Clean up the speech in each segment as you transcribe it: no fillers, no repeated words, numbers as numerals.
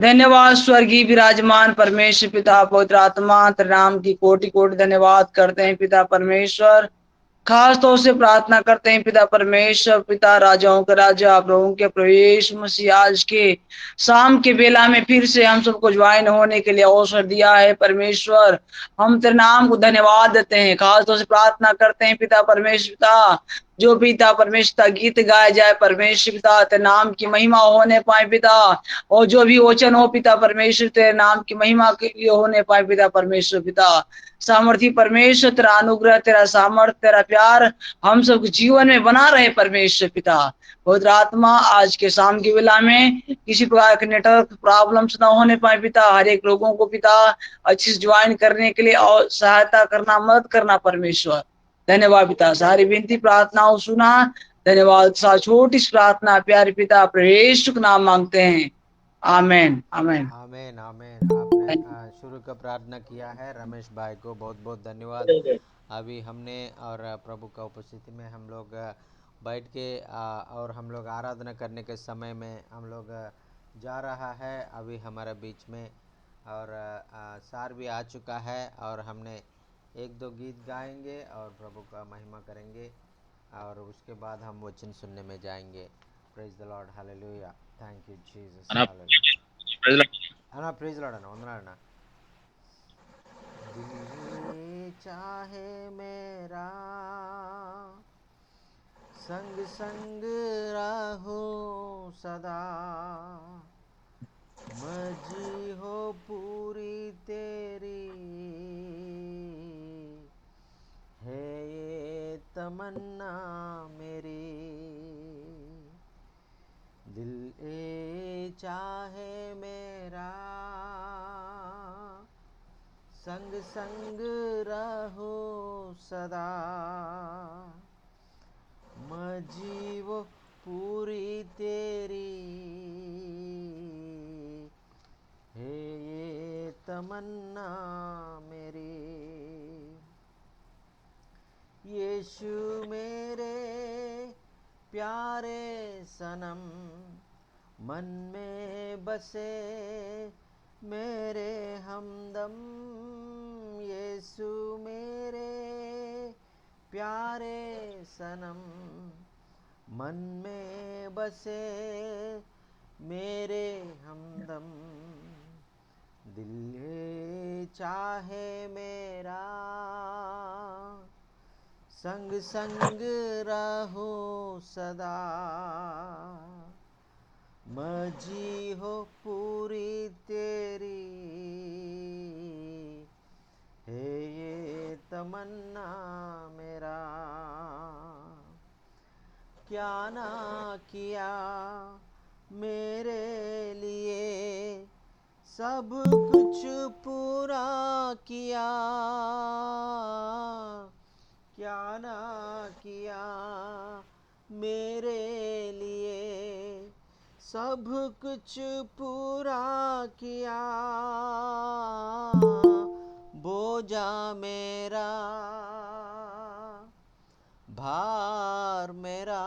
धन्यवाद स्वर्गीय विराजमान परमेश्वर पिता पवित्र आत्मा तेरे नाम की कोटि कोटि धन्यवाद करते हैं पिता परमेश्वर। खास तौर से प्रार्थना करते हैं पिता परमेश्वर, पिता राजाओं का राजा प्रभुओं के प्रवेश मसीह आज के शाम के बेला में फिर से हम सबको ज्वाइन होने के लिए अवसर दिया है परमेश्वर। हम तेरे नाम को धन्यवाद देते हैं। खास तौर से प्रार्थना करते हैं पिता परमेश्वर पिता, जो पिता परमेश्वर गीत गाया जाए परमेश्वर पिता, तेरे नाम की महिमा होने पाए पिता। और जो भी वचन हो पिता परमेश्वर, तेरे नाम की महिमा के लिए होने पाए पिता परमेश्वर पिता। सामर्थी परमेश्वर, तेरा अनुग्रह, तेरा सामर्थ, तेरा प्यार हम सब जीवन में बना रहे परमेश्वर पिता। पवित्र आत्मा आज के शाम की वेला में किसी प्रकार के नेटवर्क प्रॉब्लम्स ना होने पाए पिता। हर एक लोगों को पिता अच्छी से ज्वाइन करने के लिए और सहायता करना, मदद करना परमेश्वर। धन्यवाद पिता, सारी विनती प्रार्थनाओं सुना। धन्यवाद सा छोटी सी प्रार्थना प्यारे पिता प्रभु यीशु के नाम मांगते हैं, आमेन आमेन। आमेन आमेन। आपने शुरू का प्रार्थना किया है रमेश भाई को बहुत बहुत धन्यवाद। अभी हमने और प्रभु का उपस्थिति में हम लोग बैठ के और हम लोग आराधना करने के समय में हम लोग जा रहा है अभी हमारे बीच में। और सार भी आ चुका है और हमने एक दो गीत गाएंगे और प्रभु का महिमा करेंगे और उसके बाद हम वचन सुनने में जाएंगे। Praise the Lord, hallelujah, thank you Jesus, అన్నా हालेलुया। ప్రజల అన్నా ప్రైజ్ లార్డ్ అన్న, వందనాలన్నా। दिल ये चाहे मेरा संग संग रहो सदा, मर्जी हो पूरी तेरी है ये तमन्ना मेरी। दिल ए चाहे मेरा संग संग रहो सदा, मर्जी वो पूरी तेरी है ये तमन्ना मेरी। यीशु मेरे प्यारे सनम, मन में बसे मेरे हमदम। यीशु मेरे प्यारे सनम, मन में बसे मेरे हमदम। दिल ये चाहे मेरा संग संग रहो सदा, मर्जी हो पूरी तेरी है ये तमन्ना मेरा। क्या ना किया मेरे लिए, सब कुछ पूरा किया। क्या ना किया मेरे लिए, सब कुछ पूरा किया। बोझा मेरा, भार मेरा,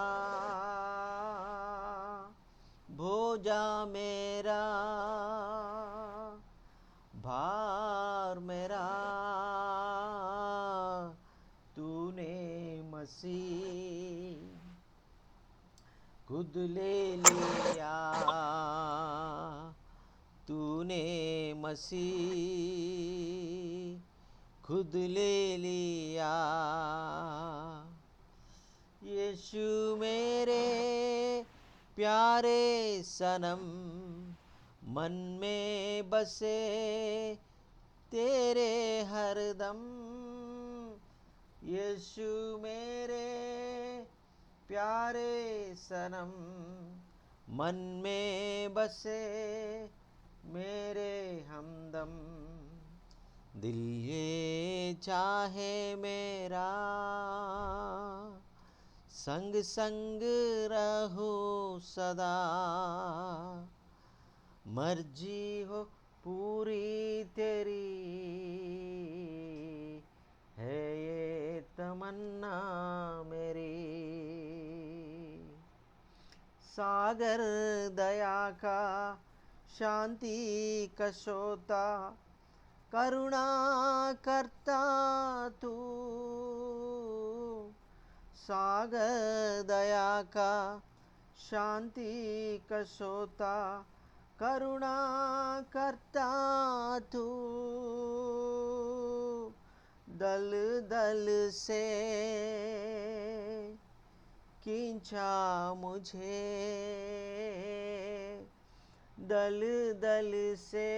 बोझा मेरा, भार मेरा, तूने मसीह खुद ले लिया। तूने मसीह खुद ले लिया। यीशु मेरे प्यारे सनम, मन में बसे तेरे हरदम। यीशु मेरे प्यारे सनम, मन में बसे मेरे हमदम। दिल ये चाहे मेरा संग संग रहो सदा, मर्जी हो पूरी तेरी है ये तमन्ना मेरी। सागर दया का शांति कसोता करुणा करता तू, सागर दया का शांति कसोता करुणा करता तू, दल दल से खींचा मुझे, दल दल से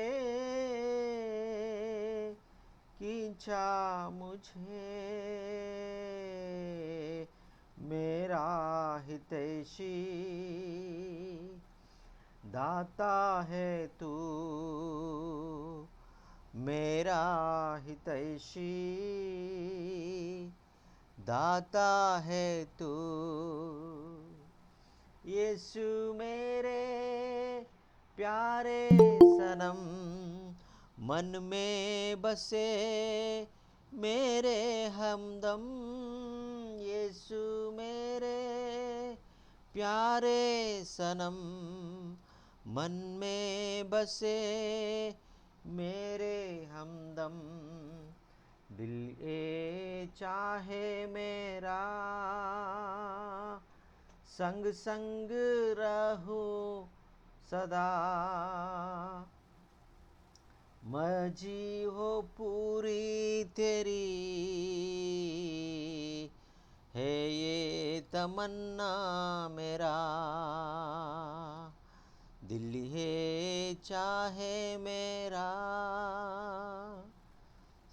खींचा मुझे, मेरा हितैषी दाता है तू, मेरा हितैषी दाता है तू। यीशु मेरे प्यारे सनम, मन में बसे मेरे हमदम, यीशु मेरे प्यारे सनम, मन में बसे मेरे हमदम, दिल ये चाहे मेरा संग संग रहूं सदा, मर्जी हो पूरी तेरी है ये तमन्ना मेरा, दिल है चाहे मेरा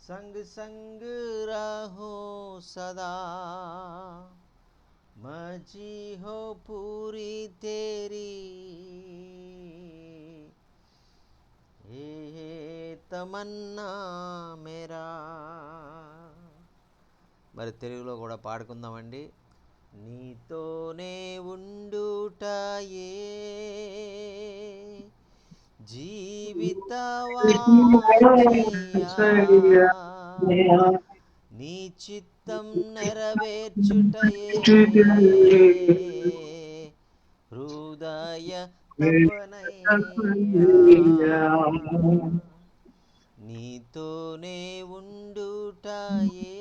संग संग रहूं सदा, मर्जी हो पूरी तेरी हे తమన్నా మేరా. మరి తెలుగులో కూడా పాడుకుందామండి. నీతోనే ఉండుటయే జీవిత వాంఛయ, నీ చిత్తం నెరవేర్చుటయే హృదయ తపనయ్యా, నీతోనే ఉండుటయే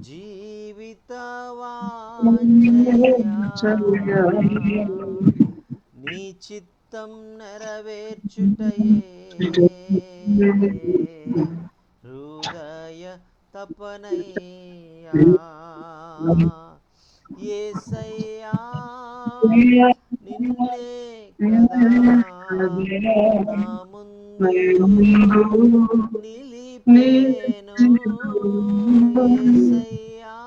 జీవిత వాంఛయ, నీ చిత్తం నెరవేర్చుటయే హృదయ తపనయ్యా. యేసయ్యా నిన్నే కదా నా ముందు నిలిపేను, యేసయ్యా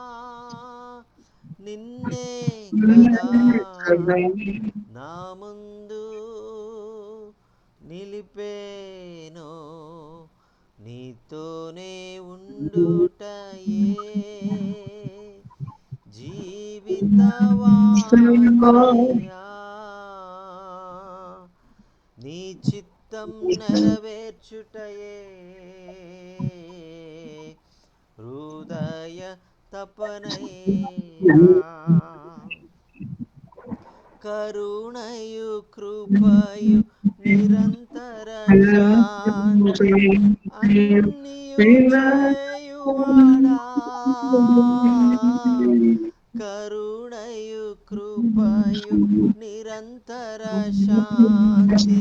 నిన్నే కదా నా ముందు నిలిపేను, నీతోనే ఉండుటయే జీవిత వాంఛయ, నీ చిత్తం నెరవేర్చుటయే హృదయ తపనయ్యా. కరుణయు కృపయు నిరంతర శాంతి అన్నియు చేయువాడా, కరుణయు కృపయు నిరంతర శాంతి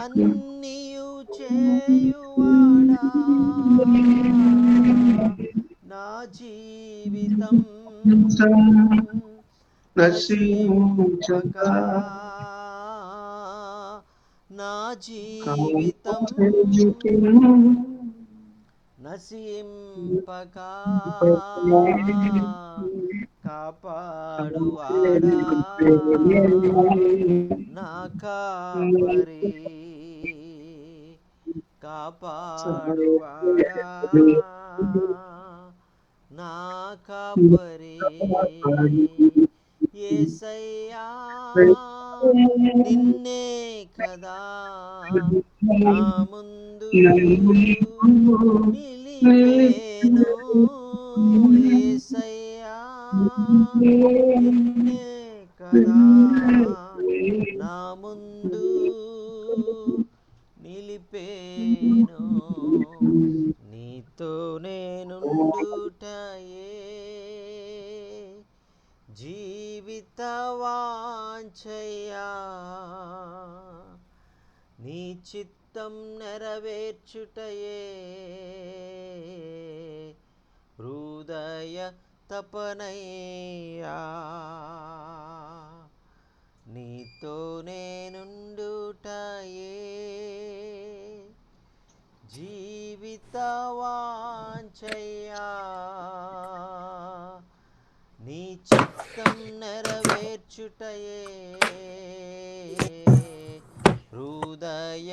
అన్నియు చేయువాడా, నా జీవితం నశింపక, నా జీవితం నశింపక కాపాడువాడా, నా కాపరి కాపాడువాడా, నా కాపరి యేసయ్యా నిన్నే కదా నా ముందు నిలిపేను, యేసయ్యా నిన్నే కదా నా ముందు నీ చిత్తం నెరవేర్చుటయే హృదయ తపనయ్యా, నీతో నేనుండుటయే జీవిత వాంఛయ్యా, నీ చిత్తం నెరవేర్చుటయే హృదయ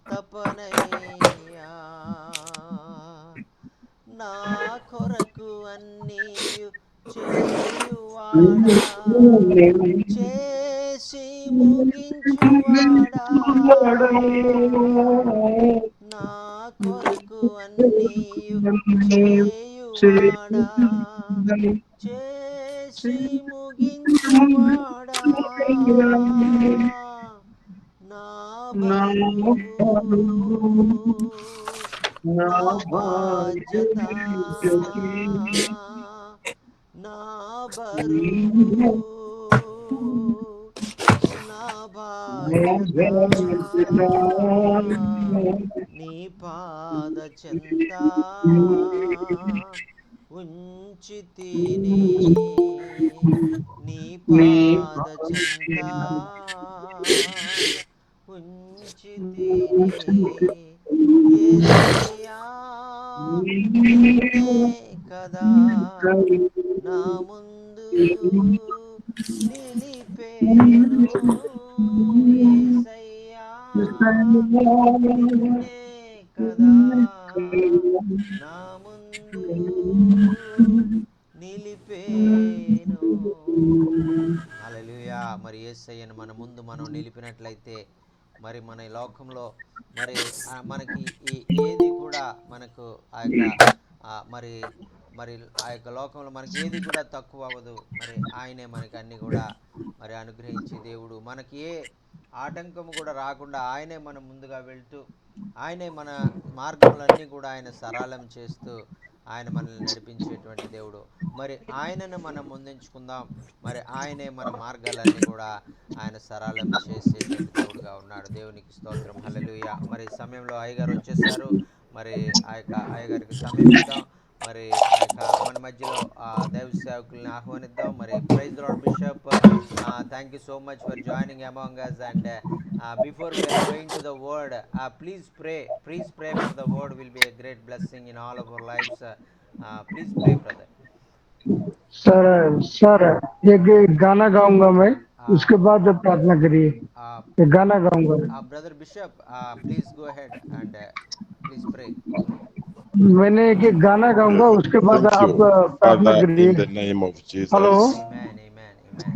తపనయ్యా, నా కొరకు అన్నీయు చేయువాడా, చేసి ముగించువాడా, నా కొరకు అన్నీయు చేయువాడా, చేసి ముగించువాడా, నా బరువు నా బాధ్యత, నా బరువు నా బాధ్యత, నీ పాద చెంత ఉంచితిని, నీ పాద చెంత ఉంచితిని, యేసయ్యా నిన్నే కదా నా ముందు నిలిపేను, యేసయ్యా నిన్నే కదా నా ముందు నిలిపేను. హల్లెలూయా. మరి యేసయ్యను మన ముందు మనం నిలిపినట్లయితే మరి మన ఈ లోకంలో మరి మనకి ఏది కూడా మనకు ఆ యొక్క మరి మరి ఆ యొక్క లోకంలో మనకి ఏది కూడా తక్కువ అవ్వదు. మరి ఆయనే మనకి అన్నీ కూడా మరి అనుగ్రహించే దేవుడు. మనకి ఏ ఆటంకము కూడా రాకుండా ఆయనే మనం ముందుగా వెళ్తూ ఆయనే మన మార్గములన్నీ కూడా ఆయన సరళం చేస్తూ ఆయన మనల్ని నడిపించేటువంటి దేవుడు. మరి ఆయనను మనం ముందుంచుకుందాం. మరి ఆయనే మన మార్గాలన్నీ కూడా ఆయన సరళం చేసేటువంటి దేవుడుగా ఉన్నాడు. దేవునికి స్తోత్రం. హల్లెలూయా. మరి సమయంలో అయ్యగారు వచ్చేసారు. మరి ఆ యొక్క అయ్యగారికి సమయం ఇద్దాం. మరి ఆ యొక్క మన మధ్యలో దైవ సేవకుల్ని ఆహ్వానిద్దాం. మరి praise lord bishop, thank you so much for joining among us, and before we are going to the word, please pray for the word will be a great blessing in all of our lives. Please pray, brother. Sir एक गाना गाऊंगा मैं, उसके बाद प्रार्थना करिए। एक गाना गाऊंगा। Brother Bishop, please go ahead and please pray. मैंने एक गाना गाऊंगा, उसके बाद Thank आप you, प्रार्थना Father, करिए। in the name of Jesus. Hello, Amen, amen, amen.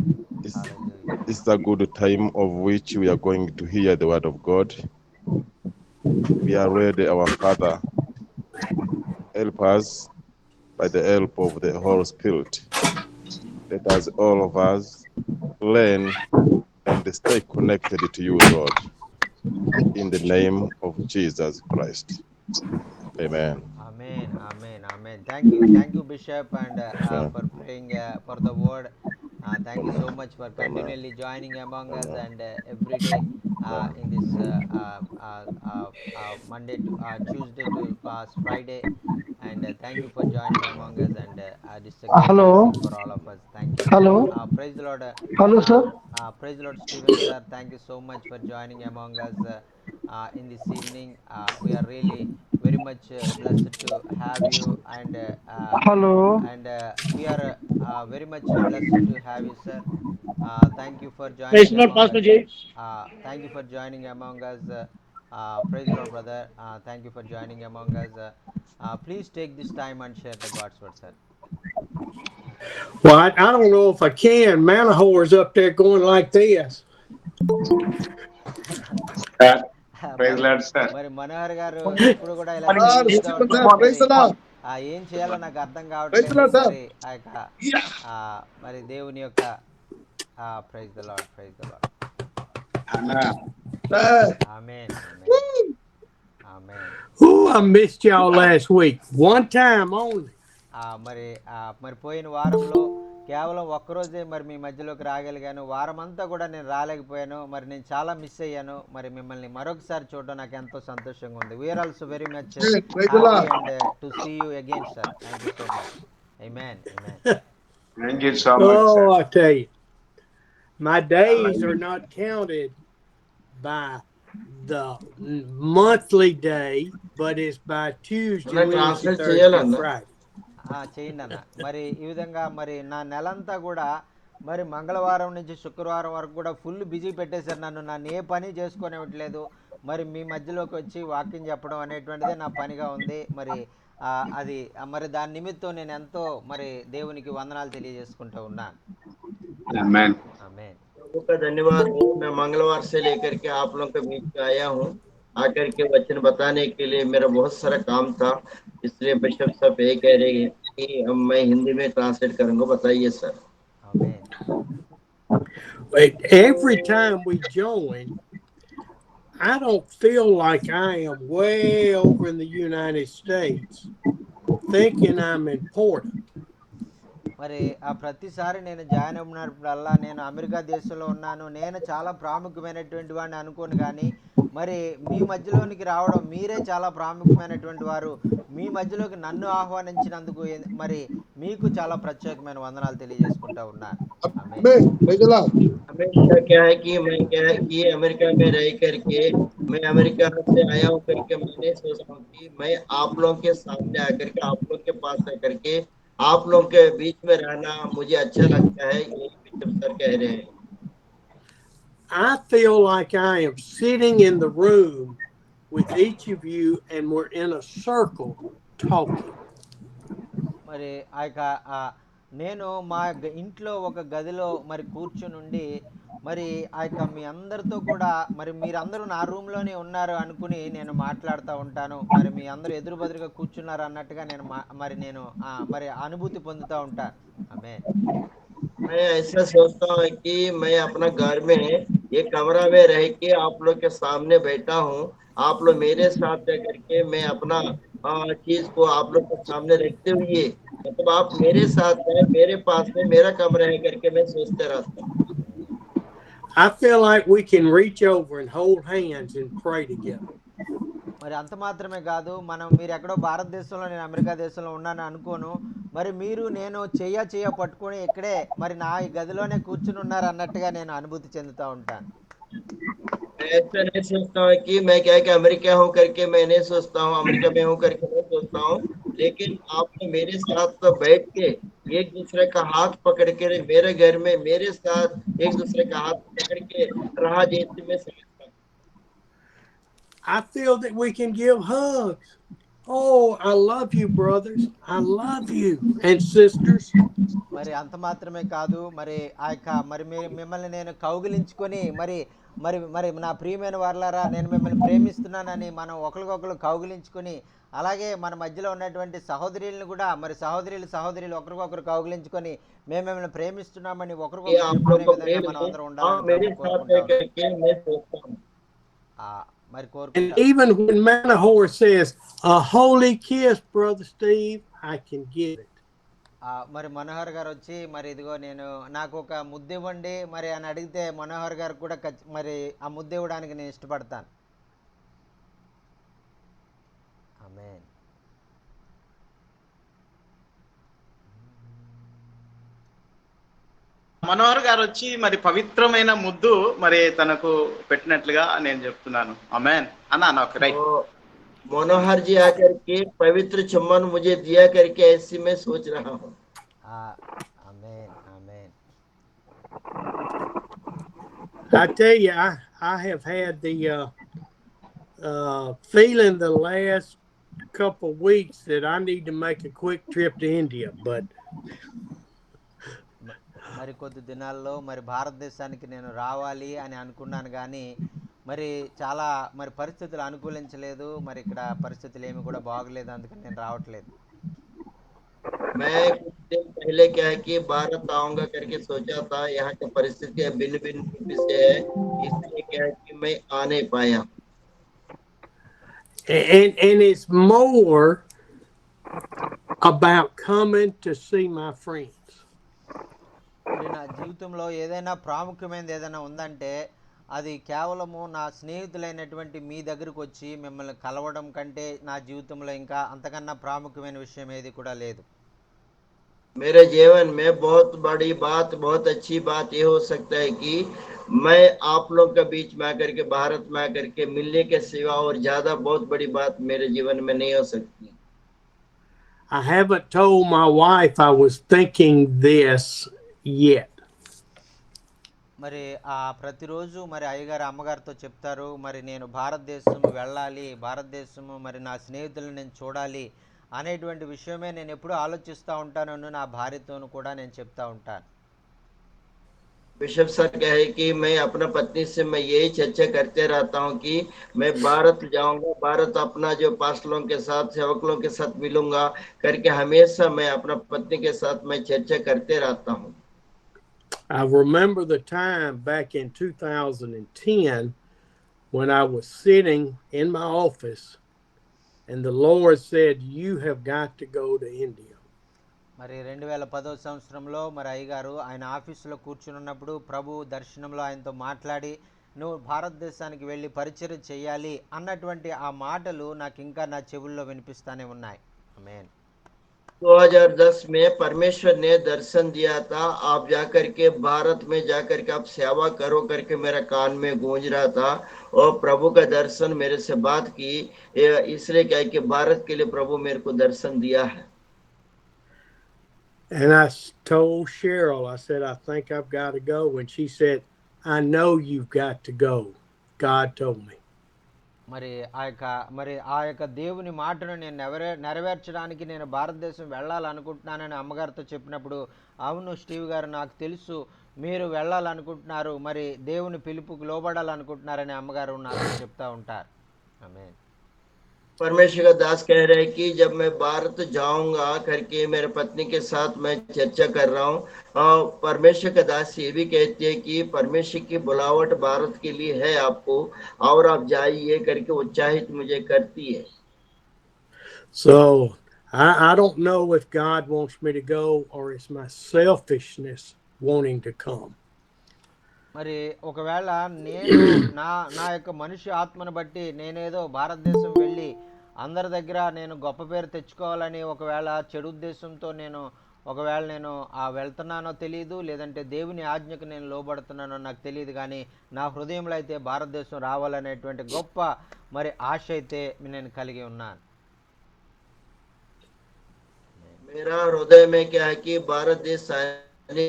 Hallelujah. This is a good time of which we are going to hear the word of God. We are ready, our Father. Help us by the help of the Holy Spirit. Let us, all of us, learn and stay connected to you, Lord. In the name of Jesus Christ. Amen. Amen, amen, amen. Thank you, Bishop, and for praying for the word. Thank you so much for continually joining among us, and every day in this Monday to Tuesday to past Friday. And thank you for joining among us, and this is a great hello, blessing for all of us. Thank you. Hello, Praise the Lord. Hello sir. Praise the Lord, Stephen sir. Thank you so much for joining among us in this evening. We are really very much blessed to have you, and hello, we are very much blessed to have you, sir. Thank you for joining among us. Thank you for joining among us. Praise the Lord, brother. Thank you for joining among us. Please take this time and share the God's word, sir. Well, I don't know if I can. Manahor's up there going like this. Praise lord sir. మరి మనోహర్ గారు ఎప్పుడు కూడా ఇలా silent గా ఉంటారు. మరి ఏం చేయాలో నాకు అర్థం కావట్లేదు. మరి ఆ యొక్క మరి దేవుని యొక్క praise the lord, praise the lord. Amen, amen, amen. I missed y'all last week. One time only. మరి మరి పోయిన వారంలో కేవలం ఒక్కరోజే మరి మీ మధ్యలోకి రాగలిగాను, వారమంతా కూడా నేను రాలేకపోయాను, మరి నేను చాలా మిస్ అయ్యాను. మరి మిమ్మల్ని మరొకసారి చూడడం నాకు ఎంతో సంతోషంగా ఉంది. We are also very much happy and to see you again sir. Thank you so much. Amen. Amen. Thank you so much, sir. Oh, I tell you, my days are not counted by the monthly day, but it's by Tuesday, అన్న, Wednesday, translate Thursday, చేయాలన్న? Friday. చేయండి అన్న. మరి ఈ విధంగా మరి నా నెలంతా కూడా మరి మంగళవారం నుంచి శుక్రవారం వరకు కూడా ఫుల్ బిజీ పెట్టేశారు నన్ను. నన్ను ఏ పని చేసుకునేవట్లేదు. మరి మీ మధ్యలోకి వచ్చి వాక్యం చెప్పడం అనేటువంటిదే నా పనిగా ఉంది. మరి అది మరి దాని నిమిత్తం నేను ఎంతో మరి దేవునికి వందనాలు తెలియజేసుకుంటూ ఉన్నాను. Amen. ఆమేన్. प्रभु का धन्यवाद हो। मैं मंगलवार से लेकर के आप लोगों के बीच में आया हूँ। आकर के वचन बताने के लिए मेरा बहुत सारा काम था, इसलिए बिशप साहब यही कह रहे हैं कि मैं हिंदी में ट्रांसलेट करूंगा। बताइए sir. Amen. But every time we join, I don't feel like I am way over in the United States thinking I'm important. మరి ప్రతిసారి నేను జాయిన్ అయినప్పుడల్లా నేను అమెరికా దేశంలో ఉన్నాను, నేను చాలా ప్రాముఖ్యమైనటువంటి వాడిని అనుకోను. కానీ మరి మీ మధ్యలోనికి రావడం, మీరే చాలా ప్రాముఖ్యమైనటువంటి వారు. మీ మధ్యలోకి నన్ను ఆహ్వానించినందుకు మరి మీకు చాలా ప్రత్యేకమైన వందనాలు తెలియజేసుకుంటా ఉన్నాను. हमेशा क्या है कि अमेरिका में रह करके मैं अमेरिका से आया हूँ करके मैंने सोचा हूँ कि मैं आप लोगों के सामने आकर के आप लोग के पास आकर के आप लोग के बीच में रहना मुझे अच्छा लगता है। ये बिशप सर कह रहे हैं। I feel like I am sitting in the room with each of you and we're in a circle talking. మరి ఆ యొక్క నేను మా ఇంట్లో ఒక గదిలో మరి కూర్చుని ఉండి మరి ఆ యొక్క మీ అందరితో కూడా మరి మీరందరూ నా రూమ్లోనే ఉన్నారు అనుకుని నేను మాట్లాడుతూ ఉంటాను. మరి మీ అందరూ ఎదురు బదురుగా కూర్చున్నారు అన్నట్టుగా నేను మరి అనుభూతి పొందుతూ ఉంటాను. ఆమేన్. मैं ऐसा सोचता हूँ कि मैं अपना घर में एक कमरा में रह के आप लोग के सामने बैठा हूँ। आप लोग मेरे साथ रह करके मैं अपना चीज को आप लोग के सामने रखते हुए मतलब आप मेरे साथ है, मेरे पास में मेरा कमरा है करके मैं सोचते रहता हूँ। I feel like we can reach over and hold hands and pray together. మరి అంత మాత్రమే కాదు, మీరు ఎక్కడో భారతదేశంలో నేను అమెరికా దేశంలో ఉన్నాను అనుకోను. మరి మీరు నేను చెయ్య పట్టుకొని ఇక్కడే మరి నా ఈ గదిలోనే కూర్చుని ఉన్నారు అన్నట్టుగా నేను అనుభూతి చెందుతూ ఉంటాను. मैं ऐसा नहीं सोचता हूँ कि मैं क्या कि अमेरिका हूँ करके मैं नहीं सोचता हूँ, अमेरिका में हूँ करके नहीं सोचता हूँ। लेकिन आप मेरे साथ तो बैठ के एक दूसरे का हाथ पकड़ के मेरे घर में मेरे साथ एक दूसरे का हाथ पकड़ के रहा जैसे मैं समझता हूँ। I feel that we can give hugs. Oh, I love you, brothers. I love you. And sisters. మరి అంత మాత్రమే కాదు, మరి ఆ యొక్క మరి మిమ్మల్ని నేను కౌగిలించుకొని మరి మరి మరి నా ప్రియమైన వారలారా నేను మిమ్మల్ని ప్రేమిస్తున్నానని మనం ఒకరికొకరు కౌగిలించుకొని, అలాగే మన మధ్యలో ఉన్నటువంటి సహోదరులను కూడా మరి సహోదరులు ఒకరికొకరు కౌగిలించుకొని మేము మిమ్మల్ని ప్రేమిస్తున్నామని ఒకరికొకరు చెప్పుకునే విధంగా మనం అందరం ఉండాలని కోరుకుంటాం. మరి And even when Manahor says a holy kiss, Brother Steve, I can give it. మరి మనోహర్ గారు వచ్చి మరి ఇదిగో నాకు ఒక ముద్దు ఇవ్వండి మరి అని అడిగితే మనోహర్ గారు కూడా మరి ఆ ముద్దు ఇవ్వడానికి నేను ఇష్టపడతాను. ఆమేన్. మనోహర్ గారు వచ్చి మరి పవిత్రమైన ముద్దు మరి తనకు పెట్టినట్లుగా నేను చెప్తున్నాను. ఆమేన్ అన్న ఒక రైట్. मनोहर जी आकर के पवित्र चुम्बन मुझे दिया करके ऐसी मैं सोच रहा हूँ। आमेन आमेन। I tell you, I have had the feeling the last couple weeks that I need to make a quick trip to India, but మరి కొద్ది దినాల్లో మరి భారతదేశానికి నేను రావాలి అని అనుకున్నాను, కానీ మరి చాలా మరి పరిస్థితులు అనుకూలించలేదు. మరి ఇక్కడ పరిస్థితులు ఏమి కూడా బాగలేదు, అందుకని నేను రావట్లేదు. मैं कुछ दिन पहले क्या है कि भारत आऊंगा करके सोचा था, यहाँ की परिस्थितियां भिन्न से है, इसलिए क्या है कि मैं आ नहीं पाया। And it's more about coming to see my friends. మరి నా జీవితంలో ఏదైనా ప్రాముఖ్యమైనది ఏదైనా ఉందంటే అది కేవలము నా స్నేహితులైనటువంటి మీ దగ్గరకు వచ్చి మిమ్మల్ని కలవడం కంటే నా జీవితంలో ఇంకా అంతకన్నా ప్రాముఖ్యమైన విషయం ఏది కూడా లేదు. मेरे जीवन में बहुत बड़ी बात, बहुत अच्छी बात ये हो सकता है कि मैं आप लोग के बीच में आकर के, भारत में आकर के मिलने के सिवा और ज्यादा बहुत बड़ी बात मेरे जीवन में नहीं हो सकती. I haven't told my wife I was thinking this yet. మరి ప్రతిరోజు మరి అయ్యగారు అమ్మగారితో చెప్తారు, మరి నేను భారతదేశం వెళ్ళాలి, భారతదేశము మరి నా స్నేహితులను నేను చూడాలి అనేటువంటి విషయమే నేను ఎప్పుడూ ఆలోచిస్తూ ఉంటాను. నా భార్యతోను కూడా నేను చెప్తా ఉంటాను. बिशप सर कहे कि मैं अपना पत्नी से मैं यही चर्चा करते रहता हूँ कि मैं भारत जाऊंगा, भारत अपना जो पास्टरों के साथ, सेवकों के साथ मिलूंगा करके हमेशा मैं अपना पत्नी के साथ मैं चर्चा करते रहता हूँ. I remember the time back in 2010 when I was sitting in my office and the Lord said, "You have got to go to India." మరి 2010 సంవత్సరంలో మరి అయ్యగారు ఆయన ఆఫీసులో కూర్చుని ఉన్నప్పుడు ప్రభు దర్శనంలో ఆయనతో మాట్లాడి, నువ్వు భారతదేశానికి వెళ్ళి పరిచర్య చేయాలి అన్నటువంటి ఆ మాటలు నాకు ఇంకా నా చెవుల్లో వినిపిస్తానే ఉన్నాయి. ఆమేన్. 2010 में परमेश्वर ने दर्शन दिया था, आप जाकर के भारत में जाकर के आप सेवा करो करके मेरा कान में गूंज रहा था और प्रभु का दर्शन मेरे से बात की, इसलिए क्या है कि भारत के लिए प्रभु मेरे को दर्शन दिया है. And I told Cheryl, I said, "I think I've got to go." And she said, "I know you've got to go. God told me." మరి ఆ యొక్క దేవుని మాటను నేను నెరవేర్చడానికి నేను భారతదేశం వెళ్ళాలనుకుంటున్నానని అమ్మగారితో చెప్పినప్పుడు, అవును స్టీవ్ గారు, నాకు తెలుసు మీరు వెళ్ళాలనుకుంటున్నారు, మరి దేవుని పిలుపుకు లోబడాలనుకుంటున్నారని అమ్మగారు నాకు చెప్తా ఉంటారు. ఆమేన్. परमेश्वर का दास कह रहे हैं कि जब मैं भारत जाऊंगा करके मेरे पत्नी के साथ मैं चर्चा कर रहा हूँ, और परमेश्वर का दास ये भी कहती है कि परमेश्वर की बुलावट भारत के लिए है आपको, और आप जाइए करके उत्साहित मुझे करती है. So I don't know if God wants me to go or it's my selfishness wanting to come. మరి ఒకవేళ నేను నా యొక్క మనిషి ఆత్మను బట్టి నేనేదో భారతదేశం వెళ్ళి అందరి దగ్గర నేను గొప్ప పేరు తెచ్చుకోవాలని ఒకవేళ చెడు ఉద్దేశంతో నేను వెళ్తున్నానో తెలియదు, లేదంటే దేవుని ఆజ్ఞకు నేను లోబడుతున్నానో నాకు తెలియదు, కానీ నా హృదయంలో అయితే భారతదేశం రావాలనేటువంటి గొప్ప మరి ఆశ అయితే నేను కలిగి ఉన్నాను. मेरा हृदय में क्या है कि भारत देश आने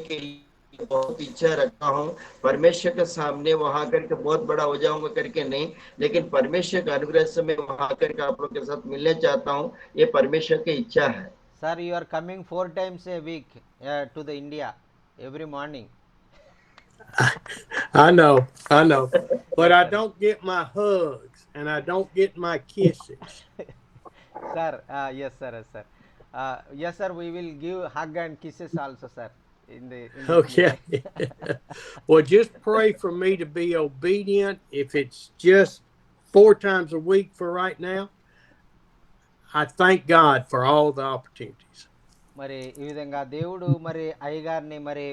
के लिए बहुत इच्छा रखता हूँ. परमेश्वर के सामने वहां करके बहुत बड़ा हो जाऊंगा करके नहीं, लेकिन परमेश्वर के अनुग्रह से मैं वहां करके आप लोग के साथ मिलने चाहता हूँ. ये परमेश्वर की इच्छा है. Sir, you are coming 4 times a week to the India every morning. I know, but I don't get my hugs and I don't get my kisses. Sir, yes sir. Yes sir, we will give hug and kisses also, sir. Okay. Well, just pray for me to be obedient. If it's just 4 times a week for right now, I thank God for all the opportunities. మరి ఈ విధంగా దేవుడు మరి అయ్యగారిని మరి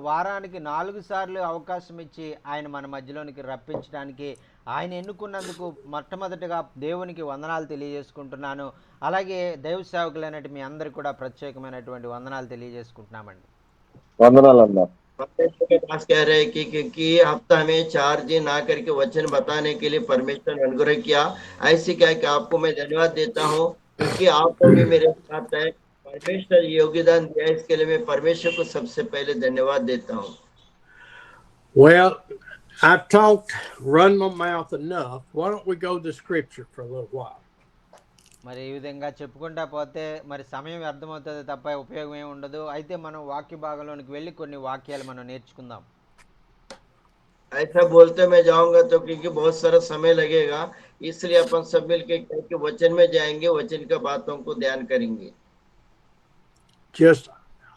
వారానికి 4 సార్లు అవకాశం ఇచ్చి ఆయన మన మధ్యలోనికి రప్పించడానికి ఆయన ఎన్నుకున్నందుకు మొట్టమొదటిగా దేవునికి వందనాలు తెలియజేసుకుంటున్నాను. అలాగే దైవ సేవకులైనటువంటి మీ అందరికీ కూడా ప్రత్యేకమైనటువంటి వందనాలు తెలియజేసుకుంటున్నామండి. వందనాలన్నా. परमेश्वर के दास कह रहे हैं कि क्योंकि हफ्ता में 4 दिन आकर के वचन बताने के लिए परमेश्वर ने अनुग्रह किया, ऐसे क्या कि आपको मैं धन्यवाद देता हूँ क्योंकि आपको भी मेरे साथ है. परमेश्वर योगदान दिया, इसके लिए मैं परमेश्वर को सबसे पहले धन्यवाद देता हूँ. Well, I've talked, run my mouth enough. Why don't we go to scripture for a little while? మరి ఈ విధంగా చెప్పుకుంటా పోతే మరి సమయం వ్యర్థమవుతుంది తప్ప ఉపయోగం ఏమి ఉండదు. అయితే మనం వాక్య భాగంలోనికి వెళ్ళి కొన్ని వాక్యాలు మనం నేర్చుకుందాం. ऐसा बोलते मैं जाऊंगा तो क्योंकि बहुत सारा समय लगेगा, इसलिए अपन सब मिलके करके वचन में जाएंगे, वचन की बातों को ध्यान करेंगे. Just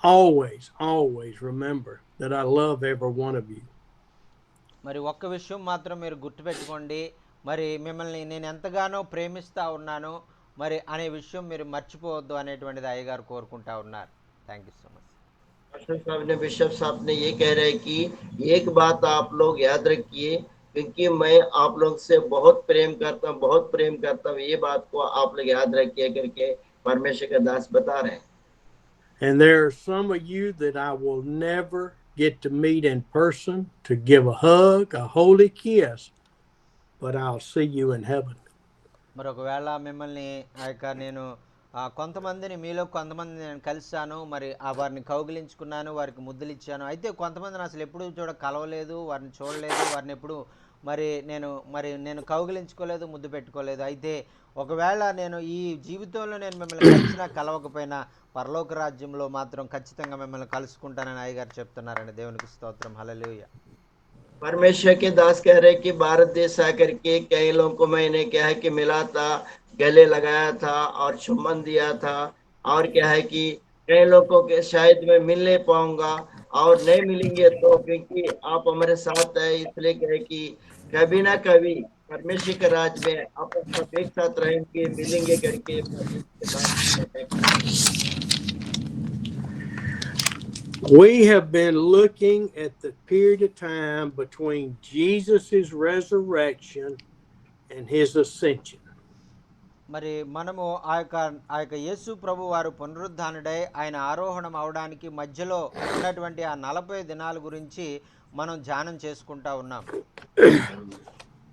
always remember that I love every one of you. మరి ఒక్క విషయం మాత్రం మీరు గుర్తుపెట్టుకోండి, మరి మిమ్మల్ని నేను ఎంతగానో ప్రేమిస్తా ఉన్నాను మరి అనే విషయం మీరు మర్చిపోవద్దు అనేటువంటిది అయ్యగారు కోరుకుంటా ఉన్నారు. Thank you so much. Pastor साहब ने बिशप साहब ने ये कह रहे हैं कि एक बात आप लोग याद रखिए, क्योंकि मैं आप लोग से बहुत प्रेम करता हूँ, ये बात को आप लोग याद रखिए करके परमेश्वर का दास बता रहे हैं। And there are some of you that I will never get to meet in person to give a hug, a holy kiss, but I'll see you in heaven. మరి ఒకవేళ మిమ్మల్ని నేను కొంతమందిని మీలో కొంతమంది నేను కలిశాను, మరి వారిని కౌగిలించుకున్నాను, వారికి ముద్దులు ఇచ్చాను. అయితే కొంతమందిని అసలు ఎప్పుడు కలవలేదు, వారిని చూడలేదు, వారిని ఎప్పుడు నేను కౌగిలించుకోలేదు, ముద్దు పెట్టుకోలేదు. అయితే ఒకవేళ నేను ఈ జీవితంలో నేను మిమ్మల్ని కలిసినా కలవకపోయినా పరలోక రాజ్యంలో మాత్రం ఖచ్చితంగా మిమ్మల్ని కలుసుకుంటానని అయ్యగారు చెప్తున్నారండి. దేవునికి స్తోత్రం. హల్లెలూయా. परमेश्वर के दास कह रहे कि भारत देश आकर के कई लोगों को मैंने क्या है कि मिला था, गले लगाया था और चुम्बन दिया था, और क्या है कि कई लोगों के शायद मैं मिल नहीं पाऊंगा और नहीं मिलेंगे तो, क्योंकि आप हमारे साथ है, इसलिए कहे कि कभी ना कभी परमेश्वर के राज में आप सब एक साथ रहेंगे, मिलेंगे करके परमेश्वर के दास। We have been looking at the period of time between Jesus' resurrection and his ascension. మరి మనము ఆ యొక్క యేసు ప్రభు వారు పునరుద్ధానుడై ఆయన ఆరోహణం అవడానికి మధ్యలో ఉన్నటువంటి ఆ 40 దినాల గురించి మనం ధ్యానం చేసుకుంటా ఉన్నాం.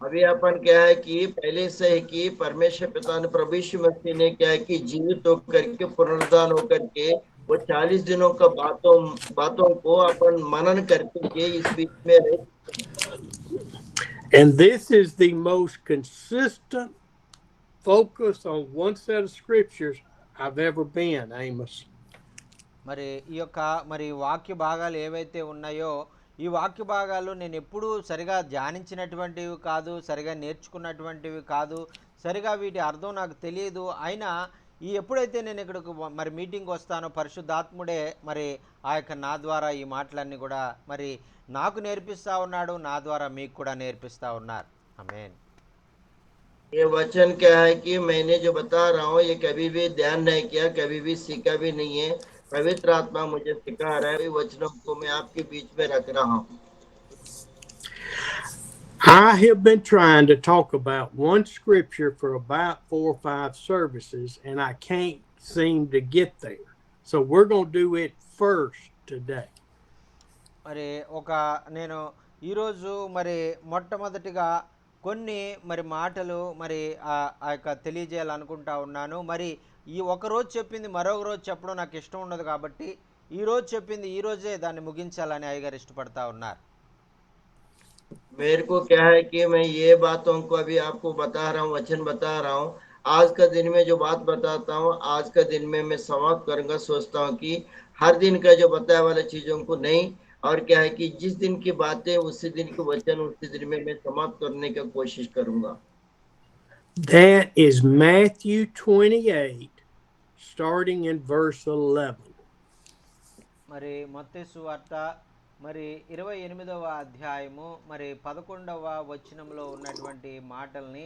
अभी अपन क्या है कि पहले से है कि परमेश्वर पिता ने प्रभु यीशु मसीह ने क्या है कि जीवित होकर के पुनरुद्धान होकर के वो 40 दिनों का बातों को अपन मनन करके इस बीच में रहे. And this is the most consistent focus on one set of scriptures I've ever been, Amos. మరి ఈ యొక్క వాక్య భాగాలు ఏవైతే ఉన్నాయో ఈ వాక్య భాగాలు నేను ఎప్పుడూ సరిగా ధ్యానించినటువంటివి కాదు, సరిగా నేర్చుకున్నటువంటివి కాదు, సరిగా వీటి అర్థం నాకు తెలియదు. అయినా ఎప్పుడైతే నేను ఇక్కడికి మరి మీటింగ్ వస్తానో పరిశుద్ధాత్ముడే మరి ఆ యొక్క నా ద్వారా ఈ మాటలన్నీ కూడా మరి నాకు నేర్పిస్తూ ఉన్నాడు, నా ద్వారా మీకు కూడా నేర్పిస్తూ ఉన్నారు. ఆమేన్. ये वचन क्या है कि मैंने जो बता रहा हूँ ये कभी भी ध्यान नहीं किया, कभी भी सीखा भी नहीं है, पवित्र आत्मा मुझे सिखा रहा है, वचनों को मैं आपके बीच में रख रहा हूँ. I have been trying to talk about one scripture for about 4 or 5 services and I can't seem to get there. So we're going to do it first today. మరి నేను ఈరోజు మరి మొట్టమొదటిగా కొన్ని మరి మాటలు మరి ఆ యొక్క తెలియజేయాలనుకుంటా ఉన్నాను. మరి ఈ ఒకరోజు చెప్పింది మరొక రోజు చెప్పడం నాకు ఇష్టం ఉండదు కాబట్టి ఈరోజు చెప్పింది ఈరోజే దాన్ని ముగించాలని అయ్యగారు ఇష్టపడతా ఉన్నారు. मेरे को क्या है कि मैं ये बातों को अभी आपको बता रहा हूँ, वचन बता रहा हूँ. आज का दिन में जो बात बताता हूँ, आज का दिन में मैं समाप्त करूंगा. सोचता हूँ कि हर दिन का जो बताया वाला चीजों को नहीं, और क्या है कि जिस दिन की बातें उसी दिन के वचन उसी दिन में मैं समाप्त करने की कोशिश करूंगा. That is Matthew 28 starting in verse 11. మరి మత్తయి సువార్త మరి 28వ అధ్యాయము మరి 11వ వచనంలో ఉన్నటువంటి మాటల్ని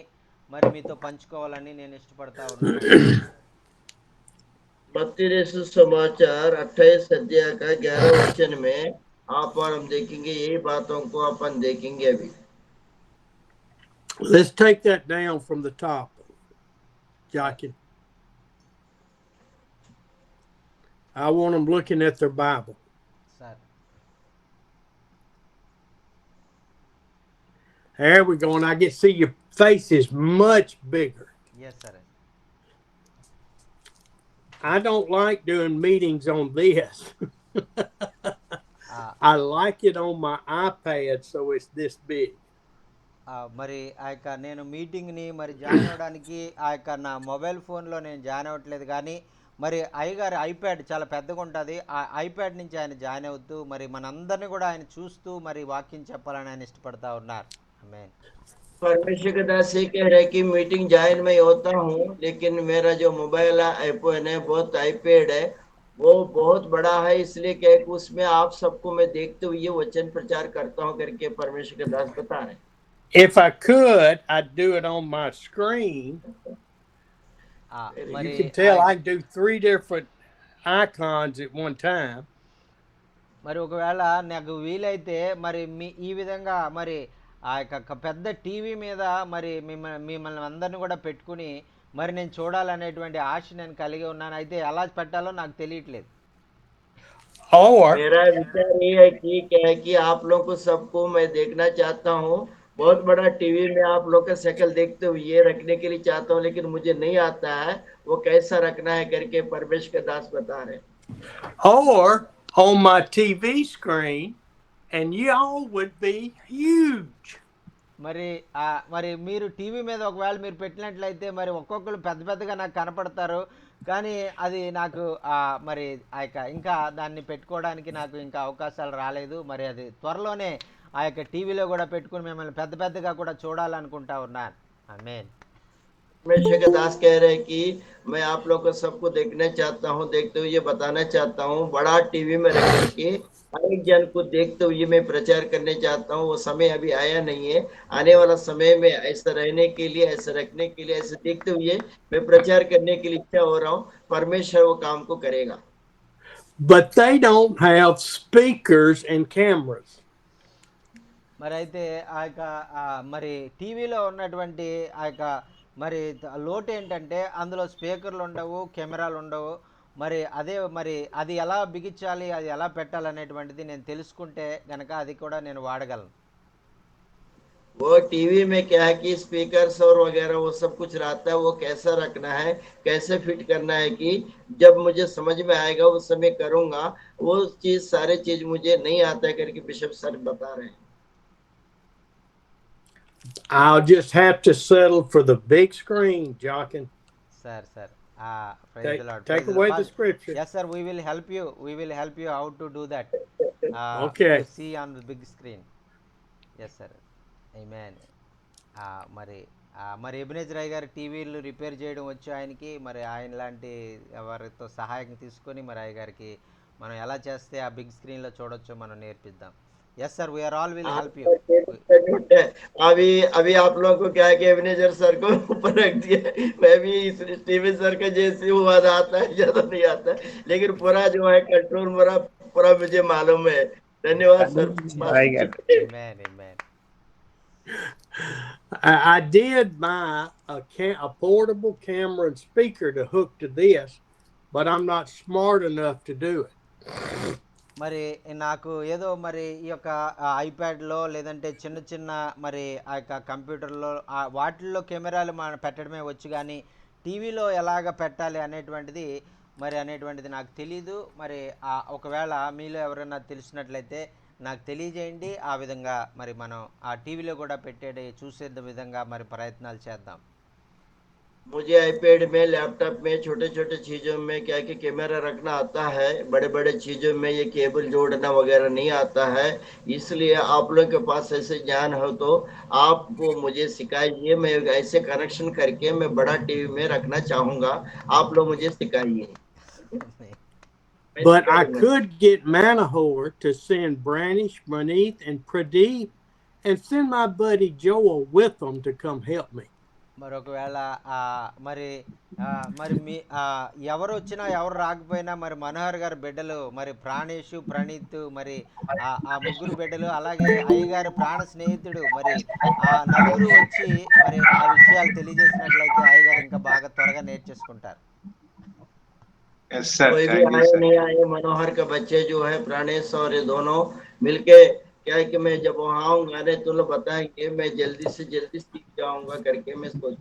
మరి మీతో పంచుకోవాలని నేను ఇష్టపడతా ఉన్నాను. मत्ती सुसमाचार 28 अध्याय का 11 वचन में आप और हम देखेंगे, यही बातों को अपन देखेंगे अभी. Let's take that down from the top, Jockey. I want them looking at their Bible. Sir. There we go, and I get to see your face is much bigger. Yes, sir. I don't like doing meetings on this. I like it on my iPad, so it's this big. మరి ఆ యొక్క నేను మీటింగ్ని మరి join అవ్వడానికి ఆ యొక్క నా mobile ఫోన్లో నేను జాయిన్ అవ్వట్లేదు, కానీ మరి అయ్యగారి ఐప్యాడ్ చాలా పెద్దగా ఉంటుంది. ఆ ఐప్యాడ్ నుంచి ఆయన జాయిన్ అవుతూ మరి మనందరినీ కూడా ఆయన చూస్తూ మరి వాక్యం చెప్పాలని ఆయన ఇష్టపడతా ఉన్నారు. ఆమేన్. परमेश्वर के दास ये कह रहे कि मीटिंग ज्वाइन में होता हूँ, लेकिन मेरा जो मोबाइल आईफोन है, बहुत आईपैड है, वो बहुत बड़ा है, इसलिए क्या है कि उसमें आप सबको मैं देखते हुए ये वचन प्रचार करता हूँ करके परमेश्वर के दास बता रहे. If I could, I'd do it on my screen. You can tell I can do 3 different icons at one time. మరి ఒకవేళ నాకు వీలైతే మరి ఈ విధంగా మరి ఆ యొక్క పెద్ద టీవీ మీద మరి మిమ్మల్ని అందరిని కూడా పెట్టుకుని మరి నేను చూడాలనేటువంటి ఆశ నేను కలిగి ఉన్నాను. అయితే ఎలా పెట్టాలో నాకు తెలియట్లేదు. Or मेरा विचार ये है कि क्या है कि आप लोग को सबको मैं देखना चाहता हूँ। बहुत बड़ा टीवी में आप लोग का शक्ल देखते हुए ये रखने के लिए चाहता हूँ, लेकिन मुझे नहीं आता है वो कैसा रखना है करके परमेश्वर के दास बता रहे हैं। or on my TV screen, and y'all would be huge. మరి మరి మీరు టీవీ మీద ఒకవేళ మీరు పెట్టినట్లయితే మరి ఒక్కొక్కరు పెద్ద పెద్దగా నాకు కనపడతారు. కానీ అది నాకు మరి ఆ యొక్క ఇంకా దాన్ని పెట్టుకోవడానికి నాకు ఇంకా అవకాశాలు రాలేదు. మరి అది త్వరలోనే ఆ యొక్క టీవీలో కూడా పెట్టుకుని మిమ్మల్ని పెద్ద పెద్దగా కూడా చూడాలనుకుంటా ఉన్నాను. ఆమేన్. परमेश्वर के दास कह रहे हैं कि मैं आप लोग को सबको देखना चाहता हूँ, देखते हुए ये बताना चाहता हूँ, बड़ा टीवी में रख करके हर एक जन को देखते हुए मैं प्रचार करने चाहता हूँ। वो समय अभी आया नहीं है, आने वाला समय में ऐसा रहने के लिए, ऐसा रखने के लिए, ऐसे देखते हुए मैं प्रचार करने के लिए इच्छा हो रहा हूँ। परमेश्वर वो काम को करेगा। But they don't have speakers and cameras. మరి అయితే ఆ యొక్క మరి టీవీలో ఉన్నటువంటి ఆ యొక్క మరి లోటు ఏంటంటే అందులో స్పీకర్లు ఉండవు, కెమెరాలు ఉండవు. మరి అదే మరి అది ఎలా బిగించాలి, అది ఎలా పెట్టాలనేటువంటిది నేను తెలుసుకుంటే గనక అది కూడా నేను వాడగలను. वो टीवी में क्या है कि स्पीकर्स और वगैरह वो सब कुछ रहता है, वो कैसा रखना है, कैसे फिट करना है कि जब मुझे समझ में आएगा उस समय करूंगा। वो चीज सारे चीज मुझे नहीं आता है करके बिशप सर बता रहे हैं। I'll just have to settle for the big screen, Jochen. Sir. Praise the Lord. Take Praise away Lord. the scripture. Yes, sir. We will help you. We will help you how to do that. Okay. To see on the big screen. Yes, sir. Amen. మరి Ebenezer Roy గారు టీవీలు repair చేయడం వచ్చు ఆయనకి. మరి ఆయన లాంటి వారితో సహాయం తీసుకొని మరి రాయ్ గారికి మనం ఎలా చేస్తే ఆ బిగ్ స్క్రీన్లో చూడొచ్చో మనం నేర్పిద్దాం. Yes sir, we are all will help you. अभी अभी आप लोगों को क्या है कि मैनेजर सर को ऊपर रख दिया। मैं भी इस टीवी सर का जैसे हुआ आता है ज्यादा नहीं आता है, लेकिन पूरा जो है कंट्रोल पूरा पूरा मुझे मालूम है। धन्यवाद sir. Amen, amen. I did buy a portable camera and speaker to hook to this, but I'm not smart enough to do it. మరి నాకు ఏదో మరి ఈ యొక్క ఐప్యాడ్లో లేదంటే చిన్న చిన్న మరి ఆ యొక్క కంప్యూటర్లో వాటిల్లో కెమెరాలు మనం పెట్టడమే వచ్చు, కానీ టీవీలో ఎలాగ పెట్టాలి అనేటువంటిది నాకు తెలీదు. మరి ఒకవేళ మీలో ఎవరైనా తెలిసినట్లయితే నాకు తెలియజేయండి. ఆ విధంగా మరి మనం ఆ టీవీలో కూడా చూసే విధంగా మరి ప్రయత్నాలు చేద్దాం. मुझे आईपैड में, लैपटॉप में, छोटे छोटे चीजों में क्या कि कैमरा रखना आता है, बड़े बड़े चीजों में ये केबल जोड़ना वगैरह नहीं आता है। इसलिए आप लोग के पास ऐसे ज्ञान हो तो आप वो मुझे सिखाइए। मैं ऐसे कनेक्शन करके मैं बड़ा टीवी में रखना चाहूंगा, आप लोग मुझे सिखाइए। But I could get Manahor to send Branish, Manith, and Pradeep and send my buddy Joel with them to come help me. మరొకవేళ మరి మీ ఎవరు వచ్చినా ఎవరు రాకపోయినా మరి మనోహర్ గారి బిడ్డలు మరి ప్రాణేషు, ప్రణీత్, మరి ఆ ముగ్గురు బిడ్డలు, అలాగే అయ్యగారి ప్రాణ స్నేహితుడు మరి ఆ నలుగురు వచ్చి మరి ఆ విషయాలు తెలియజేసినట్లయితే అయ్యగారు ఇంకా బాగా త్వరగా నేర్చేసుకుంటారు. कोई भी आए नहीं आए, मनोहर के बच्चे जो है प्राणेश और ये दोनों मिलके क्या है कि मैं जब वहां आऊंगा ने तो लोग बताएंगे, मैं जल्दी से जल्दी सीख जाऊंगा करके मैं सोच।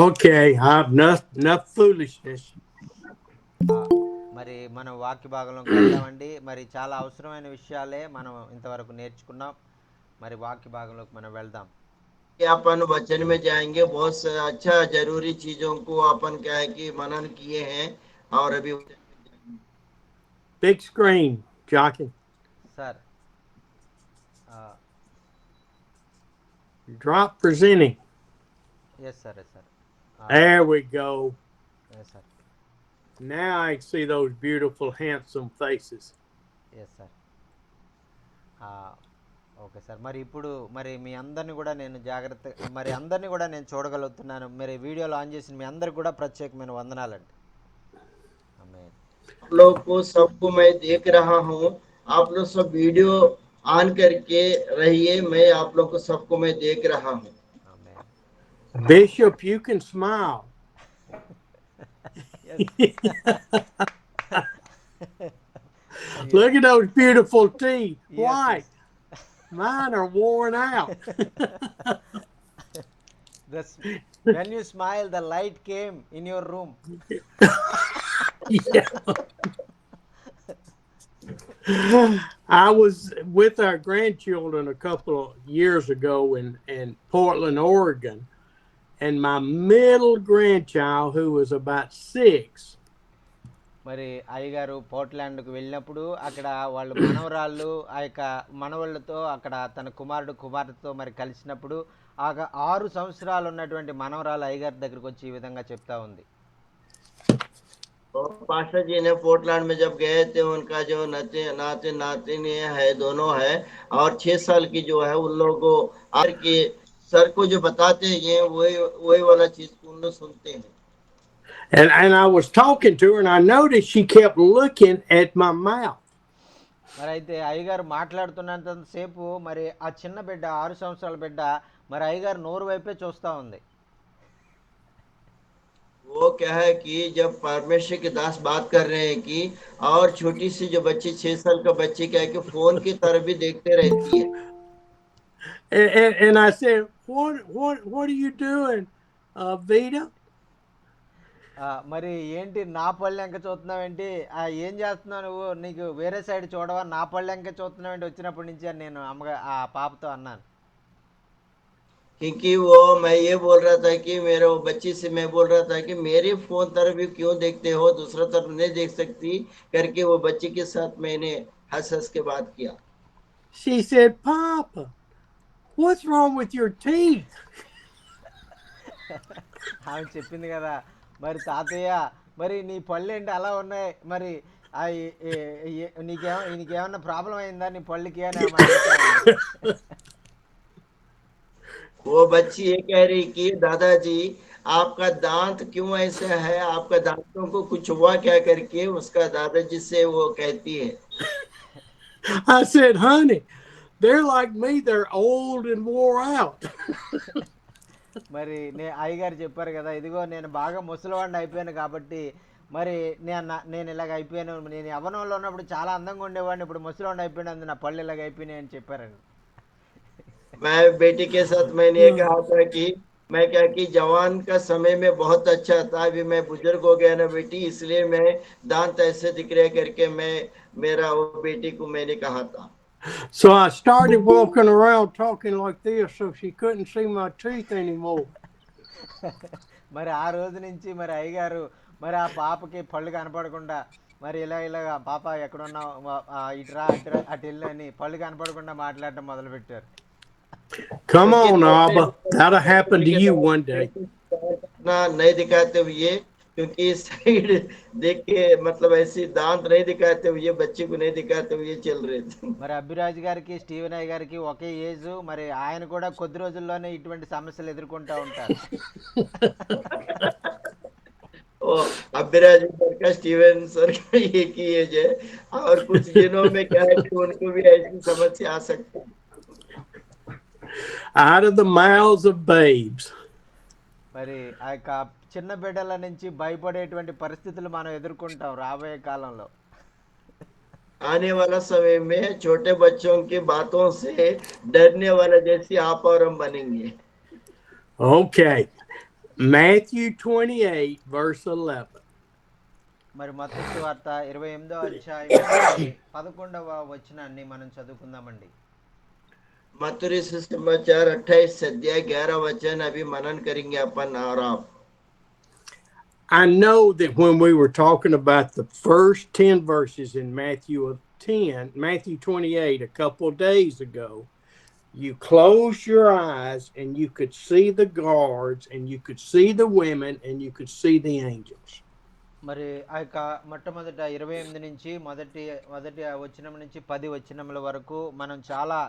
Okay, I've enough foolishness. మరి మనం వాక్య భాగంలోకి వెళ్దామండి. మరి చాలా అవసరమైన విషయాలే మనం ఇంతవరకు నేర్చుకున్నాం. మరి వాక్య భాగంలోకి మనం వెళ్దాం. अपन वचन में जाएंगे, बहुत अच्छा जरूरी चीजों को अपन क्या है कि मनन किए हैं और अभी Big screen, Jochen. Sir Drop presenting. Yes sir. There we go. Yes sir. Now I see those beautiful, handsome faces. Yes sir. Okay sir. మరి ఇప్పుడు మరి మీ అందరిని కూడా నేను అందరినీ కూడా నేను చూడగలుగుతున్నాను. మరి వీడియోలో ఆన్ చేసిన మీ అందరికి కూడా ప్రత్యేకమైన వందనాలండి. ఆమేన్. लोग को सबको मैं देख रहा हूँ। आप लोग सब वीडियो ऑन करके रहिए, मैं आप लोग को सबको मैं देख रहा हूँ। Amen. Bishop, you can smile. Yes. Look at those beautiful teeth. Yes, White. Mine are worn out. When you smile, the light came in your room. Yeah. I was with our grandchildren a couple of years ago in Portland, Oregon, and my middle grandchild, who was about 6, మరి అయ్యగారు పోర్ట్లాండ్కు వెళ్ళినప్పుడు అక్కడ వాళ్ళు మనవరాళ్ళు ఆ యొక్క మనవాళ్ళతో అక్కడ తన కుమార్తెతో మరి కలిసినప్పుడు 6 సంవత్సరాలు ఉన్నటువంటి మనవరాలు అయ్యగారి దగ్గరికి వచ్చి ఈ విధంగా చెప్తా ఉంది. और पास्टर जी ने पोर्टलैंड में जब गए थे, उनका जो नातिन है, दोनों है, और 6 साल की जो है, उन लोगों को आर के सर को जो बताते हैं वही वाला चीज उन लोग सुनते हैं. and I was talking to her, and I noticed she kept looking at my mouth. మరి అయితే అయ్యగారు మాట్లాడుతున్నంత సేపు మరి ఆ చిన్న బిడ్డ 6 సంవత్సరాల బిడ్డ మరి అయ్యగారు నోరు వైపే చూస్తూ ఉంది. वो क्या है कि जब परमेश्वर के दास बात कर रहे हैं कि और छोटी सी जो बच्ची 6 साल का बच्ची क्या है कि फोन की तरफ भी देखते रहती है. And I said, what are you doing, Vita? మరి ఏంటి నా పళ్ళెంక చూస్తున్నావేంటి, ఏం చేస్తున్నావు నువ్వు, నీకు వేరే సైడ్ చూడవా, నా పళ్ళెంక చూస్తున్నావేంటి వచ్చినప్పటి నుంచి అని నేను ఆ పాపతో అన్నాను. क्योंकि वो मैं ये बोल रहा था कि मेरे वो बच्ची से मैं बोल रहा था कि मेरे फोन तरफ भी क्यों देखते हो, दूसरा तरफ नहीं देख सकती करके वो बच्ची के साथ मैंने हंस के बात किया. She said, Papa, what's wrong with your teeth? ఆమె చెప్పింది కదా, మరి తాతయ్య మరి నీ పళ్ళు ఏంటి అలా ఉన్నాయి, మరి నీకేమన్నా ప్రాబ్లం అయిందా నీ పళ్ళకి అని. वो बच्ची ये कह रही कि दादाजी आपका दांत क्यों ऐसा है, आपका दांतों को कुछ हुआ क्या करके उसका दादाजी से वो कहती है. I said, honey, they're like me, they're old and wore out. మరి అయ్యగారు చెప్పారు కదా, ఇదిగో నేను బాగా ముసలివాడిని అయిపోయాను కాబట్టి మరి నేను ఇలాగ అయిపోయాను, నేను యవ్వనంలో ఉన్నప్పుడు చాలా అందంగా ఉండేవాడిని, ఇప్పుడు ముసలివాడిని అయిపోయాను, నా పళ్ళు ఇలాగ అయిపోయినాయి అని చెప్పారండి. मैं बेटी के साथ मैंने ये कहा था कि मैं क्या कि जवान का समय में बहुत अच्छा था, अभी मैं बुजुर्ग हो गया ना बेटी, इसलिए मैं दांत ऐसे दिख रहे करके मैं मेरा वो बेटी को मैंने कहा था. So I started walking around talking like this so she couldn't see my teeth anymore. మరి ఆ రోజు నుంచి మరి అయ్యగారు మరి ఆ పాపకి పళ్ళు కనపడకుండా మరి ఇలాగా పాప ఎక్కడున్నావు, ఇటురా అటు వెళ్ళి అని పళ్ళు కనపడకుండా మాట్లాడటం మొదలుపెట్టారు. Come on, Abba. That'll happen to you one day. ना नहीं दिखाते हुए, क्योंकि साइड देख के मतलब ऐसी दांत नहीं दिखाते हुए, बच्चे को नहीं दिखाते हुए चल रहे थे. మరి అభిరాజ్ గారికి స్టీవెన్ అయ్య గారికి ఒకే ఏజ్, మరి ఆయన కూడా కొద్ది రోజుల్లోనే ఇటువంటి సమస్యలు ఎదుర్కొంటూ ఉంటారు. अभिराज सर का स्टीवन सर का एक ही एज है, और कुछ दिनों में क्या है कि उनको भी ऐसी समस्या आ सकती है. Out of the mouths of babes. మరి ఆ యొక్క చిన్న బిడ్డల నుంచి భయపడేటువంటి పరిస్థితులు మనం ఎదుర్కొంటాం రాబోయే కాలంలో. आने वाला समय में छोटे बच्चों की बातों से डरने वाला जैसी आप और हम बनेंगे. Okay. Matthew 28 verse 11. మరి మత్తయి సువార్త 28వ అధ్యాయం 11వ వచనాన్ని మనం చదువుకుందామండి. मत्ती सुसमाचार 28 अध्याय 11 वचन अभी मनन करेंगे अपन और आप. I know that when we were talking about the first 10 verses in Matthew 28 a couple of days ago, you closed your eyes and you could see the guards and you could see the women and you could see the angels. మరి ఆ యొక్క మొట్టమొదట 28 నుంచి మొదటి మొదటి వచనం నుంచి 10 వచనముల వరకు మనం చాలా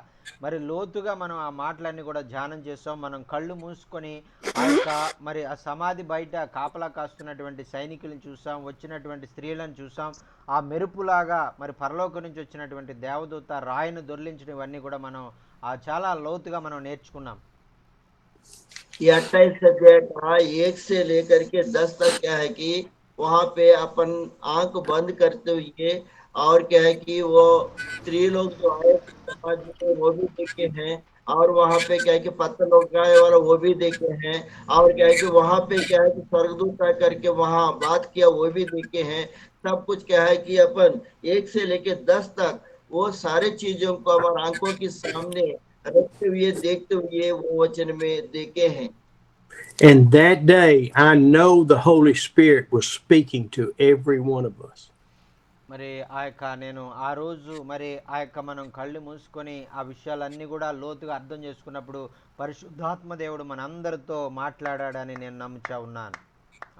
మరి లోతుగా మనం ఆ మాటలన్నీ కూడా ధ్యానం చేస్తాం. మనం కళ్ళు మూసుకొని ఆ యొక్క మరి ఆ సమాధి బయట కాపలా కాస్తున్నటువంటి సైనికులను చూసాం, వచ్చినటువంటి స్త్రీలను చూసాం, ఆ మెరుపులాగా మరి పరలోకం నుంచి వచ్చినటువంటి దేవదూత రాయిని దొర్లించడం ఇవన్నీ కూడా మనం చాలా లోతుగా మనం నేర్చుకున్నాం. ये 28 अध्याय का 1 से लेकर के 10 तक क्या है कि वहां पे अपन आंख बंद करते हुए और क्या है कि वो स्त्री लोग जो आए समाज में वो भी देखे हैं, और वहां पे क्या है कि पत्थर लोग आए वाला वो भी देखे हैं, और क्या है कि वहां पे क्या है कि स्वर्गदूत आ करके वहां बात किया वो भी देखे हैं। सब कुछ क्या है कि अपन 1 से लेके 10 तक वो सारे चीजों को हमारे आंखों के सामने रखते हुए देखते हुए वो वचन में देखे हैं। And that day, I know the Holy Spirit was speaking to every one of us. మరి ఆ యొక్క నేను ఆ రోజు మరి ఆ యొక్క మనం కళ్ళు మూసుకొని ఆ విషయాలన్నీ కూడా లోతుగా అర్థం చేసుకున్నప్పుడు పరిశుద్ధాత్మ దేవుడు మనందరితో మాట్లాడాడని నేను నమ్ముతా ఉన్నాను.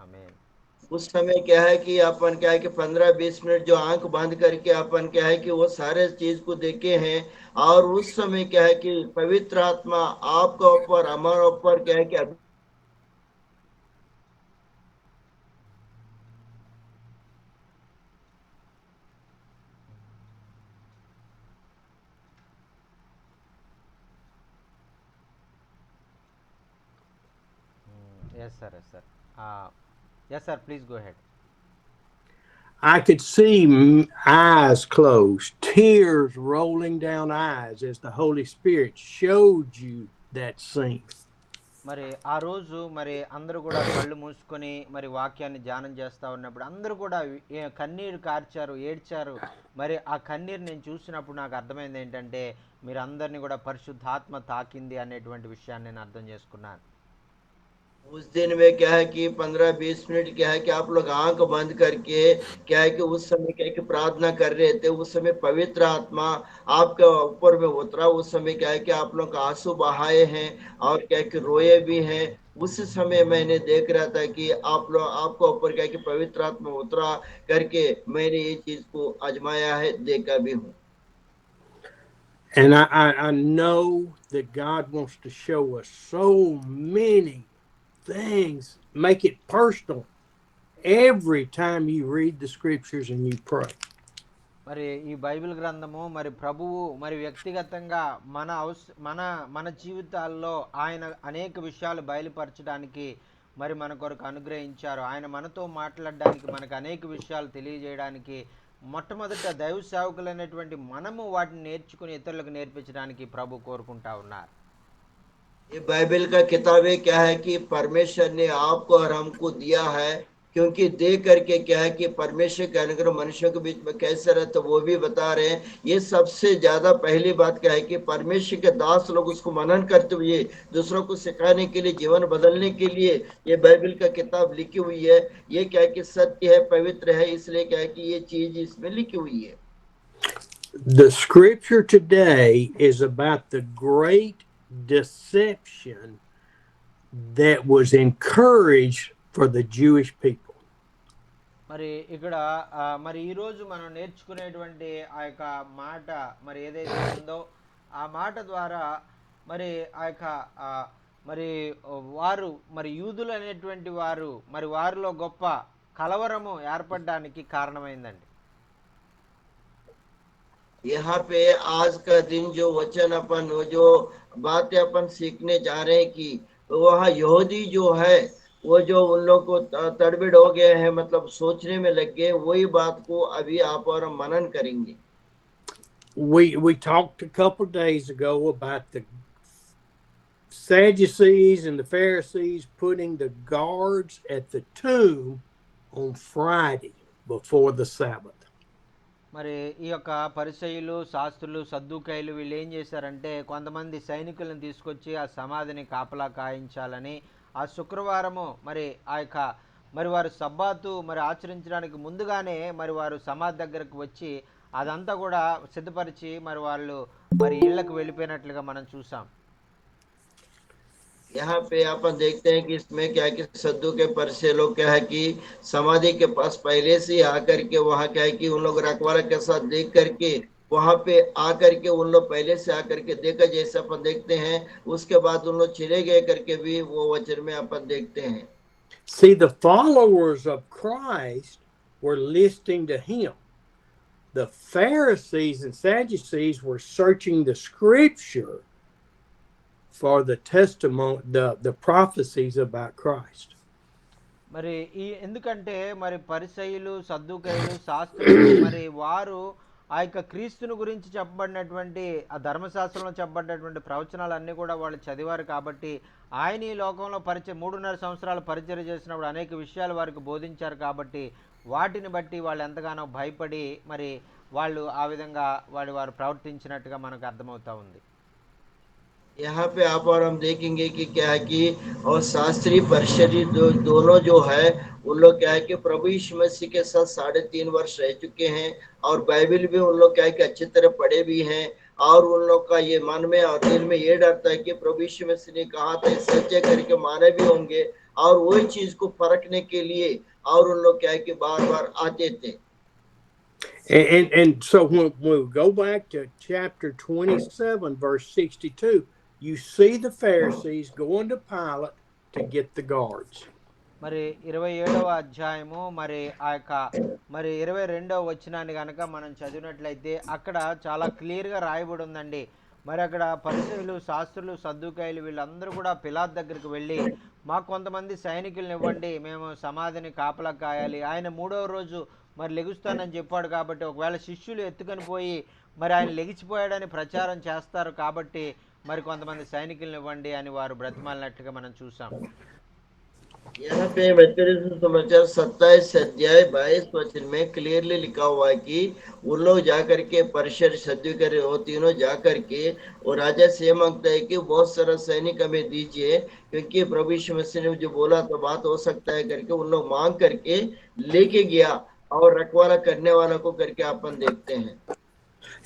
ఆమేన్. उस समय क्या है कि अपन क्या है कि 15-20 मिनट जो आंख बंद करके अपन क्या है कि वो सारे चीज को देखे हैं, और उस समय क्या है कि पवित्र आत्मा आपका ऊपर हमारे ऊपर क्या है कि yes sir, yes sir, yes sir, please go ahead. I could see eyes closed, tears rolling down eyes as the Holy Spirit showed you that scene. మరి ఆ రోజు మరి అందరూ కూడా కళ్ళు మూసుకొని మరి వాక్యాన్ని ధ్యానం చేస్తూ ఉన్నప్పుడు అందరూ కూడా కన్నీరు కార్చారు, ఏడ్చారు. మరి ఆ కన్నీరు నేను చూసినప్పుడు నాకు అర్థమైంది ఏంటంటే మీరు అందరినీ కూడా పరిశుద్ధాత్మ తాకింది అనేటువంటి విషయాన్ని నేను అర్థం చేసుకున్నాను. उस दिन में क्या है कि 15-20 मिनट क्या है कि आप लोग आंख बंद करके क्या है कि उस समय क्या है कि प्रार्थना कर रहे थे। उस समय पवित्र आत्मा आपके ऊपर में उतरा। उस समय क्या है कि आप लोग आंसू बहाए हैं और क्या है कि रोए भी हैं। उस समय मैंने देख रहा था कि आप लोग आपको ऊपर क्या है कि पवित्र आत्मा उतरा करके मैंने ये चीज को आजमाया है, देखा भी हूँ। And I know that God wants to show us so many things. Make it personal every time you read the scriptures and you pray. మరి ఈ బైబిల్ గ్రంథము మరి ప్రభువు మరి వ్యక్తిగతంగా మన మన జీవితాల్లో ఆయన అనేక విషయాలు బయలుపరచడానికి మరి మన కొరకు అనుగ్రహించారు. ఆయన మనతో మాట్లాడడానికి, మనకు అనేక విషయాలు తెలియజేయడానికి, మొట్టమొదట దైవ సేవకులైనటువంటి మనము వాటిని నేర్చుకుని ఇతరులకు నేర్పించడానికి ప్రభు కోరుకుంటా ఉన్నారు. ये बाइबल का किताबें क्या है कि परमेश्वर ने आपको और हमको दिया है, क्योंकि दे करके क्या है कि परमेश्वर के अनुग्रह मनुष्यों के बीच में कैसे रहते वो भी बता रहे हैं। ये सबसे ज्यादा पहली बात क्या है कि परमेश्वर के दास लोग उसको मनन करते हुए दूसरों को सिखाने के लिए, जीवन बदलने के लिए ये बाइबल का किताब लिखी हुई है। ये क्या है कि सत्य है, पवित्र है, इसलिए क्या है कि ये चीज इसमें लिखी हुई है। The scripture today is about the great deception that was encouraged for the Jewish people. మరి ఇక్కడ మరి ఈరోజు మనం నేర్చుకునేటువంటి ఆ యొక్క మాట మరి ఏదైతే ఉందో ఆ మాట ద్వారా మరి ఆ యొక్క మరి వారు మరి యూదులు అనేటువంటి వారు మరి వారిలో గొప్ప కలవరము ఏర్పడడానికి కారణమైందండి. यहाँ पे आज का दिन जो वचन अपन जो बातें अपन सीखने जा रहे हैं कि वह यहूदी जो है वो जो उन लोग को तड़बिड़ हो गए हैं, मतलब सोचने में लग गए, वही बात को अभी आप और हम मनन करेंगे। We talked a couple days ago about the Sadducees and the Pharisees putting the guards at the tomb on Friday before the Sabbath. మరి ఈ యొక్క పరిసయ్యులు, శాస్త్రులు, సద్దుకాయలు వీళ్ళు ఏం చేశారంటే కొంతమంది సైనికులను తీసుకొచ్చి ఆ సమాధిని కాపలా కాయించాలని ఆ శుక్రవారము మరి ఆ యొక్క మరి వారు సబ్బాతు మరి ఆచరించడానికి ముందుగానే మరి వారు సమాధి దగ్గరకు వచ్చి అదంతా కూడా సిద్ధపరిచి మరి వాళ్ళు మరి ఇళ్లకు వెళ్ళిపోయినట్లుగా మనం చూసాం. यहाँ पे अपन देखते हैं कि इसमें क्या है कि सद्दू के परिचय लोग क्या है कि समाधि के पास पहले से ही आकर के वहाँ क्या है कि उन लोग रखवाला के साथ देख करके वहाँ पे आकर के उन लोग पहले से आकर के देखा, जैसे अपन देखते हैं उसके बाद उन लोग चले गए करके भी वो वचन में अपन देखते हैं। See, the followers of Christ were listening to him. The Pharisees and Sadducees were searching the scripture for the testimony, the prophecies about Christ. మరి ఎందుకంటే మరి పరిసయ్యులు సద్దుకయ్యులు శాస్త్రులు మరి వారు ఆ యొక్క క్రీస్తుని గురించి చెప్పబడినటువంటి ఆ ధర్మశాస్త్రంలో చెప్పబడినటువంటి ప్రవచనాలన్నీ కూడా వాళ్ళు చదివారు కాబట్టి ఆయన ఈ లోకంలో 3.5 సంవత్సరాలు పరిచర్య చేసినప్పుడు అనేక విషయాలు వారికి బోధించారు కాబట్టి వాటిని బట్టి వాళ్ళు ఎంతగానో భయపడి మరి వాళ్ళు ఆ విధంగా వారు ప్రవర్తించినట్టుగా మనకు అర్థమవుతా ఉంది. यहाँ पे आप और हम देखेंगे कि क्या है कि और शास्त्रीय परिषदी दोनों जो है उन लोग क्या है कि प्रभु यीशु मसीह के साथ 3.5 वर्ष रह चुके हैं और बाइबल भी उन लोग क्या है कि अच्छी तरह पढ़े भी हैं और उन लोग का ये मन में और दिल में ये डरता है कि प्रभु यीशु मसीह ने कहा था सच्चे करके माने भी होंगे और वही चीज को परखने के लिए और उन लोग क्या है कि बार बार आते थे. And so when we go back to chapter 27 verse 62, you see the Pharisees going to Pilate to get the guards. మరి 27వ అధ్యాయము మరి ఆ యొక్క మరి 22వ వచనాన్ని కనుక మనం చదివినట్లయితే అక్కడ చాలా క్లియర్గా రాయబడి ఉందండి. మరి అక్కడ పరిసయ్యులు శాస్త్రులు సద్దుకాయలు వీళ్ళందరూ కూడా పిలాతు దగ్గరికి వెళ్ళి మాకు కొంతమంది సైనికులను ఇవ్వండి, మేము సమాధిని కాపలా కాయాలి, ఆయన 3వ రోజు మరి లెగుస్తానని చెప్పాడు కాబట్టి ఒకవేళ శిష్యులు ఎత్తుకొని పోయి మరి ఆయన లెగిచిపోయాడని ప్రచారం చేస్తారు కాబట్టి మరి కొంతమంది సైనికులను ఇవ్వండి అని వారు బ్రతిమాలినట్టుగా మనం చూసాం. यहाँ पे मत्ती समाचार 27 अध्याय 22 वचन में क्लियरली लिखा हुआ है कि उन लोग जाकर के परिषद सद्दूकय वो तीनों जाकर के और राजा से मांगता है कि बहुत सारा सैनिक हमें दीजिए क्योंकि प्रभु यीशु मसीह ने जो बोला तो बात हो सकता है करके उन लोग मांग करके लेके गया और रखवाला करने वाला को करके अपन देखते हैं.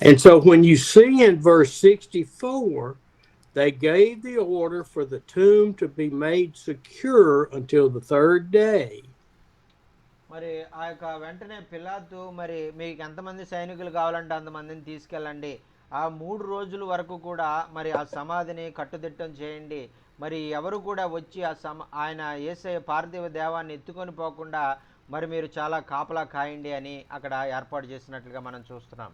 And so when you see in verse 64, they gave the order for the tomb to be made secure until the 3rd day. మరి ఆ యొక్క వెంటనే పిలాతు మరి మీకు ఎంతమంది సైనికులు కావాలంటే అంతమందిని తీసుకెళ్ళండి, ఆ 3 రోజుల వరకు కూడా మరి ఆ సమాధిని కట్టుదిట్టం చేయండి, మరి ఎవరు కూడా వచ్చి ఆయన యేసయ్య పార్థివ దేవాన్ని ఎత్తుకొని పోకుండా మరి మీరు చాలా కాపలా కాయండి అని అక్కడ ఏర్పాటు చేసినట్లుగా మనం చూస్తున్నాం.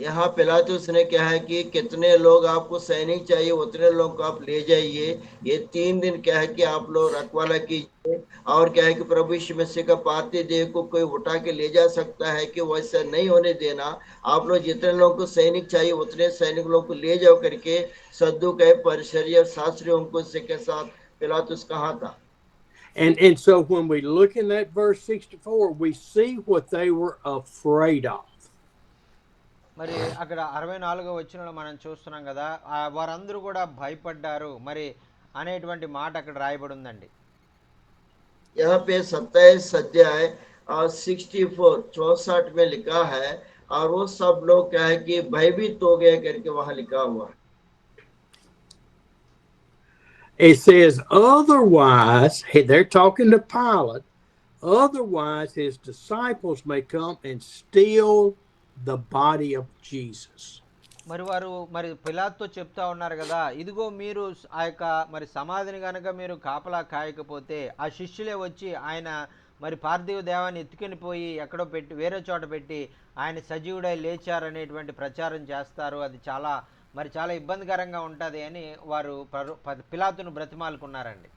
यहाँ पिलातुस ने क्या है कि कितने लोग आपको सैनिक चाहिए उतने लोग को आप ले जाइए, ये 3 दिन क्या है कि आप लोग रखवाला कीजिए और क्या है कि प्रभु यीशु मसीह का पार्थिव देह को कोई उठा के ले जा सकता है कि वैसा नहीं होने देना, आप लोग जितने लोगों को सैनिक चाहिए उतने सैनिक लोग को ले जाओ करके सद्दूकय परिसरीय और शास्त्रियों को के साथ पिलातुस कहा था. And so when we look in that verse 64, we see what they were afraid of. మరి అక్కడ 64వ వచనంలో మనం చూస్తున్నాం కదా, వారందరూ కూడా భయపడ్డారు మరి అనేటువంటి మాట అక్కడ రాయబడి ఉందండి. यहाँ पे 27 अध्याय 64 में लिखा है और वो सब लोग क्या है कि भयभीत हो गए करके वहां लिखा हुआ. It says, otherwise, they're talking to Pilate, otherwise his disciples may come and steal the body of Jesus. మరి వారు మరి పిలాతుతో చెప్తా ఉన్నారు కదా, ఇదిగో మీరు ఆ యొక్క మరి సమాధిని కనుక మీరు కాపలా కాయకపోతే ఆ శిష్యులే వచ్చి ఆయన మరి పార్థివ దేవాన్ని ఎత్తుకొని పోయి ఎక్కడో పెట్టి వేరే చోట పెట్టి ఆయన సజీవుడై లేచారనేటువంటి ప్రచారం చేస్తారు, అది చాలా ఇబ్బందికరంగా ఉంటుంది అని వారు పిలాతును బ్రతిమాలుకున్నారండి.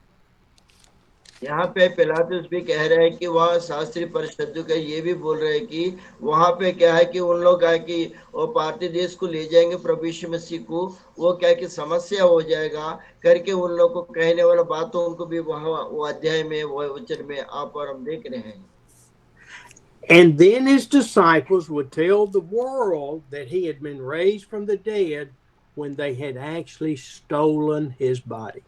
यहाँ पे पिलातुस भी कह रहे हैं कि वहाँ शास्त्री परिषद का ये भी बोल रहे हैं कि वहाँ पे क्या है कि उन लोग है कि वो पार्थिव देश को ले जाएंगे प्रभु यीशु मसीह को, वो क्या कि समस्या हो जाएगा करके उन लोग को कहने वाला बातों उनको भी वहाँ वो अध्याय में वो वचन में आप और हम देख रहे हैं. And then his disciples would tell the world that he had been raised from the dead when they had actually stolen his body.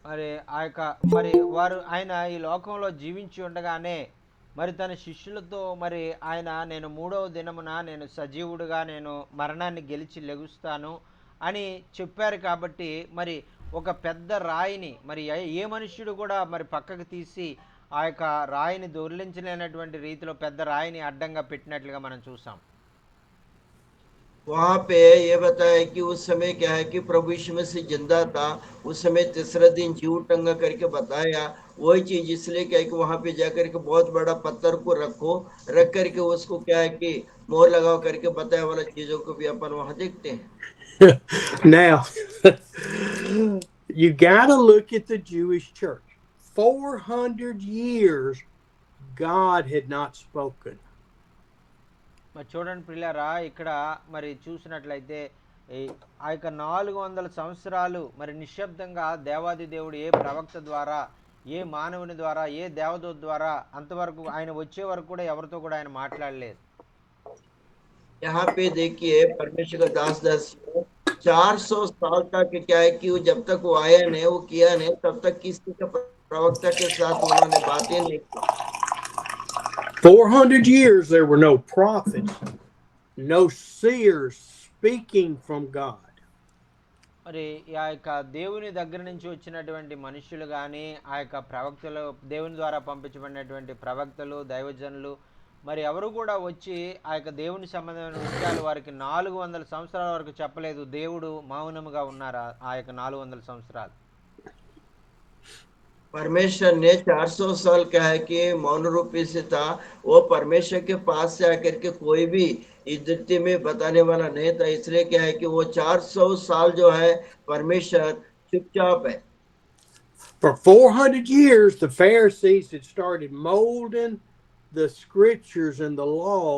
మరి ఆ యొక్క మరి వారు ఆయన ఈ లోకంలో జీవించి ఉండగానే మరి తన శిష్యులతో మరి ఆయన నేను 3వ దినమున నేను సజీవుడుగా నేను మరణాన్ని గెలిచి లెగుస్తాను అని చెప్పారు కాబట్టి మరి ఒక పెద్ద రాయిని మరి ఏ మనుష్యుడు కూడా మరి పక్కకు తీసి ఆ యొక్క రాయిని దొర్లించలేనటువంటి రీతిలో పెద్ద రాయిని అడ్డంగా పెట్టినట్లుగా మనం చూసాం. वहां पे ये बताया कि उस समय क्या है कि प्रभु यीशु मसीह जिंदा था, उस समय तीसरा दिन जी उठेगा करके बताया। वही चीज इसलिए क्या है कि वहां पे जाकर के बहुत बड़ा पत्थर को रख करके उसको क्या है कि मोहर लगाओ करके बताया वाला चीजों को भी अपन वहां देखते हैं। Now, you got to look at the Jewish church. 400 years, God had not spoken. మరి చూడండి ప్రియులారా, ఇక్కడ మరి చూసినట్లయితే ఆ యొక్క 400 సంవత్సరాలు మరి నిశ్శబ్దంగా దేవాది దేవుడు ఏ ప్రవక్త ద్వారా, ఏ మానవుని ద్వారా, ఏ దేవదూత ద్వారా అంతవరకు ఆయన వచ్చే వరకు కూడా ఎవరితో కూడా ఆయన మాట్లాడలేదు. यहाँ पे देखिए परमेश्वर का दास 400 साल तक क्या है कि वो जब तक वो आया नहीं, वो किया नहीं, तब तक किसी का प्रवक्ता के साथ उन्होंने बातें नहीं की। 400 years there were no prophets, no seers speaking from God. మరి ఆ యొక్క దేవుని దగ్గర నుంచి వచ్చినటువంటి మనుషులు కానీ, ఆ యొక్క ప్రవక్తలు, దేవుని ద్వారా పంపించబడినటువంటి ప్రవక్తలు, దైవజనులు మరి ఎవరు కూడా వచ్చి ఆ యొక్క దేవుని సంబంధమైన విషయాలు వారికి 400 సంవత్సరాల వరకు చెప్పలేదు. దేవుడు మౌనముగా ఉన్నారు ఆ యొక్క 400 సంవత్సరాలు. परमेश्वर ने 400 साल क्या है कि मौन रूपी से था। वो परमेश्वर के पास से आकर के कोई भी इज्जती में बताने वाला नहीं था, इसलिए क्या है कि वो 400 साल जो है परमेश्वर चुपचाप है। For 400 years, the Pharisees had started molding the scriptures and the law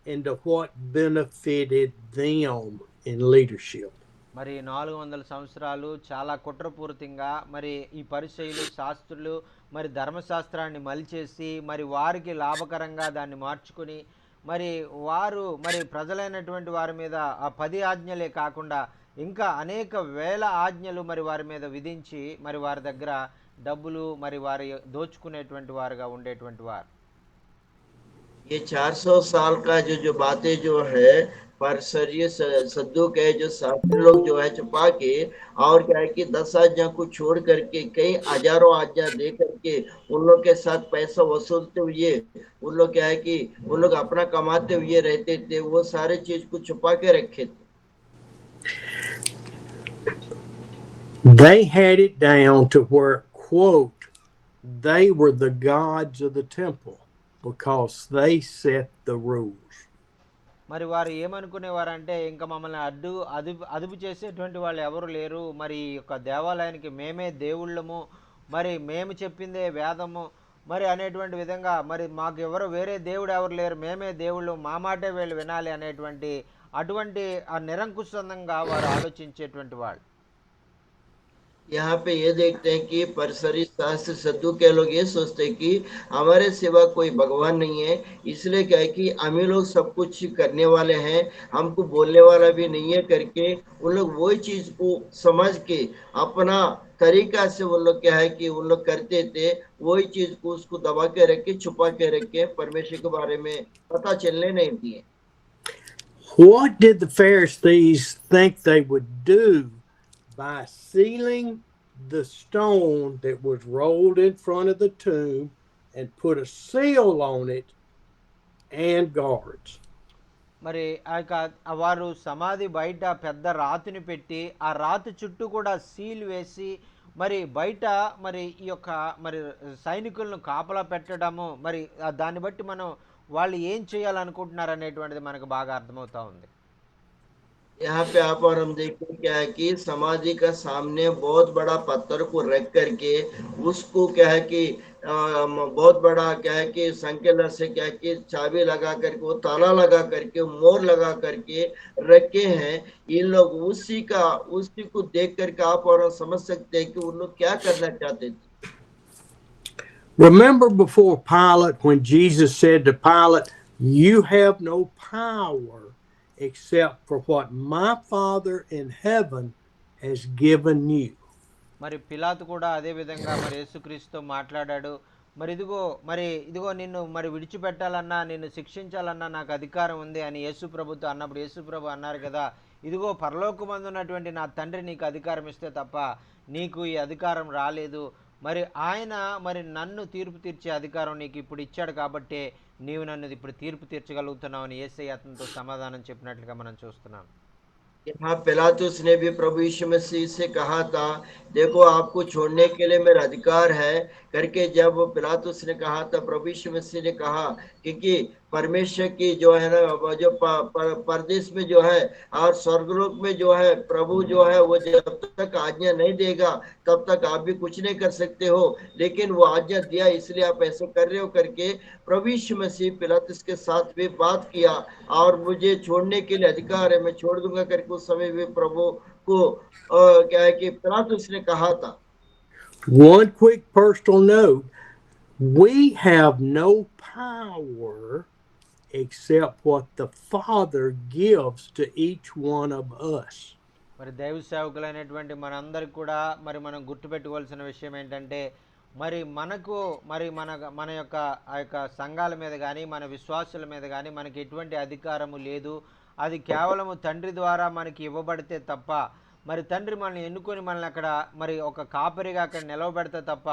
into what benefited them in leadership. మరి 400 సంవత్సరాలు చాలా కుట్రపూరితంగా మరి ఈ పరిసయ్యులు, శాస్త్రులు మరి ధర్మశాస్త్రాన్ని మలిచేసి మరి వారికి లాభకరంగా దాన్ని మార్చుకుని మరి వారు మరి ప్రజలైనటువంటి వారి మీద ఆ 10 ఆజ్ఞలే కాకుండా ఇంకా అనేక వేల ఆజ్ఞలు మరి వారి మీద విధించి మరి వారి దగ్గర డబ్బులు మరి వారి దోచుకునేటువంటి వారుగా ఉండేటువంటి వారు. ये 400 साल का जो बातें जो है परसरीय सद्दू के जो शास्त्री लोग जो है छुपा के और क्या है कि 10 आज्ञा को छोड़ करके कई हजारों आज्ञा दे करके उन लोग के साथ पैसा वसूलते हुए उन लोग क्या है कि उन लोग अपना कमाते हुए रहते थे, वो सारे चीज को छुपा के रखे थे। They had it down to where, quote, they were the gods of the temple because they set the rules. మరి వారు ఏమనుకునేవారంటే ఇంకా మమ్మల్ని అదుపు చేసేటువంటి వాళ్ళు ఎవరు లేరు, మరి ఈ యొక్క దేవాలయానికి మేమే దేవుళ్ళము, మరి మేము చెప్పిందే వేదము మరి అనేటువంటి విధంగా మరి మాకు ఎవరు వేరే దేవుడు ఎవరు లేరు, మేమే దేవుళ్ళు, మా మాటే వీళ్ళు వినాలి అనేటువంటి అటువంటి ఆ నిరంకుశంగా వారు ఆలోచించేటువంటి వాళ్ళు. यहाँ पे ये देखते हैं कि परसरी शास्त्र सद्दू के लोग ये सोचते हैं कि हमारे सिवा कोई भगवान नहीं है, इसलिए क्या है कि हम ही लोग सब कुछ करने वाले हैं, हमको बोलने वाला भी नहीं है करके उन लोग वही चीज को समझ के अपना तरीका से वो लोग क्या है कि उन लोग करते थे, वही चीज को उसको दबा के रख के छुपा के रख के परमेश्वर के बारे में पता चलने नहीं दिए। What did the Pharisees think they would do by sealing the stone that was rolled in front of the tomb and put a seal on it and guards? మరి వారు సమాధి బయట పెద్ద రాతిని పెట్టి ఆ రాతి చుట్టూ కూడా సీల్ వేసి మరి బయట మరి ఈ యొక్క మరి సైనికులను కాపలా పెట్టడము, మరి దాన్ని బట్టి మనం వాళ్ళు ఏం చేయాలనుకుంటున్నారు అనేటువంటిది మనకు బాగా అర్థమవుతా ఉంది. यहाँ पे आप और हम देखते क्या है कि समाधि का सामने बहुत बड़ा पत्थर को रख करके उसको क्या है कि बहुत बड़ा क्या है कि संकेलर से क्या है कि चाबी लगा करके वो ताला लगा करके मोर लगा करके रखे हैं। ये लोग उसी को देख करके आप और हम समझ सकते हैं कि उन लोग क्या करना चाहते थे। Remember before Pilate, when Jesus said to Pilate, "You have no power except for what my Father in heaven has given you." మరి పిలాతు కూడా అదే విధంగా మరి యేసుక్రీస్తుతో మాట్లాడాడు. మరి ఇదిగో నిన్ను మరి విడిచిపెట్టాలన్నా, నిన్ను శిక్షించాలన్నా నాకు అధికారం ఉంది అని యేసు ప్రభుతో అన్నప్పుడు యేసు ప్రభు అన్నారు కదా, ఇదిగో పరలోకమందున్నటువంటి నా తండ్రి నీకు అధికారం ఇస్తే తప్ప నీకు ఈ అధికారం రాలేదు, మరి ఆయన మరి నన్ను తీర్పు తీర్చే అధికారం నీకు ఇప్పుడు ఇచ్చాడు కాబట్టి నీవు నన్ను ఇప్పుడు తీర్పు తీర్చగలుగుతున్నావు అని యేసయ్య అతనితో సమాధానం చెప్పినట్లుగా మనం చూస్తున్నాం. यहाँ पिलातुस ने भी प्रभु यीशु मसीह से कहा था, देखो आपको छोड़ने के लिए मेरा अधिकार है करके। जब पिलातुस ने कहा था, प्रभु यीशु मसीह ने कहा क्योंकि परमेश्वर की जो है ना, जो परदेश में जो है और स्वर्गलोक में जो है प्रभु जो है वो जब तक आज्ञा नहीं देगा तब तक आप भी कुछ नहीं कर सकते हो, लेकिन वो आज्ञा दिया इसलिए आप ऐसे कर रहे हो करके प्रभु यीशु मसीह पिलातुस के साथ भी बात किया और मुझे छोड़ने के लिए अधिकार है, मैं छोड़ दूंगा करके उस समय भी प्रभु को क्या है कि पिलातुस ने कहा था. One quick personal note, we have no power except what the Father gives to each one of us. మరి దైవ సేవకులైనటువంటి మనందరికి కూడా మరి మనం గుర్తుపెట్టుకోవాల్సిన విషయం ఏంటంటే, మరి మనకు మరి మన యొక్క ఆ యొక్క సంఘాల మీద కానీ మన విశ్వాసుల మీద కానీ మనకి ఎటువంటి అధికారము లేదు. అది కేవలము తండ్రి ద్వారా మనకి ఇవ్వబడితే తప్ప, మరి తండ్రి మనల్ని ఎన్నుకొని మనల్ని అక్కడ మరి ఒక కాపరిగా అక్కడ నిలవబెడితే తప్ప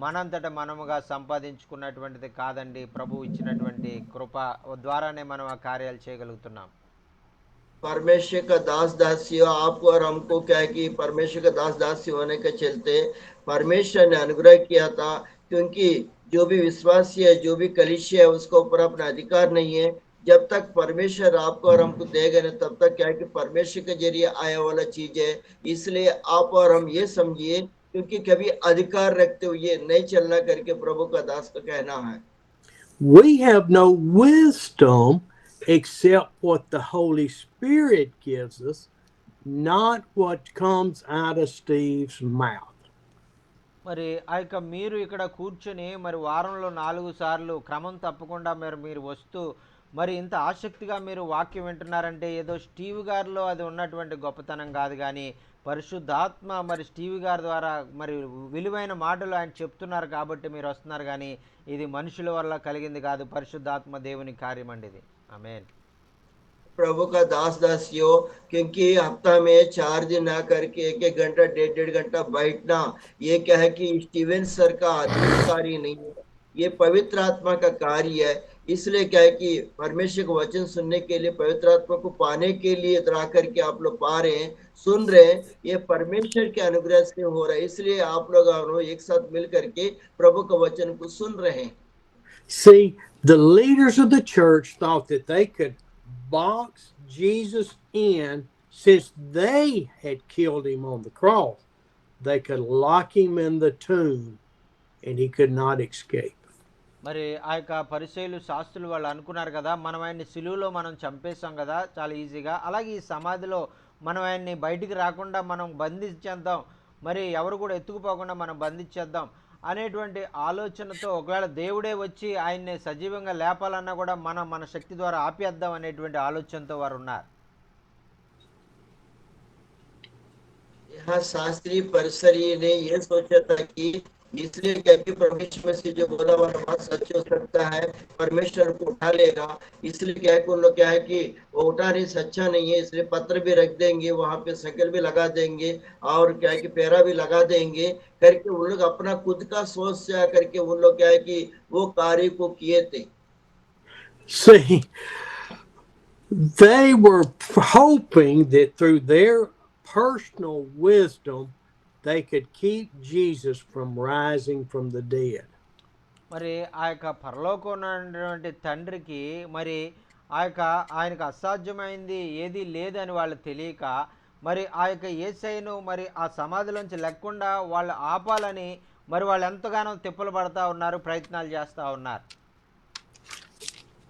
మనంతట మనముగా సంపాదించుకున్నటువంటిది కాదండి. ప్రభు ఇచ్చినటువంటి కృప ద్వారానే మనం ఆ కార్యాలు చేయగలుగుతున్నాం. परमेश्वर का दास दासी हो आपको और हमको क्या है कि परमेश्वर का दास दासी होने के चलते परमेश्वर ने अनुग्रह किया था, क्योंकि जो भी विश्वासी है, जो भी कलीसिया है, उसके ऊपर अपना अधिकार नहीं है. जब तक परमेश्वर आपको और हमको देगा ना तब तक क्या है कि परमेश्वर के जरिए आया वाला चीज है. इसलिए आप और हम ये समझिए, क्योंकि कभी अधिकार रखते हुए नहीं चलना करके प्रभु का दास का कहना है. We have no wisdom except what the Holy Spirit gives us, not what comes out of Steve's mouth. మరి ఆ యొక్క మీరు ఇక్కడ కూర్చొని మరి వారంలో 4 సార్లు క్రమం తప్పకుండా మీరు వస్తూ మరి ఇంత ఆసక్తిగా మీరు వాక్యం వింటున్నారంటే ఏదో స్టీవ్ గారిలో అది ఉన్నటువంటి గొప్పతనం కాదు, కానీ పరిశుద్ధాత్మ మరి స్టీవ్ గారి ద్వారా మరి విలువైన మాటలు ఆయన చెప్తున్నారు కాబట్టి మీరు వస్తున్నారు, కానీ ఇది మనుషుల వల్ల కలిగింది కాదు, పరిశుద్ధాత్మ దేవుని కార్యం అండి ఇది. ఆమేన్. प्रभु का दास दासियों, क्योंकि हफ्ता में 4 दिन ना करके 1-1 घंटा 1.5 घंटा बैठना, ये क्या है कि स्टीवन सर का आत्मिक कार्य नहीं है, ये पवित्र आत्मा का कार्य है. इसलिए क्या है कि परमेश्वर का वचन सुनने के लिए, पवित्र आत्मा को पाने के लिए इधर करके आप लोग पा रहे हैं, सुन रहे हैं, ये परमेश्वर के अनुग्रह से हो रहा है. इसलिए आप लोग एक साथ मिल करके प्रभु का वचन को सुन रहे हैं. See, the leaders of the church thought that they could box Jesus in, since they had killed him on the cross. They could lock him in the tomb and he could not escape. మరి ఆ యొక్క పరిసయ్యులు శాస్త్రులు వాళ్ళు అనుకున్నారు కదా, మనం ఆయన్ని సిలువలో మనం చంపేసాం కదా చాలా ఈజీగా, అలాగే ఈ సమాధిలో మనం ఆయన్ని బయటికి రాకుండా మనం బంధించేద్దాం, మరి ఎవరు కూడా ఎత్తుకుపోకుండా మనం బంధించేద్దాం అనేటువంటి ఆలోచనతో ఒకవేళ దేవుడే వచ్చి ఆయన్ని సజీవంగా లేపాలన్నా కూడా మన శక్తి ద్వారా ఆపేద్దాం అనేటువంటి ఆలోచనతో వారు ఉన్నారు. यहाँ शास्त्री परिसरी ने ये सोचा था कि इसलिए क्या कि परमेश्वर से जो बोला वाला बात सच हो सकता है, परमेश्वर को उठा लेगा. इसलिए क्या है कि उन लोग क्या है कि वो उठा नहीं, सच्चा नहीं है, इसलिए पत्र भी रख देंगे, वहां पे शकल भी लगा देंगे और क्या है कि पैरा भी लगा देंगे करके उन लोग अपना खुद का सोच से करके उन लोग क्या है कि वो कार्य को किए थे. See, they were hoping that through their personal wisdom they could keep Jesus from rising from the dead. మరి ఆ యొక్క పరలోకంలో ఉన్నటువంటి తండ్రికి మరి ఆయనకు అసాధ్యమైంది ఏది లేదని వాళ్ళు తెలియక మరి ఆ యొక్క యేసయ్యను మరి ఆ సమాధిలోంచి లేకుండా వాళ్ళు ఆపాలని మరి వాళ్ళు ఎంతగానో తిప్పలు పడతా ఉన్నారు, ప్రయత్నాలు చేస్తూ ఉన్నారు.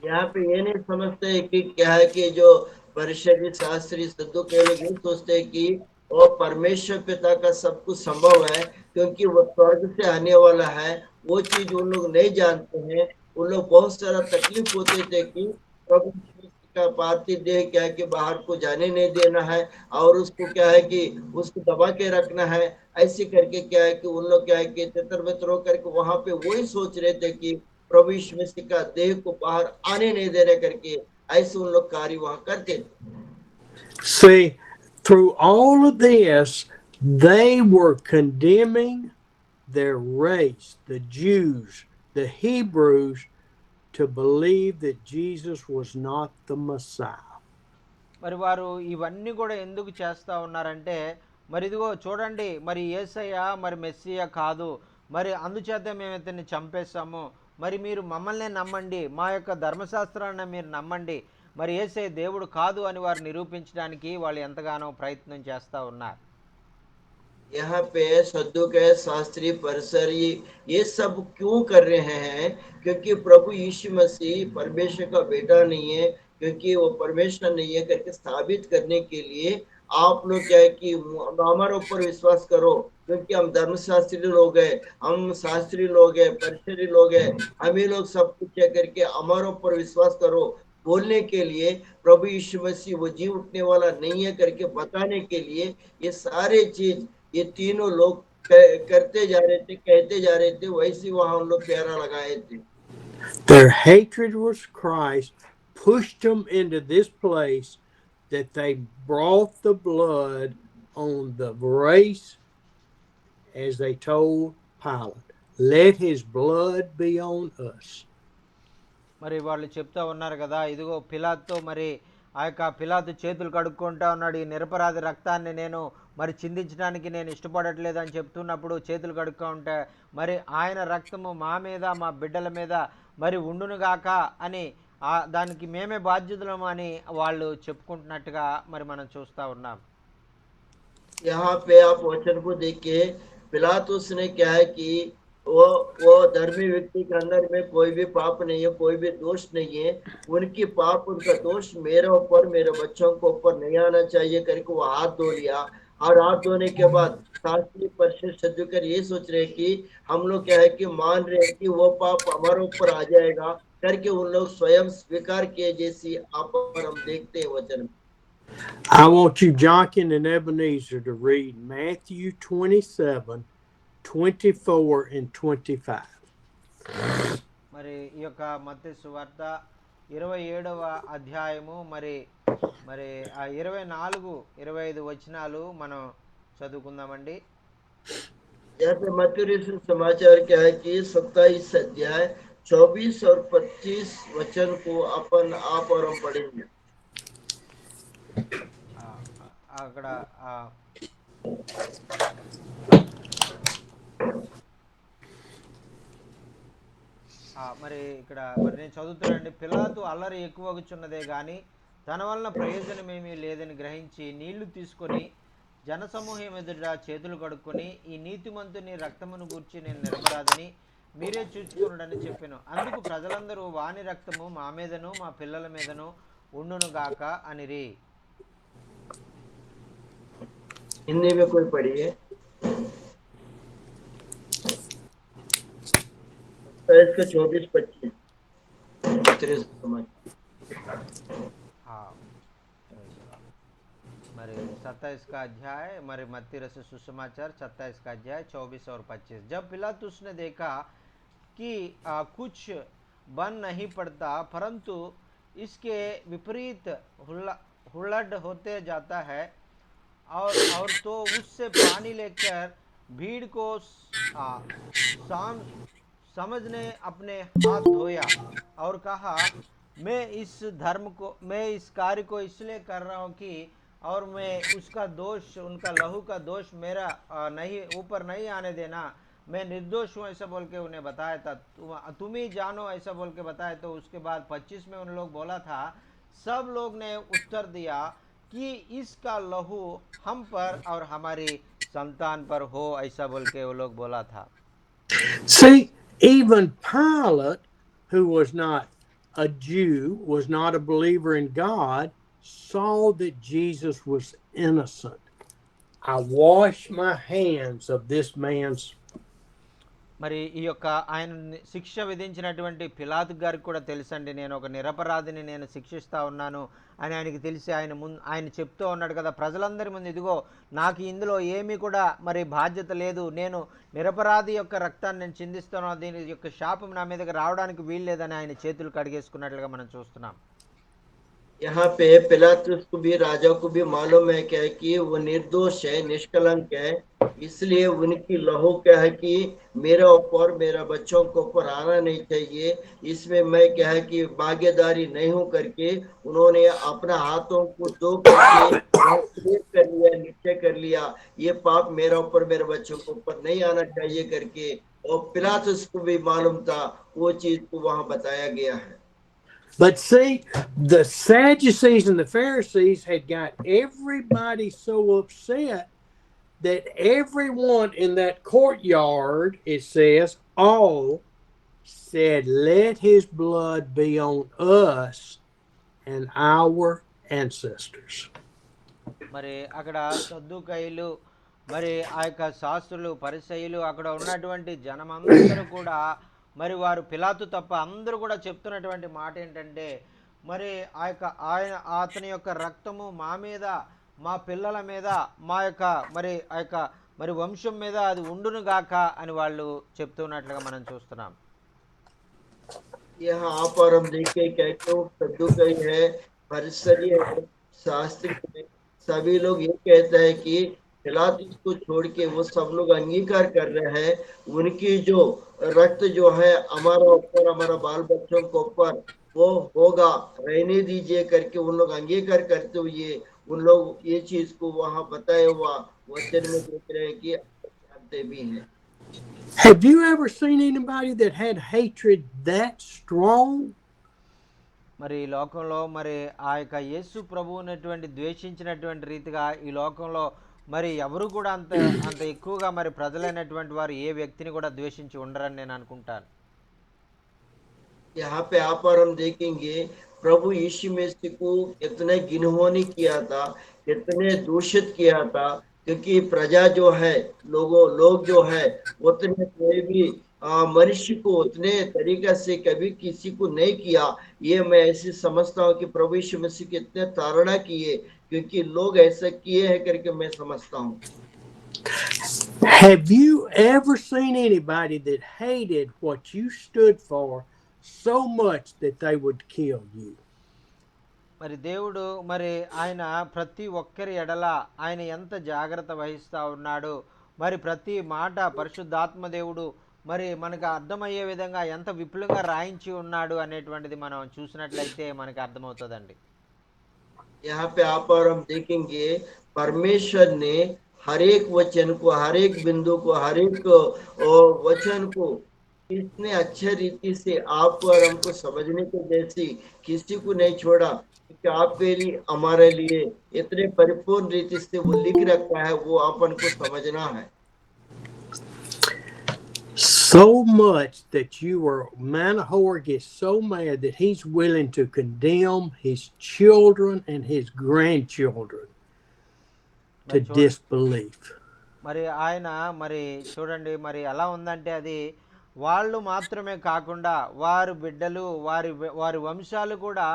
यहाँ पे ये नहीं समझते कि क्या है कि जो परिषदी शास्त्री सदुके लोग ये सोचते हैं कि वो परमेश्वर पिता का सब कुछ संभव है, क्योंकि वो स्वर्ग से आने वाला है. वो चीज उन लोग नहीं जानते हैं. उन लोग बहुत सारा तकलीफ होते थे कि प्रभु का पार्थिव देह क्या है कि बाहर को जाने नहीं देना है और उसको क्या है कि उसको दबा के रखना है. ऐसे करके क्या है कि उन लोग क्या है कि तितर बितर होकर के वहां पे वही सोच रहे थे कि प्रभु यीशु मसीह का देह को बाहर आने नहीं देने करके ऐसे उन लोग कार्य वहां करते थे. See, through all of this, they were condemning their race, the Jews, the Hebrews, to believe that Jesus was not the Messiah. మరి వారు ఇవన్నీ కూడా ఎందుకు చేస్తూ ఉన్నారంటే, మరి ఇదిగో చూడండి, మరి యేసయ్య మరి మెస్సియా కాదు, మరి అందుచేత మేము ఇతన్ని చంపేస్తాము, మరి మీరు మమ్మల్నే నమ్మండి, మా యొక్క ధర్మశాస్త్రాన్ని మీరు నమ్మండి, మరి యేసయ్య దేవుడు కాదు అని వారు నిరూపించడానికి వాళ్ళు ఎంతగానో ప్రయత్నం చేస్తూ ఉన్నారు. यहाँ पे सद्दुकय शास्त्री परिसरी ये सब क्यों कर रहे हैं? क्योंकि प्रभु यीशु मसीह परमेश्वर का बेटा नहीं है, क्योंकि वो परमेश्वर नहीं है करके साबित करने के लिए आप लोग क्या है कि हमारे ऊपर विश्वास करो, क्योंकि हम धर्मशास्त्री लोग हैं, हम शास्त्री लोग हैं, परिसरी लोग हैं, हम ही लोग सब कुछ क्या करके हमारे ऊपर विश्वास करो बोलने के लिए, प्रभु यीशु मसीह वो जी उठने वाला नहीं है करके बताने के लिए ये सारे चीज ये तीनों लोग करते जा रहे थे, कहते जा रहे थे, वैसे वहां हम लोग प्यारा लगाए थे. Their hatred was Christ pushed them into this place that they brought the blood on the race, as they told Pilate, let his blood be on us. మరి వాళ్ళు చెప్తా ఉన్నారు కదా, ఇదిగో పిలాతుతో మరి ఆ యొక్క పిలాతు చేతులు కడుక్కుంటా ఉన్నాడు, ఈ నిరపరాధి రక్తాన్ని నేను మరి చిందించడానికి నేను ఇష్టపడట్లేదు అని చెప్తున్నప్పుడు చేతులు కడుక్కుంటే మరి ఆయన రక్తము మా మీద మా బిడ్డల మీద మరి ఉండునుగాక అని దానికి మేమే బాధ్యుతులము అని వాళ్ళు చెప్పుకుంటున్నట్టుగా మరి మనం చూస్తూ ఉన్నాం. यहाँ पे आप वचन को देखिए, पिलातुस ने क्या है कि वो धर्मी व्यक्ति के अंदर में कोई भी पाप नहीं है, कोई भी दोष नहीं है, उनकी पाप उनका दोष मेरे ऊपर मेरे बच्चों को ऊपर नहीं आना चाहिए करके वो हाथ धो लिया. और हाथ धोने के बाद शास्त्री परिषद सदुकर ये सोच रहे कि हम लोग क्या है कि मान रहे हैं कि वो पाप हमारे ऊपर आ जाएगा करके उन लोग स्वयं स्वीकार किए, जैसी आप हम देखते हैं वचन में. I want you, Jonkin and Ebenezer, to read Matthew 27:24 and 25. మరి ఈ యొక్క మత్తయి సువార్త 27వ అధ్యాయము మరి మరి ఆ 24-25 వచనాలు మనం చదువుకుందామండి. यहाँ पे मत्ती समाचार क्या है कि 27 अध्याय 24 और 25 वचन को अपन आप और हम पढ़ेंगे. అక్కడ మరి ఇక్కడ మరి నేను చదువుతున్నానండి. పిలాతు అల్లరి ఎక్కువగుచున్నదే గాని తన వలన ప్రయోజనమేమీ లేదని గ్రహించి నీళ్లు తీసుకొని జనసమూహం ఎదుట చేతులు కడుక్కొని ఈ నీతిమంతుని రక్తమును గూర్చి నేను నిరపరాధిని మీరే చూచుకున్నాడని చెప్పాను. అందుకు ప్రజలందరూ వాని రక్తము మా మీదను మా పిల్లల మీదను ఉండును గాక అనిరి. हिंदी में कोई पढ़िए. इसका 24-25 మరి 27 का अध्याय మరి मत्ती रस सुसमाचार 27 का अध्याय 24 और 25. जब पिलातुस ने देखा कि कुछ बन नहीं पड़ता परंतु इसके विपरीत हुल्लड़ होते जाता है और तो उससे पानी लेकर भीड़ को समझने अपने हाथ धोया और कहा मैं इस कार्य को इसलिए कर रहा हूँ कि और मैं उसका दोष उनका लहू का दोष मेरा नहीं ऊपर नहीं आने देना, मैं निर्दोष हूँ ऐसा बोल के उन्हें बताया था. तुम ही जानो ऐसा बोल के बताया. तो उसके बाद 25 में उन लोग बोला था, सब लोग ने उत्तर दिया कि इसका लहू हम पर और हमारी संतान पर हो ऐसा बोल के वो लोग बोला था. See, even Pilate, who was not a Jew, was not a believer in God, saw that Jesus was innocent. I wash my hands of this man's. మరి ఈ యొక్క ఆయన శిక్ష విధించినటువంటి పిలాతు గారికి కూడా తెలుసండి, నేను ఒక నిరపరాధిని నేను శిక్షిస్తా ఉన్నాను అని ఆయనకి తెలిసి ఆయన చెప్తూ ఉన్నాడు కదా ప్రజలందరి ముందు, ఇదిగో నాకు ఇందులో ఏమీ కూడా మరి బాధ్యత లేదు, నేను నిరపరాధి యొక్క రక్తాన్ని నేను చిందిస్తున్నాను, దీని యొక్క శాపం నా మీదకి రావడానికి వీల్లేదని ఆయన చేతులు కడిగేసుకున్నట్లుగా మనం చూస్తున్నాం. यहाँ पे पिलातुस को भी राजा को भी मालूम है क्या है कि वो निर्दोष है, निष्कलंक है, इसलिए उनकी लहू क्या है कि मेरा ऊपर मेरा बच्चों के ऊपर आना नहीं चाहिए, इसमें मैं क्या है कि भागीदारी नहीं हूं करके उन्होंने अपना हाथों को धो करके वहां क्लियर कर लिया, नीचे कर लिया, ये पाप मेरा ऊपर मेरे बच्चों के ऊपर नहीं आना चाहिए करके। और पिलातुस को भी मालूम था, वो चीज को वहां बताया गया है। But see, the Sadducees and the Pharisees had got everybody so upset that everyone in that courtyard, it says, all said, let his blood be on us and our ancestors. మరి అక్కడ సద్దుకయ్యులు మరి ఆ యొక్క శాస్త్రులు పరిసయ్యులు అక్కడ ఉన్నటువంటి జనమందరూ కూడా మరి వారు పిలాతు తప్ప అందరూ కూడా చెప్తున్నటువంటి మాట ఏంటంటే మరి ఆ యొక్క అతని యొక్క రక్తము మా మీద మా పిల్లల మీద మా యొక్క మరి ఆ యొక్క మరి వంశం మీద అది ఉండును గాక అని వాళ్ళు చెప్తున్నట్లుగా మనం చూస్తున్నాం. यहाँ आप और हम देखिए क्या वो सद्दुकई है, फरिसाई है, शास्त्री है, सभी लोग ये कहते हैं कि पिलातुस को छोड़ के वो सब लोग अंगीकार कर रहे हैं, उनकी जो रक्त जो है हमारा ऊपर हमारा बाल बच्चों के ऊपर वो होगा, रहने दीजिए करके उन लोग अंगीकार करते हुए उन लोग ये चीज को वहां बताया हुआ वचन में देख रहे हैं कि जानते भी हैं. Have you ever seen anybody that had hatred that strong? మరి ఈ లోకంలో మరి ఆ యొక్క యేసు ప్రభువునటువంటి ద్వేషించినటువంటి రీతిగా ఈ లోకంలో మరి ఎవరు కూడా అంత అంత ఎక్కువగా మరి ప్రజలైనటువంటి వారు ఏ వ్యక్తిని కూడా ద్వేషించి ఉండరని నేను అనుకుంటాను. यहाँ पे आप और हम देखेंगे प्रभु यीशु मसीह को कितने गिनहोनी किया था, कितने दूषित किया था, क्योंकि प्रजा जो है लोग जो है उतने कोई भी मनुष्य को उतने तरीके से कभी किसी को नहीं किया। ये मैं ऐसे समझता हूँ कि प्रभु यीशु मसीह कितने ताड़ना किए, क्योंकि लोग ऐसा किए हैं करके मैं समझता हूँ. Have you ever seen anybody that hated what you stood for so much that they would kill you? మరి దేవుడు మరి ఆయన ప్రతి ఒక్కరి ఎడల ఆయన ఎంత జాగ్రత్త వహిస్తూ ఉన్నాడు, మరి ప్రతి మాట పరిశుద్ధాత్మ దేవుడు మరి మనకు అర్థమయ్యే విధంగా ఎంత విపులంగా రాయించి ఉన్నాడు అనేటువంటిది మనం చూసినట్లయితే మనకి అర్థమవుతుందండి. यहाँ पे आप और हम देखेंगे परमेश्वर ने हर एक वचन को, हर एक बिंदु को, हर एक वचन को इतने अच्छे रीति से आपको और हमको समझने के जैसी किसी को नहीं छोड़ा, क्योंकि आपके लिए हमारे लिए इतने परिपूर्ण रीति से वो लिख रखा है, वो अपन को समझना है. So much that Manoah gets so mad that he's willing to condemn his children and his grandchildren to disbelief. మరి ఆయన మరి చూడండి మరి ఎలా ఉందంటే అది వాళ్ళు మాత్రమే కాకుండా వారి బిడ్డలు వారి వంశాలు కూడా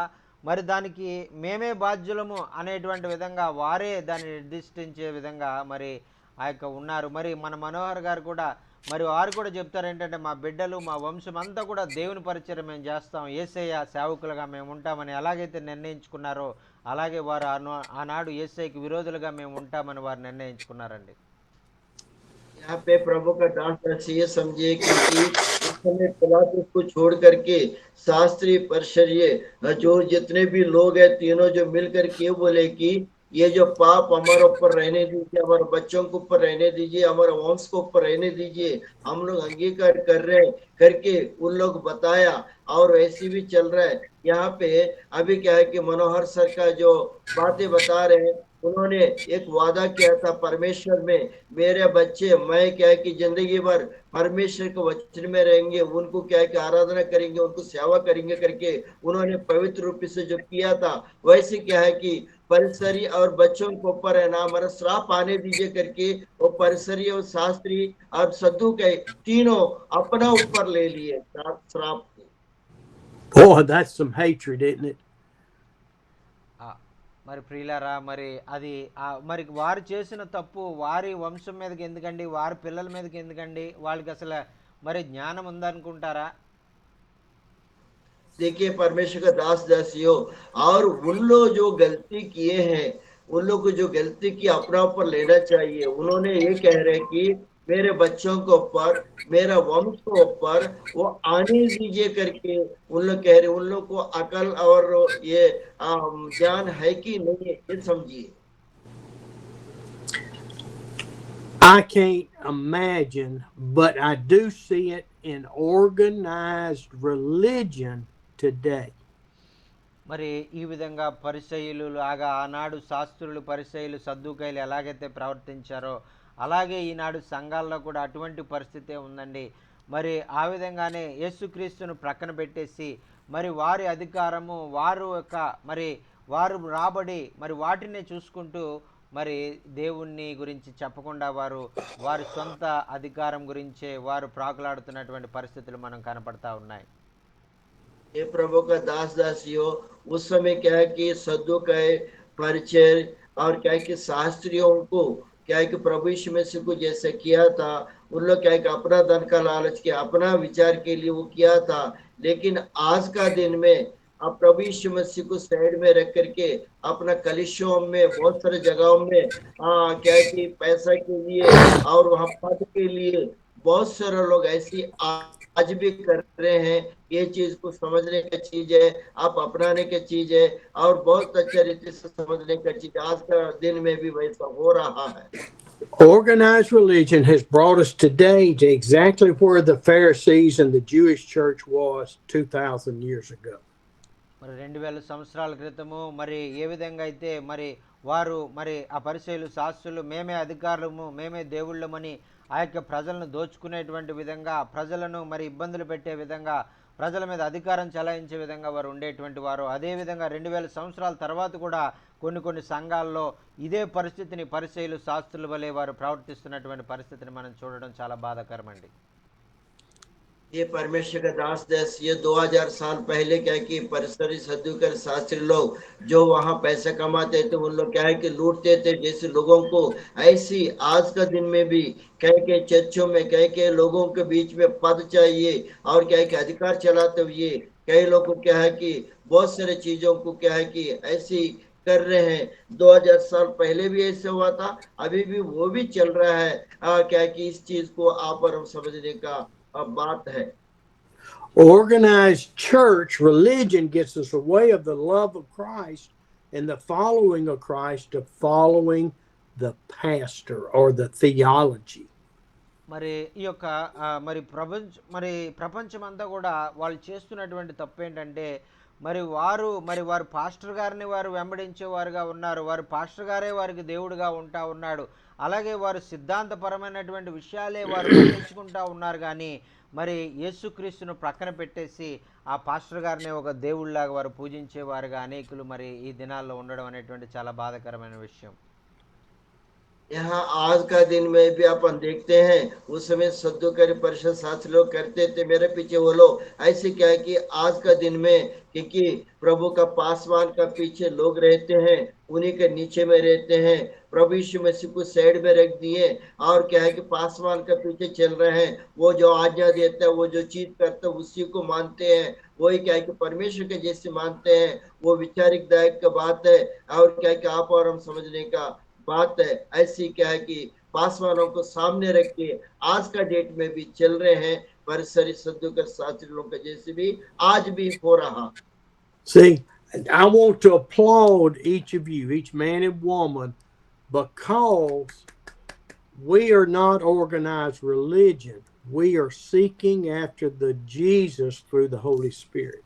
మరి దానికి మేమే బాధ్యులము అనేటువంటి విధంగా వారే దాన్ని నిర్దిష్టించే విధంగా మరి ఆ యొక్క ఉన్నారు. మరి మన మనోహర్ గారు కూడా మరి వారు కూడా చెప్తారు ఏంటంటే మా బిడ్డలు మా వంశం అంతా కూడా దేవుని పరిచయం మేము చేస్తాం, యేసయ్య సేవకులుగా మేము ఉంటామని ఎలాగైతే నిర్ణయించుకున్నారో అలాగే వారు ఆనాడు యేసయ్యకి విరోధులుగా మేము ఉంటామని వారు నిర్ణయించుకున్నారండి. यहाँ पे प्रभु का दास ये समझिए कि उस समय पिलातुस को छोड़ करके शास्त्री परिसरीय जो जितने भी लोग हैं तीनों जो मिलकर के बोले कि ये जो पाप हमारे ऊपर रहने दीजिए, हमारे बच्चों के ऊपर रहने दीजिए, हमारे वंश के ऊपर रहने दीजिए, हम लोग अंगीकार कर रहे हैं करके उन लोग बताया, और ऐसे भी चल रहा है. यहाँ पे अभी क्या है कि मनोहर सर का जो बातें बता रहे हैं, उन्होंने एक वादा किया था परमेश्वर में, मेरे बच्चे मैं क्या है कि जिंदगी भर परमेश्वर के वचन में रहेंगे, उनको क्या है कि आराधना करेंगे, उनको सेवा करेंगे करके उन्होंने पवित्र रूप से जो किया था, वैसे क्या है कि परिसरी और बच्चों के ऊपर है ना हमारा श्राप आने दीजिए करके वो परिसरी और शास्त्री और सद्दू के तीनों अपना ऊपर ले लिए श्राप. Boy, that's some hatred, isn't it? మరి ప్రియులారా మరి అది మరి వారు చేసిన తప్పు వారి వంశం మీదకి ఎందుకండి, వారి పిల్లల మీదకి ఎందుకండి, వాళ్ళకి అసలు మరి జ్ఞానం ఉందనుకుంటారా? देखिए परमेश्वर का दास दासियों, और उन लोग जो गलती किए हैं, उन लोग को जो गलती की अपना ऊपर लेना चाहिए। उन्होंने ये कह रहे कि मेरे बच्चों के ऊपर, मेरा वंश के ऊपर वो आने दीजिए करके उन लोग कह रहे। उन लोग को अकल और ये ज्ञान है कि नहीं है, ये समझिए। I can't imagine, but I do see it in organized religion today. మరి ఈ విధంగా పరిసయ్యులు లాగా ఆనాడు శాస్త్రులు, పరిసయ్యులు, సద్దుకైలు ఎలాగైతే ప్రవర్తించారో అలాగే ఈనాడు సంఘాల్లో కూడా అటువంటి పరిస్థితే ఉందండి. మరి ఆ విధంగానే యేసుక్రీస్తును ప్రక్కన పెట్టేసి మరి వారి అధికారము, వారు యొక్క మరి వారు రాబడి మరి వాటినే చూసుకుంటూ మరి దేవుణ్ణి గురించి చెప్పకుండా వారు వారి సొంత అధికారం గురించే వారు ప్రాకులాడుతున్నటువంటి పరిస్థితులు మనం కనపడతా ఉన్నాయి. ये प्रभु का दास दासियों, उस समय क्या है कि सद्दुकाय, परिचय और क्या है कि शास्त्रियों को क्या है कि प्रभु यीशु मसीह को जैसे किया था, उन लोग क्या है कि अपना धन का लालच किया, अपना विचार के लिए वो किया था। लेकिन आज का दिन में अब प्रभु यीशु मसीह को साइड में रख करके अपना कलिसियों में बहुत सारे जगहों में क्या है कि पैसा के लिए और वहाँ पद के लिए बहुत सारे लोग ऐसी आज भी कर रहे हैं। ये चीज को समझने की चीज है, आप अपनाने की चीज है, और बहुत अच्छे रीति से समझने की चीज। आज का दिन में भी वैसा हो रहा है। Organized religion has brought us today to exactly where the Pharisees and the Jewish church was 2,000 years ago. మరి 2000 సంవత్సరాల క్రితము మరి ఏ విధంగా అయితే మరి వారు మరి ఆ పరిసయ్యులు, శాస్త్రులు మేమే అధికారులము, మేమే దేవుళ్ళమని ఆ యొక్క ప్రజలను దోచుకునేటువంటి విధంగా, ప్రజలను మరి ఇబ్బందులు పెట్టే విధంగా, ప్రజల మీద అధికారం చెలాయించే విధంగా వారు ఉండేటువంటి వారు. అదేవిధంగా 2000 సంవత్సరాల తర్వాత కూడా కొన్ని సంఘాల్లో ఇదే పరిస్థితిని పరిసయ్యులు, శాస్త్రుల వలె వారు ప్రవర్తిస్తున్నటువంటి పరిస్థితిని మనం చూడడం చాలా బాధాకరమండి. ये परमेश्वर का दास देश, ये 2000 साल पहले क्या है कि परिसरी सद्दुकर शास्त्री लोग जो वहाँ पैसा कमाते थे, उन लोग क्या है कि लूटते थे जैसे लोगों को। ऐसी आज का दिन में भी कह के चर्चों में कह के लोगों के बीच में पद चाहिए और क्या है कि अधिकार चलाते हुए कई लोग को क्या है कि बहुत सारे चीजों को क्या है कि ऐसी कर रहे हैं। 2000 साल पहले भी ऐसे हुआ था, अभी भी वो भी चल रहा है। क्या है कि इस चीज को आप और हम समझने का बात है। Organized church religion gets us away of the love of Christ and the following of Christ to following the pastor or the theology. మరి ఈ యొక్క మరి ప్రపంచమంతా కూడా వాళ్ళు చేస్తున్నటువంటి తప్పు ఏంటంటే వారు పాస్టర్ గారిని వారు వెంబడించేవారుగా ఉన్నారు. వారు పాస్టర్ గారే వారికి దేవుడిగా ఉన్నాడు. అలాగే వారు సిద్ధాంతపరమైనటువంటి విషయాలే వారు పట్టించుకుంటా ఉన్నారు. కానీ మరి యేసుక్రీస్తును ప్రక్కన పెట్టేసి ఆ పాస్టర్ గారిని ఒక దేవుడిలాగా వారు పూజించేవారుగా అనేకులు మరి ఈ దినాల్లో ఉండడం అనేటువంటి చాలా బాధాకరమైన విషయం. यहाँ आज का दिन में भी अपन देखते हैं, उस समय सद्दुकारी परिषद शास्त्री लोग करते थे, मेरे पीछे वो लोग। ऐसे क्या है कि आज का दिन में क्योंकि प्रभु का पासवान का पीछे लोग रहते हैं, उन्हीं के नीचे में रहते हैं। प्रभु यीशु मसीह को साइड में रख दिए और क्या है कि पासवान का पीछे चल रहे हैं। वो जो आज्ञा देता है, वो जो चीज करता है, उसी को मानते हैं। वही क्या है कि परमेश्वर के जैसे मानते हैं। वो विचारिक दायक का बात है और क्या है कि आप और हम समझने का बात है। ऐसी क्या है कि पासवानों को सामने रख के आज का डेट में भी चल रहे हैं, परिसरी सद्दुकर शास्त्री लोग के जैसे भी आज भी हो रहा। See, I want to applaud each of you, each man and woman, because we are not organized religion. We are seeking after the Jesus through the Holy Spirit.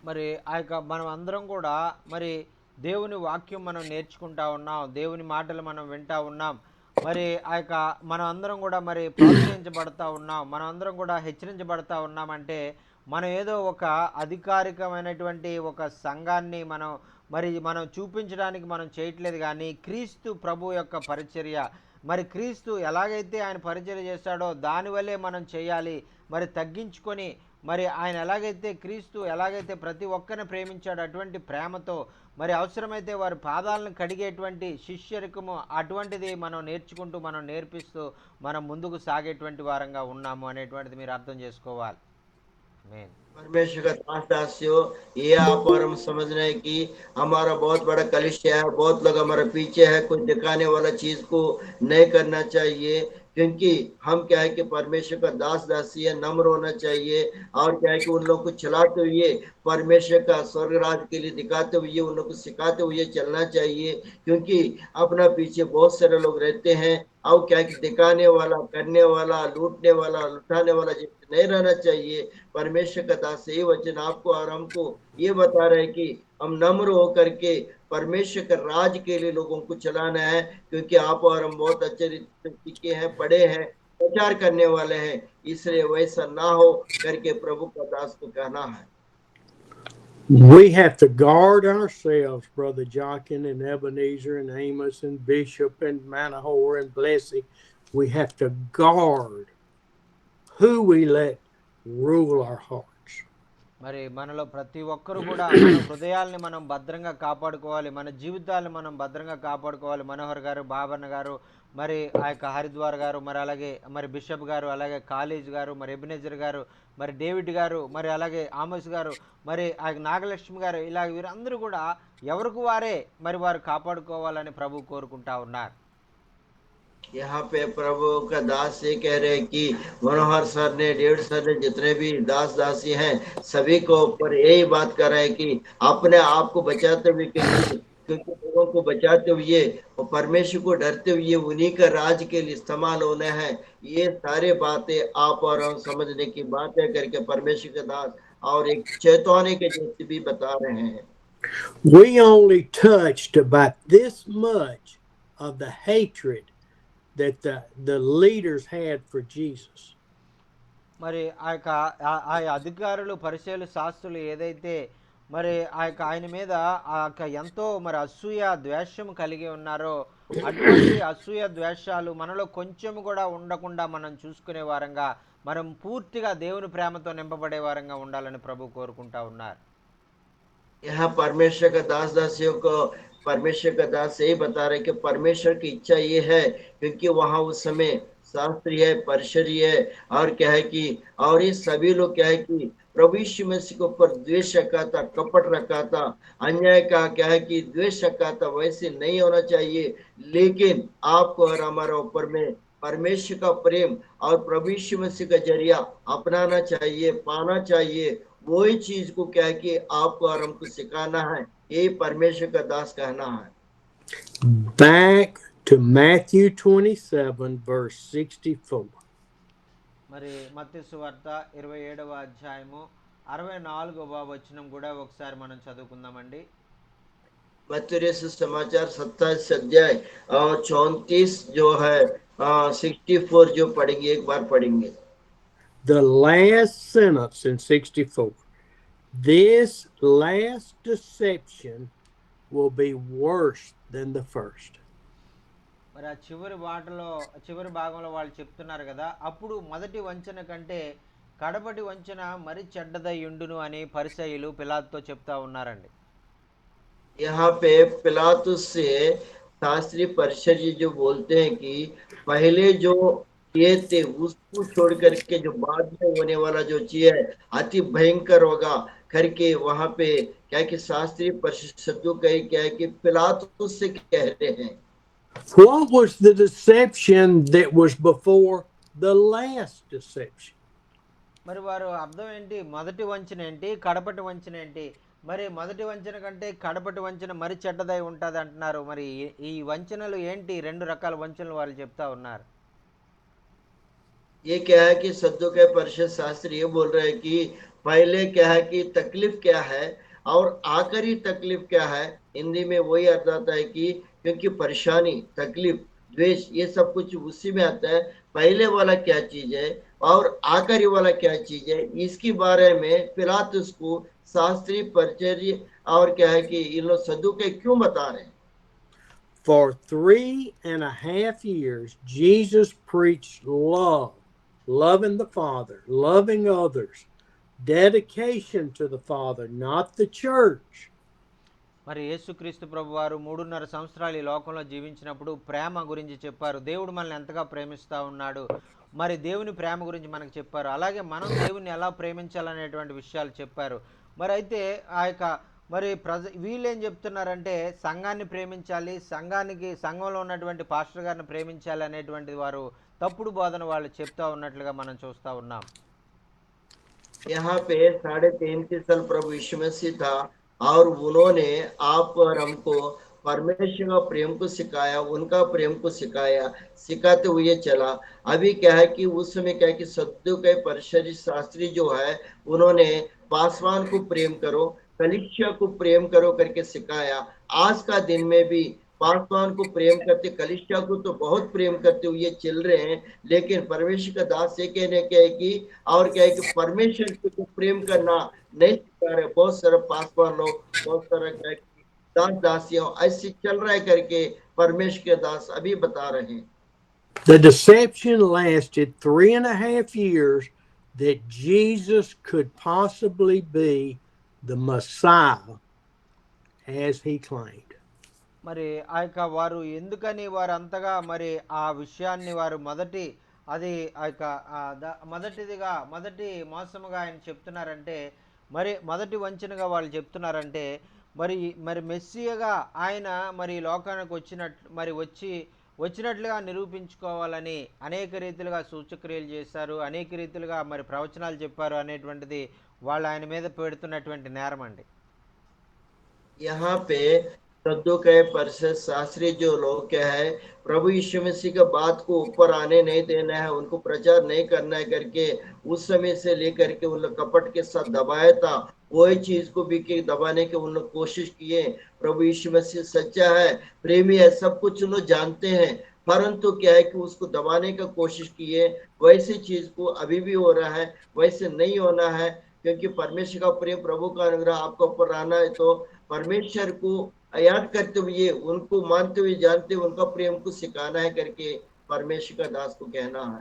మరి ఆ యొక్క మనం అందరం కూడా మరి దేవుని వాక్యం మనం నేర్చుకుంటా ఉన్నాం, దేవుని మాటలు మనం వింటా ఉన్నాం. మరి ఆ యొక్క మనం అందరం కూడా మరి ప్రోత్సహించబడతా ఉన్నాం, మనం అందరం కూడా హెచ్చరించబడతా ఉన్నామంటే మనం ఏదో ఒక అధికారికమైనటువంటి ఒక సంఘాన్ని మనం చూపించడానికి మనం చేయట్లేదు. కానీ క్రీస్తు ప్రభు యొక్క పరిచర్య, మరి క్రీస్తు ఎలాగైతే ఆయన పరిచర్య చేశాడో దానివల్లే మనం చేయాలి. మరి తగ్గించుకొని మరి ఆయన క్రీస్తు ఎలాగైతే ప్రతి ఒక్కరిని ప్రేమించాడు అటువంటి ప్రేమతో మరి అవసరమైతే వారి పాదాలను కడిగేటువంటి శిష్యరికము అటువంటిది మనం నేర్చుకుంటూ మనం నేర్పిస్తూ మనం ముందుకు సాగేటువంటి వారంగా ఉన్నాము అనేటువంటిది మీరు అర్థం చేసుకోవాలి. आमीन। परमेश्वर का दास दासियों, ये आप और हम समझ रहे हैं कि हमारा बहुत बड़ा कलिसिया है, बहुत लोग हमारे पीछे है, कुछ दिखाने वाला चीज को नहीं करना चाहिए, क्योंकि हम क्या है कि परमेश्वर का दास दासी है, नम्र होना चाहिए, और क्या है कि उन लोग को चलाते हुए परमेश्वर का स्वर्ग राज के लिए दिखाते हुए उन लोग को सिखाते हुए चलना चाहिए, क्योंकि अपना पीछे बहुत सारे लोग रहते हैं, और क्या है कि दिखाने वाला, करने वाला, लूटने वाला, लुटाने वाला जैसे नहीं रहना चाहिए। परमेश्वर का दास यही वचन आपको और हमको ये बता रहे हैं कि हम नम्र होकर के परमेश्वर के राज के लिए लोगों को चलाना है, क्योंकि आप और हम बहुत अच्छे रीति से सीखे हैं, पढ़े हैं, प्रचार करने वाले हैं, इसलिए वैसा ना हो करके प्रभु का दास को कहना है। We have to guard ourselves, Brother Jochen and Ebenezer and Amos and Bishop and Manahor and Blessing. We have to guard who we let rule our hearts. మరి మనలో ప్రతి ఒక్కరు కూడా మన హృదయాల్ని మనం భద్రంగా కాపాడుకోవాలి, మన జీవితాలను మనం భద్రంగా కాపాడుకోవాలి. మనోహర్ గారు, బాబన్న గారు, మరి ఆ యొక్క హరిద్వార్ గారు, మరి అలాగే మరి బిషప్ గారు, అలాగే కాలేజ్ గారు, మరి ఎబినేజర్ గారు, మరి డేవిడ్ గారు, మరి అలాగే ఆమోస్ గారు, మరి ఆ నాగలక్ష్మి గారు, ఇలా వీరందరూ కూడా ఎవరికి వారే మరి వారు కాపాడుకోవాలని ప్రభు కోరుకుంటా ఉన్నారు. यहाँ पे प्रभु का दास ये कह रहे हैं कि मनोहर सर ने, डेविड सर ने, जितने भी दास दासी हैं, सभी को ऊपर यही बात कर रहे हैं कि अपने आप को बचाते हुए, क्योंकि लोगों को बचाते हुए और परमेश्वर को डरते हुए उन्हीं का राज के लिए इस्तेमाल होने हैं। ये सारे बातें आप और हम समझने की बातें करके परमेश्वर के दास और एक चेतावनी के जैसे भी बता रहे हैं। We only touched about this much of the hatred that the leaders had for Jesus. మరి ఆ యొక్క ఆ అధికారులు, పరిచయులు, శాస్త్రులు ఏదైతే మరి ఆ యొక్క ఆయన మీద ఆ యొక్క ఎంతో మరి అసూయ ద్వేషం కలిగి ఉన్నారో, అటువంటి అసూయ ద్వేషాలు మనలో కొంచెం కూడా ఉండకుండా మనం చూసుకునే వారంగా, మనం పూర్తిగా దేవుని ప్రేమతో నింపబడే వారంగా ఉండాలని ప్రభు కోరుకుంటా ఉన్నారు. यहाँ परमेश्वर का दास दासियों को परमेश्वर का दास यही बता रहे कि परमेश्वर की इच्छा ये है, क्योंकि वहां उस समय शास्त्री है, परिचर्य है, और क्या है कि और ये सभी लोग क्या है कि प्रभु यीशु मसीह के ऊपर द्वेष रखा था, कपट रखा था, अन्याय का क्या है कि द्वेष रखा था। वैसे नहीं होना चाहिए, लेकिन आपको और हमारा ऊपर में परमेश्वर का प्रेम और प्रभु यीशु मसीह का जरिया अपनाना चाहिए, पाना चाहिए। वही चीज को क्या है कि आपको और हमको सिखाना है, यही परमेश्वर का दास कहना है। Back to Matthew 27 verse 64. మరి మత్తయి సువార్త 27వ అధ్యాయము 64వ వచనం కూడా ఒకసారి మనం చదువుకుందామండి. मत्ती समाचार 27 अध्याय और 34 जो है 64 जो पढ़ेंगे, एक बार पढ़ेंगे। The last sentence in 64. This last deception will be worse than the first. మరి ఆ చివరి భాగంలో వాళ్ళు చెప్తున్నారు కదా, అప్పుడు మొదటి వంచన కంటే కడపటి వంచన మరి చెడ్డదై ఉండును అని పరిసయ్యులు పిలాతుతో చెప్తా ఉన్నారండి. यहाँ पे पिलातुस से शास्त्री परिचर्य जो बोलते हैं कि पहले जो किए थे उसको छोड़ करके जो बाद में होने वाला जो चीज है अति भयंकर होगा करके वहां पे क्या कि शास्त्री परिषद क्या है कि पिलातुस से कह रहे हैं। What was the deception that was before the last deception? మరి వారు అర్థం ఏంటి, మొదటి వంచన ఏంటి, కడపటి వంచన ఏంటి? మరి మొదటి వంచన కంటే కడపటి వంచన మరి చెడ్డదై ఉంటుంది అంటున్నారు. మరి ఈ వంచనలు ఏంటి? రెండు రకాల వంచనలు వాళ్ళు చెప్తా ఉన్నారు. ये क्या है कि सद्दुकय परिषद शास्त्री ये बोल रहे हैं कि पहले क्या है कि तकलीफ क्या है और आखिरी तकलीफ क्या है। हिंदी में वही अर्थ आता है कि क्योंकि परेशानी, तकलीफ, द्वेष ये सब कुछ उसी में आता है। पहले वाला क्या चीज है और आखिरी वाला क्या चीज है, इसके बारे में पिलातुस को शास्त्री परिचर्य और क्या है कि इन लोग सद्दुकय क्यों बता रहे हैं। For 3.5 years, Jesus preached love, loving the Father, loving others, dedication to the Father, not the church. మరి యేసుక్రీస్తు ప్రభు వారు 3.5 సంవత్సరాలు ఈ లోకంలో జీవించినప్పుడు ప్రేమ గురించి చెప్పారు. దేవుడు మనల్ని ఎంతగా ప్రేమిస్తూ ఉన్నాడు, మరి దేవుని ప్రేమ గురించి మనకు చెప్పారు. అలాగే మనం దేవుని ఎలా ప్రేమించాలనేటువంటి విషయాలు చెప్పారు. మరి అయితే ఆ యొక్క మరి వీళ్ళేం చెప్తున్నారంటే సంఘాన్ని ప్రేమించాలి, సంఘంలో ఉన్నటువంటి పాస్టర్ గారిని ప్రేమించాలి అనేటువంటి వారు తప్పుడు బోధన వాళ్ళు చెప్తా ఉన్నట్లుగా మనం చూస్తూ ఉన్నాం. यहाँ पे 3.5 साल प्रभु यीशु मसीह था और उन्होंने आप और हमको परमेश्वर का प्रेम को सिखाया, उनका प्रेम को सिखाया, सिखाते हुए चला। अभी क्या है कि उस समय क्या है कि सद्दुकई परिसरी शास्त्री जो है उन्होंने पासवान को प्रेम करो, कलीसिया को प्रेम करो करके सिखाया। आज का दिन में भी पासवान को प्रेम करते, कलीसिया को तो बहुत प्रेम करते हुए चल रहे हैं, लेकिन परमेश्वर का दास ये कहने क्या है कि और क्या है कि परमेश्वर को प्रेम करना नहीं सिखा रहे। बहुत सारा पासवान लोग, बहुत सारा क्या है कि दास दासियों ऐसे चल रहा है करके परमेश्वर के दास अभी बता रहे हैं। The deception lasted 3.5 years that Jesus could possibly be the Messiah as he claimed. మరి ఆ యొక్క వారు ఎందుకని వారు అంతగా మరి ఆ విషయాన్ని వారు మొదటి మోసముగా ఆయన చెప్తున్నారంటే, మరి మొదటి వంచనగా వాళ్ళు చెప్తున్నారంటే, మరి మెస్సియగా ఆయన మరి లోకానికి వచ్చినట్లుగా నిరూపించుకోవాలని అనేక రీతిలుగా సూచక్రియలు చేశారు, అనేక రీతిలుగా మరి ప్రవచనాలు చెప్పారు అనేటువంటిది వాళ్ళు ఆయన మీద పెడుతున్నటువంటి నేరం అండి. यहाँ पे सद्दुकई परिषद शास्त्री जो लोग क्या है प्रभु यीशु मसीह के बात को ऊपर आने नहीं देना है, उनको प्रचार नहीं करना है करके उस समय से लेकर के उन लोग कपट के साथ दबाया था। वही चीज को भी के दबाने के उन लोग कोशिश किए। प्रभु यीशु मसीह सच्चा है, प्रेमी है, सब कुछ उन लोग जानते हैं, परंतु क्या है कि उसको दबाने का कोशिश किए। वैसी चीज को अभी भी हो रहा है, वैसे नहीं होना है, क्योंकि परमेश्वर का प्रेम, प्रभु का अनुग्रह आपके ऊपर रहना है तो परमेश्वर को याद करते हुए, उनको मानते हुए, जानते हुए उनका प्रेम को सिखाना है करके परमेश्वर का दास को कहना है।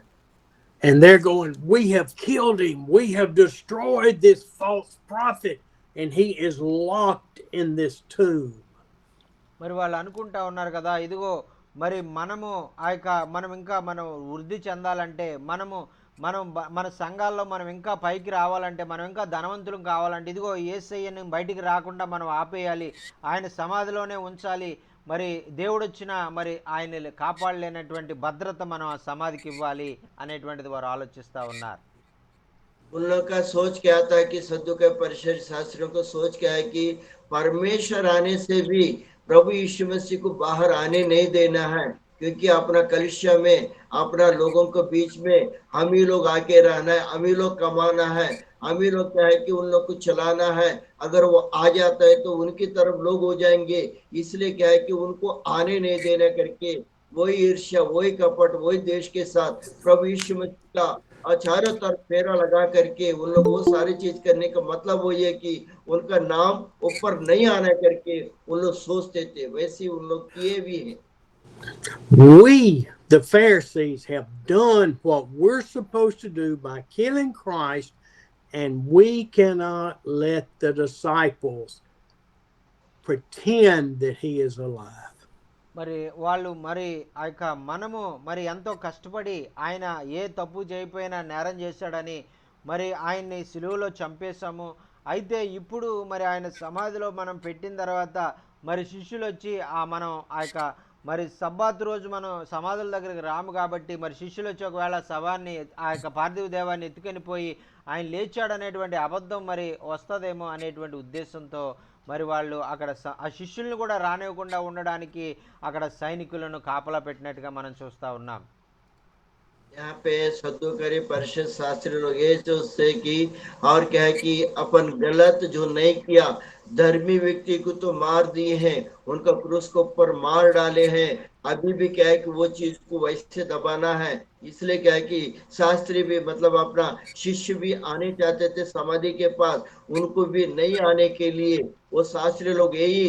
And they're going, we have killed him, we have destroyed this false prophet, and he is locked in this tomb. మరి వాళ్ళు అనుకుంటా ఉన్నారు కదా, ఇదిగో మరి మనం ఇంకా వృద్ధి చెందాలంటే, మన సంఘాల్లో మనం ఇంకా పైకి రావాలంటే, మనం ఇంకా ధనవంతులం కావాలంటే, ఇదిగో యేసయ్యని బయటికి రాకుండా మనం ఆపేయాలి, ఆయన సమాధిలోనే ఉంచాలి, మరి దేవుడు వచ్చినా మరి ఆయన కాపాడలేనటువంటి భద్రత మనం ఆ సమాధికి ఇవ్వాలి అనేటువంటిది వారు ఆలోచిస్తూ ఉన్నారు. उन लोग का सोच क्या था कि सद्दुकई परिषद शास्त्रियों को सोच क्या है कि परमेश्वर आने से भी प्रभु यीशु मसीह को बाहर आने नहीं देना है, क्योंकि अपना कलीसिया में, अपना लोगों के बीच में हम ही लोग आके रहना है, हम ही लोग कमाना है, हम ही लोग क्या है कि उन लोग को चलाना है। अगर वो आ जाता है तो उनकी तरफ लोग हो जाएंगे, इसलिए क्या है कि उनको आने नहीं देना करके वही ईर्ष्या, वही कपट, वही देश के साथ प्रभु यीशु मसीह का चारों तरफ फेरा लगा करके उन लोग वो सारी चीज करने का मतलब वो ये कि उनका नाम ऊपर नहीं आना करके उन लोग सोचते थे। वैसे उन लोग किए भी हैं। We, the Pharisees, have done what we're supposed to do by killing Christ, and we cannot let the disciples pretend that he is alive. మరి వాళ్ళు మనము ఎంతో కష్టపడి ఆయన ఏ తప్పు చేయకపోయినా నేరం చేశాడని మరి ఆయన్ని సిలువలో చంపేశాము. అయితే ఇప్పుడు మరి ఆయన సమాధిలో మనం పెట్టిన తర్వాత మరి శిష్యులు వచ్చి మరి సబ్బాతు రోజు మనం సమాధుల దగ్గరికి రాము కాబట్టి మరి శిష్యులు వచ్చి ఒకవేళ శవాన్ని ఆ యొక్క పార్థివ దేవాన్ని ఎత్తుకొని పోయి ఆయన లేచాడనేటువంటి అబద్ధం మరి వస్తుందేమో అనేటువంటి ఉద్దేశంతో మరి వాళ్ళు అక్కడ ఆ శిష్యుల్ని కూడా రానివ్వకుండా ఉండడానికి అక్కడ సైనికులను కాపలా పెట్టినట్టుగా మనం చూస్తూ ఉన్నాం. यहाँ पे सद्दुकई परिषद शास्त्री लोग ये सोचते कि और क्या है कि अपन गलत जो नहीं किया, धर्मी व्यक्ति को तो मार दिए हैं, उनका क्रूस को ऊपर मार डाले हैं, अभी भी क्या है कि वो चीज को वैसे दबाना है। इसलिए क्या है कि शास्त्री भी मतलब अपना शिष्य भी आने चाहते थे समाधि के पास, उनको भी नहीं आने के लिए वो शास्त्री लोग यही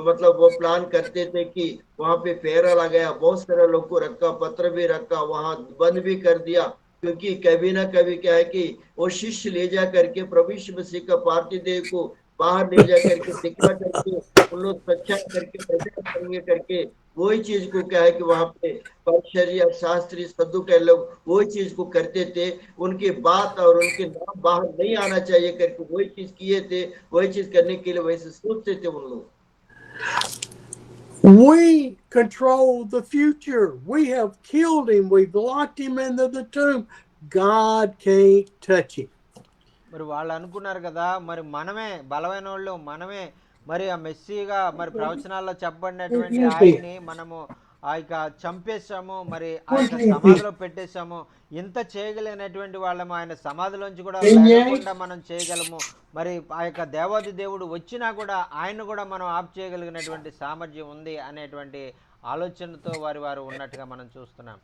मतलब वो प्लान करते थे कि वहां पे फेरा लगाया, बहुत सारे लोग को रखा, पत्र भी रखा, वहां बंद भी कर दिया, क्योंकि कभी ना कभी क्या है कि वो शिष्य ले जा करके प्रभु यीशु मसीह का पार्थिव देह को बाहर ले जा करके दिखा करके उन लोग सच्चा करके प्रचार करेंगे करके वही चीज को क्या है कि वहां पे परिसरी या शास्त्री सद्दुकैय लोग वही चीज को करते थे। उनकी बात और उनके नाम बाहर नहीं आना चाहिए करके वही चीज किए थे, वही चीज करने के लिए वैसे सोचते थे उन लोग। We control the future. We have killed him. We've locked him into the tomb. God can't touch him. మరి వాళ్ళు అనుకున్నారు కదా, మరి మనమే బలమైన వాళ్ళు, మనమే మరి ఆ మెస్సీగా మరి ప్రవచనాల్లో చెప్పబడినటువంటి ఆయన్ని మనము ఆ యొక్క చంపేశాము, మరి ఆ యొక్క సమాధిలో పెట్టేశాము. ఇంత చేయగలిగినటువంటి వాళ్ళము ఆయన సమాధిలోంచి కూడా లేకుండా మనం చేయగలము. మరి ఆ యొక్క దేవాది దేవుడు వచ్చినా కూడా ఆయన కూడా మనం ఆప్ చేయగలిగినటువంటి సామర్థ్యం ఉంది అనేటువంటి ఆలోచనతో వారు ఉన్నట్టుగా మనం చూస్తున్నాం.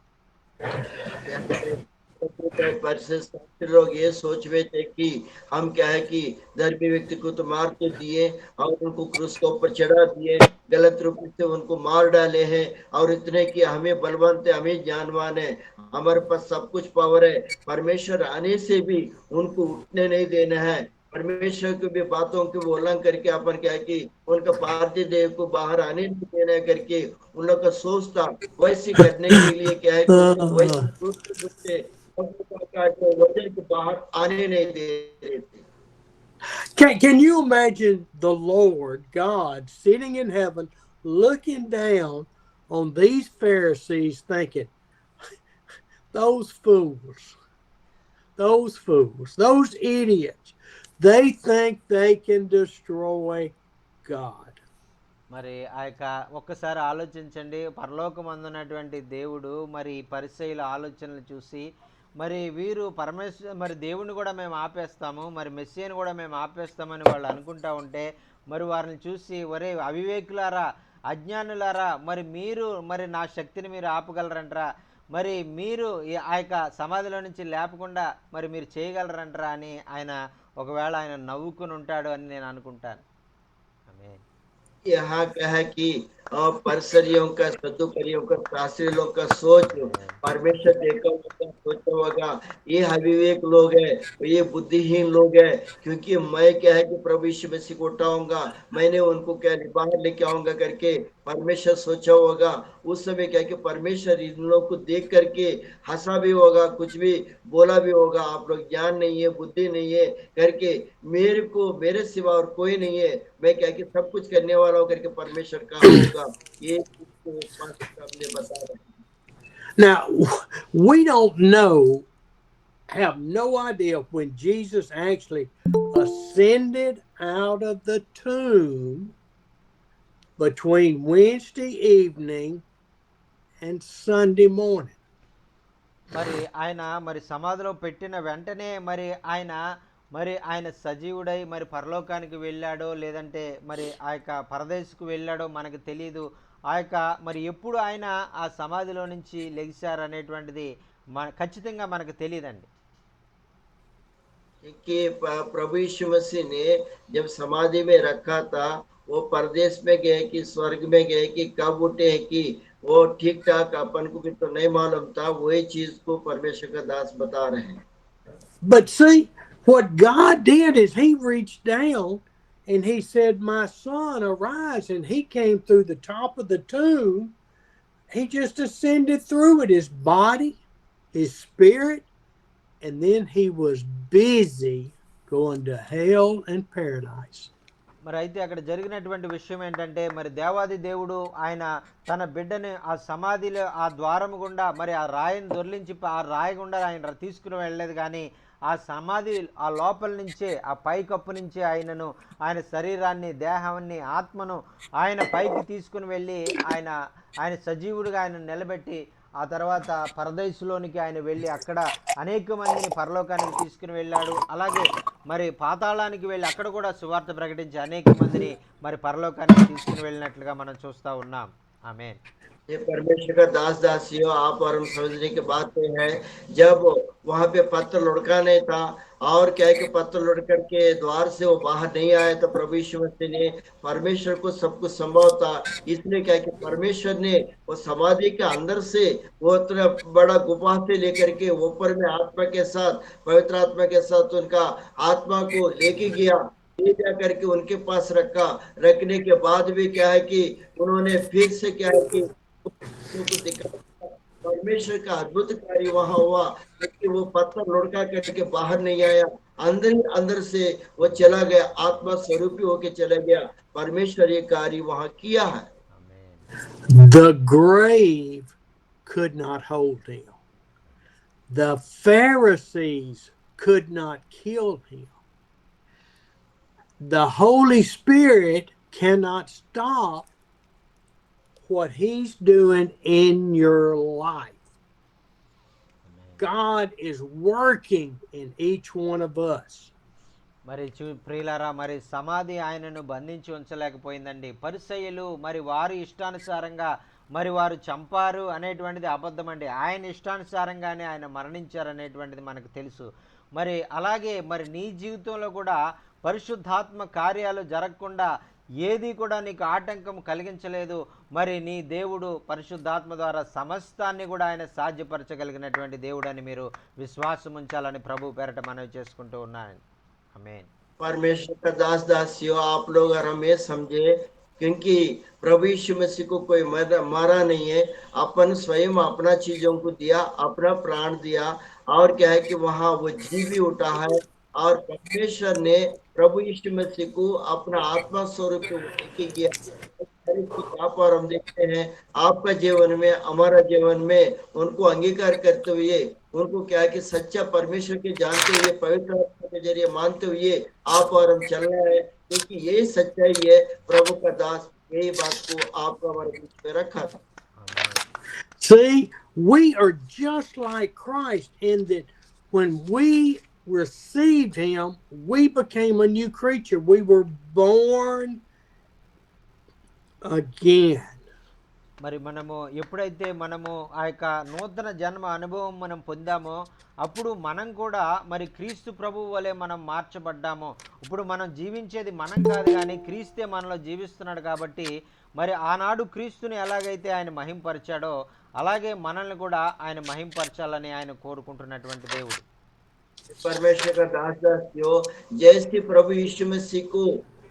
लोग ये सोच रहे थे कि हम क्या है कि धर्मी व्यक्ति को तो मार तो दिए और उनको क्रूस के ऊपर चढ़ा दिए, गलत रूप से उनको मार डाले हैं और इतने कि हमें बलवंत है, हमें ज्ञानवान है, हमारे पास सब कुछ पावर है, परमेश्वर आने से भी उनको उठने नहीं देना है। परमेश्वर की भी बातों के उल्लंघन करके अपन क्या कि उनका पार्थिव देह को बाहर आने नहीं देना करके उन लोग का सोच था। वैसे करने के लिए क्या है कि वैसे वजन के बाहर आने नहीं दे रहे थे। Can you imagine the Lord God sitting in heaven looking down on these Pharisees thinking, those fools, those idiots, they think they can destroy God. మరి ఆ యొక్క ఒక్కసారి ఆలోచించండి, పరలోకమందున్నటువంటి దేవుడు మరి పరిసయ్యుల ఆలోచనలు చూసి మరి వీరు మరి దేవుని కూడా మేము ఆపేస్తాము, మరి మెస్సీని కూడా మేము ఆపేస్తామని వాళ్ళు అనుకుంటా ఉంటే మరి వారిని చూసి, ఒరే అవివేకులారా, అజ్ఞానులారా, మరి మీరు మరి నా శక్తిని మీరు ఆపగలరంటారా, మరి మీరు ఆ యొక్క సమాధిలో నుంచి లేపకుండా మరి మీరు చేయగలరంటారా అని ఆయన ఒకవేళ ఆయన నవ్వుకుని ఉంటాడు అని నేను అనుకుంటాను. ఆమేన్. यहाँ क्या है कि परसरियों का सदुकरियों का शास्त्री लोग का सोच परमेश्वर देखा होगा, सोचा होगा ये अविवेक लोग है, ये बुद्धिहीन लोग है, क्योंकि मैं क्या है कि प्रभु यीशु मसीह को उठाऊंगा, मैंने उनको क्या बाहर लेके आऊंगा करके परमेश्वर सोचा होगा। उस समय क्या कि परमेश्वर इन लोग को देख करके हंसा भी होगा, कुछ भी बोला भी होगा, आप लोग ज्ञान नहीं है, बुद्धि नहीं है करके, मेरे सिवा और कोई नहीं है, मैं क्या कि सब कुछ करने वाला हूं करके परमेश्वर कहा होगा। ये हमने बता रहे। Now, we don't know, have no idea when Jesus actually ascended out of the tomb between Wednesday evening and Sunday morning. మరి ఆయన మరి సమాధిలో పెట్టిన వెంటనే మరి ఆయన సజీవుడై మరి పరలోకానికి వెళ్ళాడో లేదంటే మరి ఆ యొక్క పరదేశకు వెళ్ళాడో మనకు తెలియదు. ఆ యొక్క మరి ఎప్పుడు ఆయన ఆ సమాధిలో నుంచి లెగిశారు అనేటువంటిది ఖచ్చితంగా మనకు తెలియదండి. कि प्रभु यीशु मसीह ने जब समाधि में रखा था, वो परदेश में गए कि स्वर्ग में गए कि कब उठे हैं कि वो ठीक ठाक अपन को भी तो नहीं मालूम था। वही चीज को परमेश्वर का दास बता रहे हैं. But see, what God did is he reached down and he said, my son, arise. And he came through the top of the tomb. He just ascended through it, his body, his spirit, and then he was busy going to hell and paradise. మరి అయితే అక్కడ జరిగినటువంటి విషయం ఏంటంటే, మరి దేవాది దేవుడు ఆయన తన బిడ్డని ఆ సమాధిలో ఆ ద్వారం గుండా మరి ఆ రాయిని దొర్లించి ఆ రాయి గుండా ఆయన తీసుకుని వెళ్ళలేదు, కానీ ఆ సమాధి ఆ లోపల నుంచే ఆ పైకప్పు నుంచే ఆయన శరీరాన్ని, దేహాన్ని, ఆత్మను ఆయన పైకి తీసుకుని వెళ్ళి ఆయన సజీవుడిగా ఆయన నిలబెట్టి ఆ తర్వాత పరదేశంలోనికి ఆయన వెళ్ళి అక్కడ అనేక మందిని పరలోకానికి తీసుకుని వెళ్ళాడు. అలాగే మరి పాతాళానికి వెళ్ళి అక్కడ కూడా సువార్త ప్రకటించి అనేక మందిని మరి పరలోకానికి తీసుకుని వెళ్ళినట్లుగా మనం చూస్తూ ఉన్నాం. ఆమేన్. ये परमेश्वर का दास दासियों, आप और हम समझने की बात है, जब वहां पे पत्थर लुढ़का नहीं था और क्या है कि पत्थर लुढ़ करके द्वार से वो बाहर नहीं आया, तो प्रभु यीशु मसीह ने, परमेश्वर को सब कुछ संभव था, इसलिए क्या है कि परमेश्वर ने वो समाधि के अंदर से वो इतना बड़ा गुफा से लेकर के ऊपर में आत्मा के साथ, पवित्र आत्मा के साथ उनका आत्मा को लेके गया, ले जा करके उनके पास रखने के बाद भी क्या है कि उन्होंने फिर से क्या है कि को दिखा परमेश्वर का अद्भुत कार्य वहां हुआ, क्योंकि वो पत्थर लुढ़का करके बाहर नहीं आया, अंदर ही अंदर से वो चला गया, आत्मा स्वरूपी होके चला गया। परमेश्वर ये कार्य वहां किया है। The grave could not hold him. The Pharisees could not kill him. The Holy Spirit cannot stop what he's doing in your life. God is working in each one of us. మరి ప్రియులారా, మరి సమాధి ఆయనను బంధించి ఉంచలేకపోయిందండి. పరిసయ్యులు మరి వారి ఇష్టానుసారంగా మరి వారు చంపారు అనేటువంటిది అబద్ధం అండి. ఆయన ఇష్టానుసారంగానే ఆయన మరణించారు అనేటువంటిది మనకు తెలుసు. మరి అలాగే మరి నీ జీవితంలో కూడా పరిశుద్ధాత్మ కార్యాలు జరగకుండా ఏది కూడా నీకు ఆటంకం కలిగించలేదు. మరి నీ దేవుడు పరిశుద్ధాత్మ ద్వారా సమస్తాన్ని కూడా ఆయన సాధ్యపరచగలిగినటువంటి దేవుడని మీరు విశ్వాసం ఉంచాలని ప్రభు పేరట మనవి చేసుకుంటూ ఉన్నాను. आमीन। परमेश्वर का दास दासियों, आप लोग और हम ये समझे, क्योंकि प्रभु यीशु मसीह को कोई मारा नहीं है, अपन स्वयं अपना चीजों को दिया, अपना प्राण दिया, और क्या है कि वहां वो जी भी उठा है, और परमेश्वर ने प्रभु यीशु मसीह को अपना आत्मा स्वरूप किया। और हम देखते हैं आपका जीवन में, हमारा जीवन में उनको अंगीकार करते हुए, उनको क्या है कि सच्चा परमेश्वर के जानते हुए, पवित्र आत्मा के जरिए मानते हुए आप और हम चलना है, क्योंकि यही सच्चाई है। प्रभु का दास यही बात को आपका हमारे बीच में रखा था। See, we are just like Christ in that when we received him, we became a new creature. We were born again. మరి మనము ఎప్పుడైతే మనము ఆ యొక్క నూతన జన్మ అనుభవం మనం పొందామో అప్పుడు మనం కూడా మరి క్రీస్తు ప్రభువు వలె మనం మార్చబడ్డాము. ఇప్పుడు మనం జీవించేది మనం కాదు, కానీ క్రీస్తే మనలో జీవిస్తున్నాడు. కాబట్టి మరి ఆనాడు క్రీస్తుని ఎలాగైతే ఆయన మహింపరిచాడో అలాగే మనల్ని కూడా ఆయన మహింపరచాలని ఆయన కోరుకుంటున్నటువంటి దేవుడు. परमेश्वर का दास दासियों, जैसे प्रभु यीशु मसीह को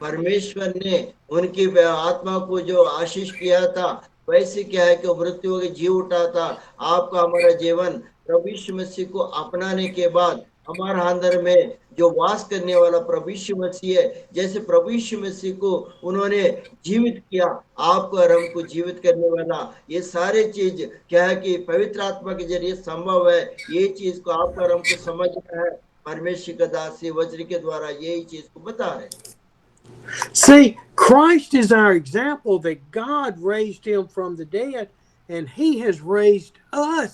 परमेश्वर ने उनकी आत्मा को जो आशीष किया था, वैसे क्या है कि मृत्यु के जी उठा था। आपका हमारा जीवन प्रभु यीशु मसीह को अपनाने के बाद हमारा अंदर में जो वास करने वाला प्रभु यीशु मसीह है, जैसे प्रभु यीशु मसीह को उन्होंने जीवित किया, आपको और हमको जीवित करने वाला ये सारे चीज क्या है कि पवित्र आत्मा के जरिए संभव है। ये चीज को आपको और हमको समझना है। परमेश्वर का दास वचन के द्वारा यही चीज को बता रहे। See, Christ is our example that God raised him from the dead, and he has raised us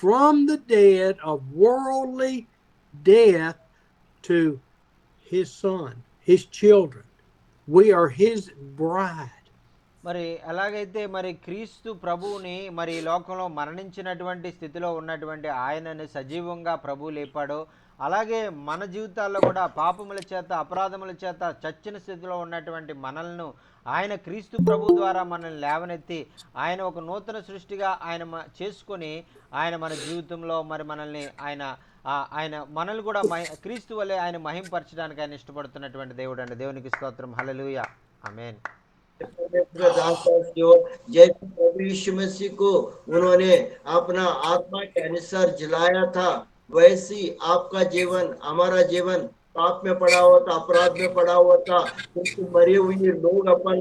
from the dead of worldly death to his son, his children. We are his bride. మరి అలాగైతే మరి క్రీస్తు ప్రభువుని మరి ఈ లోకంలో మరణించినటువంటి స్థితిలో ఉన్నటువంటి ఆయనని సజీవంగా ప్రభు లేపాడో అలాగే మన జీవితాల్లో కూడా పాపముల చేత అపరాధముల చేత చచ్చిన స్థితిలో ఉన్నటువంటి మనల్ని ఆయన క్రీస్తు ప్రభు ద్వారా మనల్ని లేవనెత్తి ఆయన ఒక నూతన సృష్టిగా ఆయన చేసుకొని ఆయన మన జీవితంలో మరి మనల్ని ఆయన మనల్ని కూడా క్రీస్తు వలె ఆయన మహింపరచడానికి ఆయన ఇష్టపడుతున్నటువంటి దేవుడు అండి. దేవునికి స్తోత్రం, హల్లెలూయా, ఆమేన్। जैसे प्रभु यीशु मसीह को उन्होंने अपना आत्मा के अनुसार जलाया था, वैसे आपका जीवन, हमारा जीवन पाप में पड़ा हुआ था, अपराध में पड़ा हुआ था, क्योंकि मरे हुए लोग अपन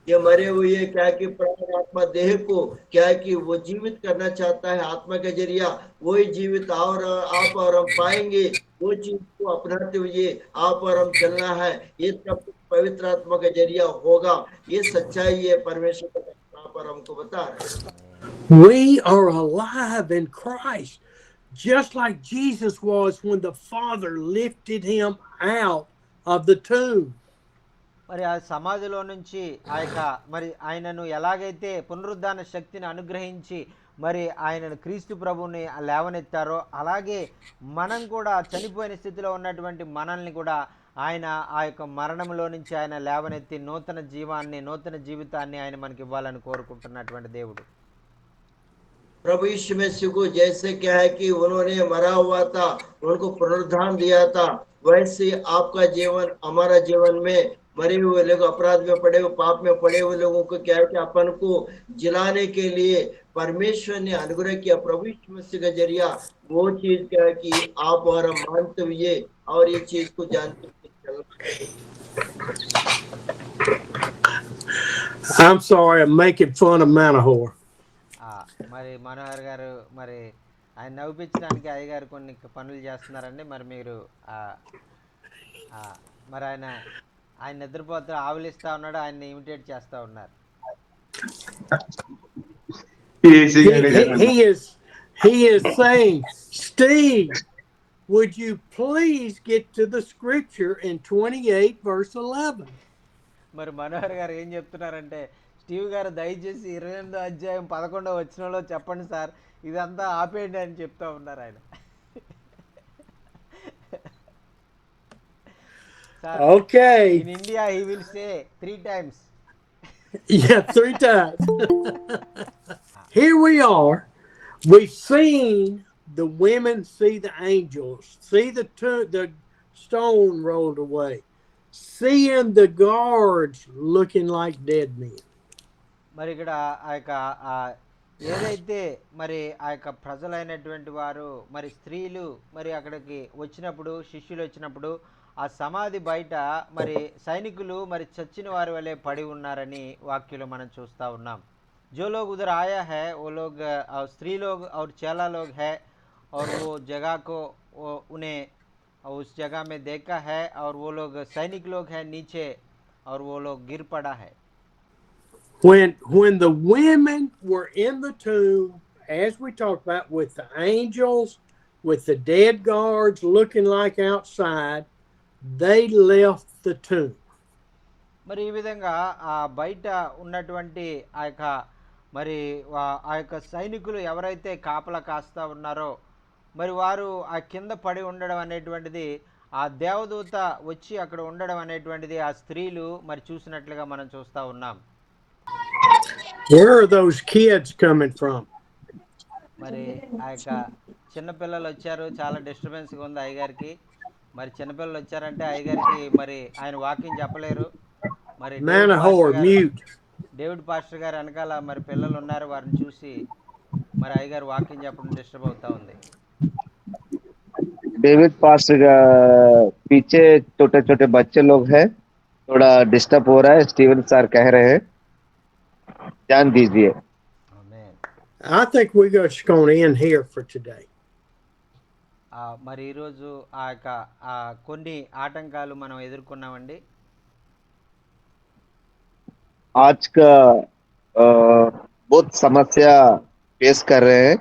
ये मरे हुए क्या कि प्राण आत्मा देह को क्या कि वो जीवित करना चाहता है आत्मा के जरिया। वही जीवित और आप और हम पाएंगे, वो चीज को अपनाते हुए आप और हम चलना है। ये सब पवित्र आत्मा के जरिया होगा। ये सच्चाई है, परमेश्वर पर हमको बता रहे। We are alive in Christ, just like Jesus was when the Father lifted him out of the tomb. మరి ఆ సమాధిలో నుంచి ఆ యొక్క మరి ఆయనను ఎలాగైతే పునరుద్ధాన శక్తిని అనుగ్రహించి మరి ఆయనను క్రీస్తు ప్రభువుని లేవనెత్తారో అలాగే మనం కూడా చనిపోయిన స్థితిలో ఉన్నటువంటి మనల్ని కూడా ఆయన ఆ యొక్క మరణంలో నుంచి ఆయన లేవనెత్తి నూతన జీవాన్ని నూతన జీవితాన్ని ఆయన మనకి ఇవ్వాలని కోరుకుంటున్నటువంటి దేవుడు। प्रभु यीशु मसीह को जैसे क्या है कि उन्होंने मरा हुआ था, उनको पुनरुत्थान दिया था, वैसे आपका जीवन, हमारा जीवन में मरे हुए लोग अपराध में पड़े हुए पाप में पड़े हुए लोगों को क्या है कि अपन को जिलाने के लिए परमेश्वर ने अनुग्रह किया प्रभु यीशु मसीह का जरिया वो चीज क्या है कि आप और हम मानते हुए और ये चीज को जानते हुए चलना। I'm sorry, I'm making fun of Manahor. మరి మనోహర్ గారు మరి ఆయన నవ్వించడానికి అయ్యగారు కొన్ని పనులు చేస్తున్నారండి. మరి మీరు మరి ఆయన నిద్రపోతూ ఆవులిస్తా ఉన్నాడు, ఆయన్ని ఇమిటేట్ చేస్తూ ఉన్నారు. He is saying, Steve, would you please get to the scripture in 28 verse 11? మరి మనోహర్ గారు ఏం చెప్తున్నారంటే, స్టీవ్ గారు దయచేసి 28వ అధ్యాయం 11వ వచనంలో చెప్పండి సార్, ఇదంతా ఆపేయండి అని చెప్తా ఉన్నారు ఆయన. Okay. In India he will say 3 times. Yeah, 3 times. Here we are. We've seen the women see the angels, see the stone rolled away, seeing the guards looking like dead men. మరి ఇక్కడ ఆ యొక్క ఏదైతే మరి ఆ యొక్క ప్రజలైనటువంటి వారు మరి స్త్రీలు మరి అక్కడికి వచ్చినప్పుడు, శిష్యులు వచ్చినప్పుడు ఆ సమాధి బయట మరి సైనికులు మరి చచ్చిన వారి వలె పడి ఉన్నారని వాక్యంలో మనం చూస్తూ ఉన్నాం. जो लोग उधर आया है वो लोग और स्त्री लोग और चेला लोग है और वो जगह को उन्हें उस जगह में देखा है और वो लोग सैनिक लोग हैं नीचे और वो लोग गिर पड़ा है. When the women were in the tomb, as we talked about, with the angels, with the dead guards looking like outside, they left the tomb. మరి ఈ విధంగా ఆ బయట ఉన్నటువంటి ఆ యొక్క మరి ఆ యొక్క సైనికులు ఎవరైతే కాపలా కాస్తా ఉన్నారో మరి వారు ఆ కింద పడి ఉండడం అనేటువంటిది, ఆ దేవదూత వచ్చి అక్కడ ఉండడం అనేటువంటిది ఆ స్త్రీలు మరి చూసినట్లుగా మనం చూస్తూ ఉన్నాం. Where are those kids coming from? మరి ఆ యొక్క చిన్నపిల్లలు వచ్చారు, చాలా డిస్టర్బెన్స్గా ఉంది అయ్యగారికి. మరి చిన్నపిల్లలు వచ్చారంటే అయ్యగారికి మరి ఆయన వాకింగ్ చెప్పలేరు. మరి డేవిడ్ పాస్టర్ గారు వెనకాల మరి పిల్లలు ఉన్నారు, వారిని చూసి మరి అయ్యగారు వాకింగ్ చెప్పడం డిస్టర్బ్ అవుతా ఉంది. डेविड पास्टर का पीछे छोटे छोटे बच्चे लोग हैं, थोड़ा डिस्टर्ब हो रहा है, स्टीवन सर कह रहे हैं, ध्यान दीजिए. I think we're just going to end here for today. మరి ఈరోజు ఆ యొక్క కొన్ని ఆటంకాలు మనం ఎదుర్కొన్నామండి. आज का बहुत समस्या फेस कर रहे हैं.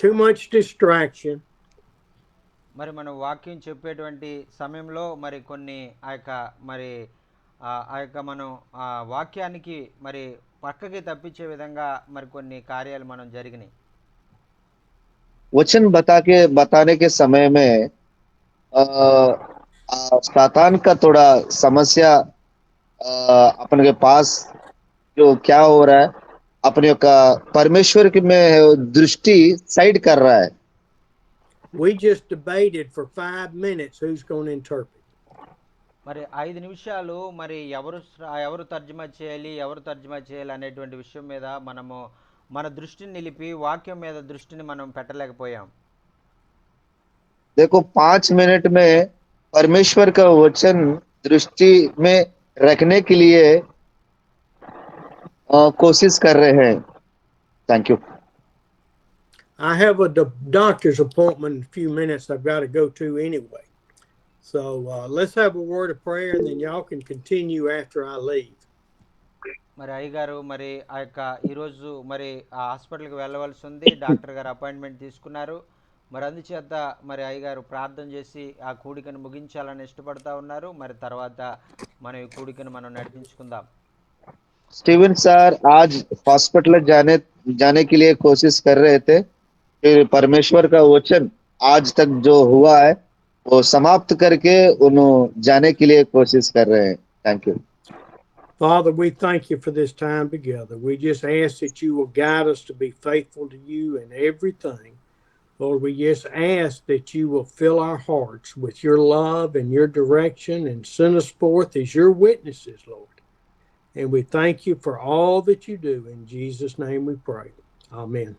Too much distraction. మరి మనం వాక్యం చెప్పేటువంటి సమయంలో మరి కొన్ని ఆ యొక్క మనం ఆ వాక్యానికి మరి పక్కకి తప్పించే విధంగా మరి కొన్ని కార్యాలు మనం జరిగినాయి. वचन बताने के समय में शैतान का थोड़ा समस्या अपने के पास जो क्या हो रहा है, अपने का परमेश्वर की में दृष्टि साइड कर रहा है. We just debated for 5 minutes who's going to interpret. మరి 5 నిమిషాలు మరి ఎవరు తర్జుమా చేయాలి అనేటువంటి విషయం మీద మనము మన దృష్టిని నిలిపి వాక్యం మీద దృష్టిని మనం పెట్టలేకపోయాం. देखो 5 मिनट में परमेश्वर का वचन दृष्टि में रखने के लिए कोशिश कर रहे हैं. Thank you. I have a doctor's appointment in a few minutes I've got to go to anyway. So let's have a word of prayer and then y'all can continue after I leave. మరి అయ్యగారు మరి ఆ యొక్క ఈరోజు మరి ఆ హాస్పిటల్కి వెళ్ళవలసి ఉంది, డాక్టర్ గారు అపాయింట్మెంట్ తీసుకున్నారు. మరి అందుచేత మరి అయ్యగారు ప్రార్థన చేసి ఆ కూడికను ముగించాలని ఇష్టపడతా ఉన్నారు. మరి తర్వాత మనం ఈ కూడికను మనం నడిపించుకుందాం. स्टीवन सर आज हॉस्पिटल जाने के लिए कोशिश कर रहे थे, फिर परमेश्वर का वचन आज तक जो हुआ है वो समाप्त करके उन्होंने जाने के लिए कोशिश कर रहे हैं. Thank you. Father, we thank you for this time together. We just ask that you will guide us to be faithful to you in everything. Lord, we just ask that you will fill our hearts with your love and your direction and send us forth as your witnesses, Lord. And we thank you for all that you do. In Jesus' name we pray. Amen.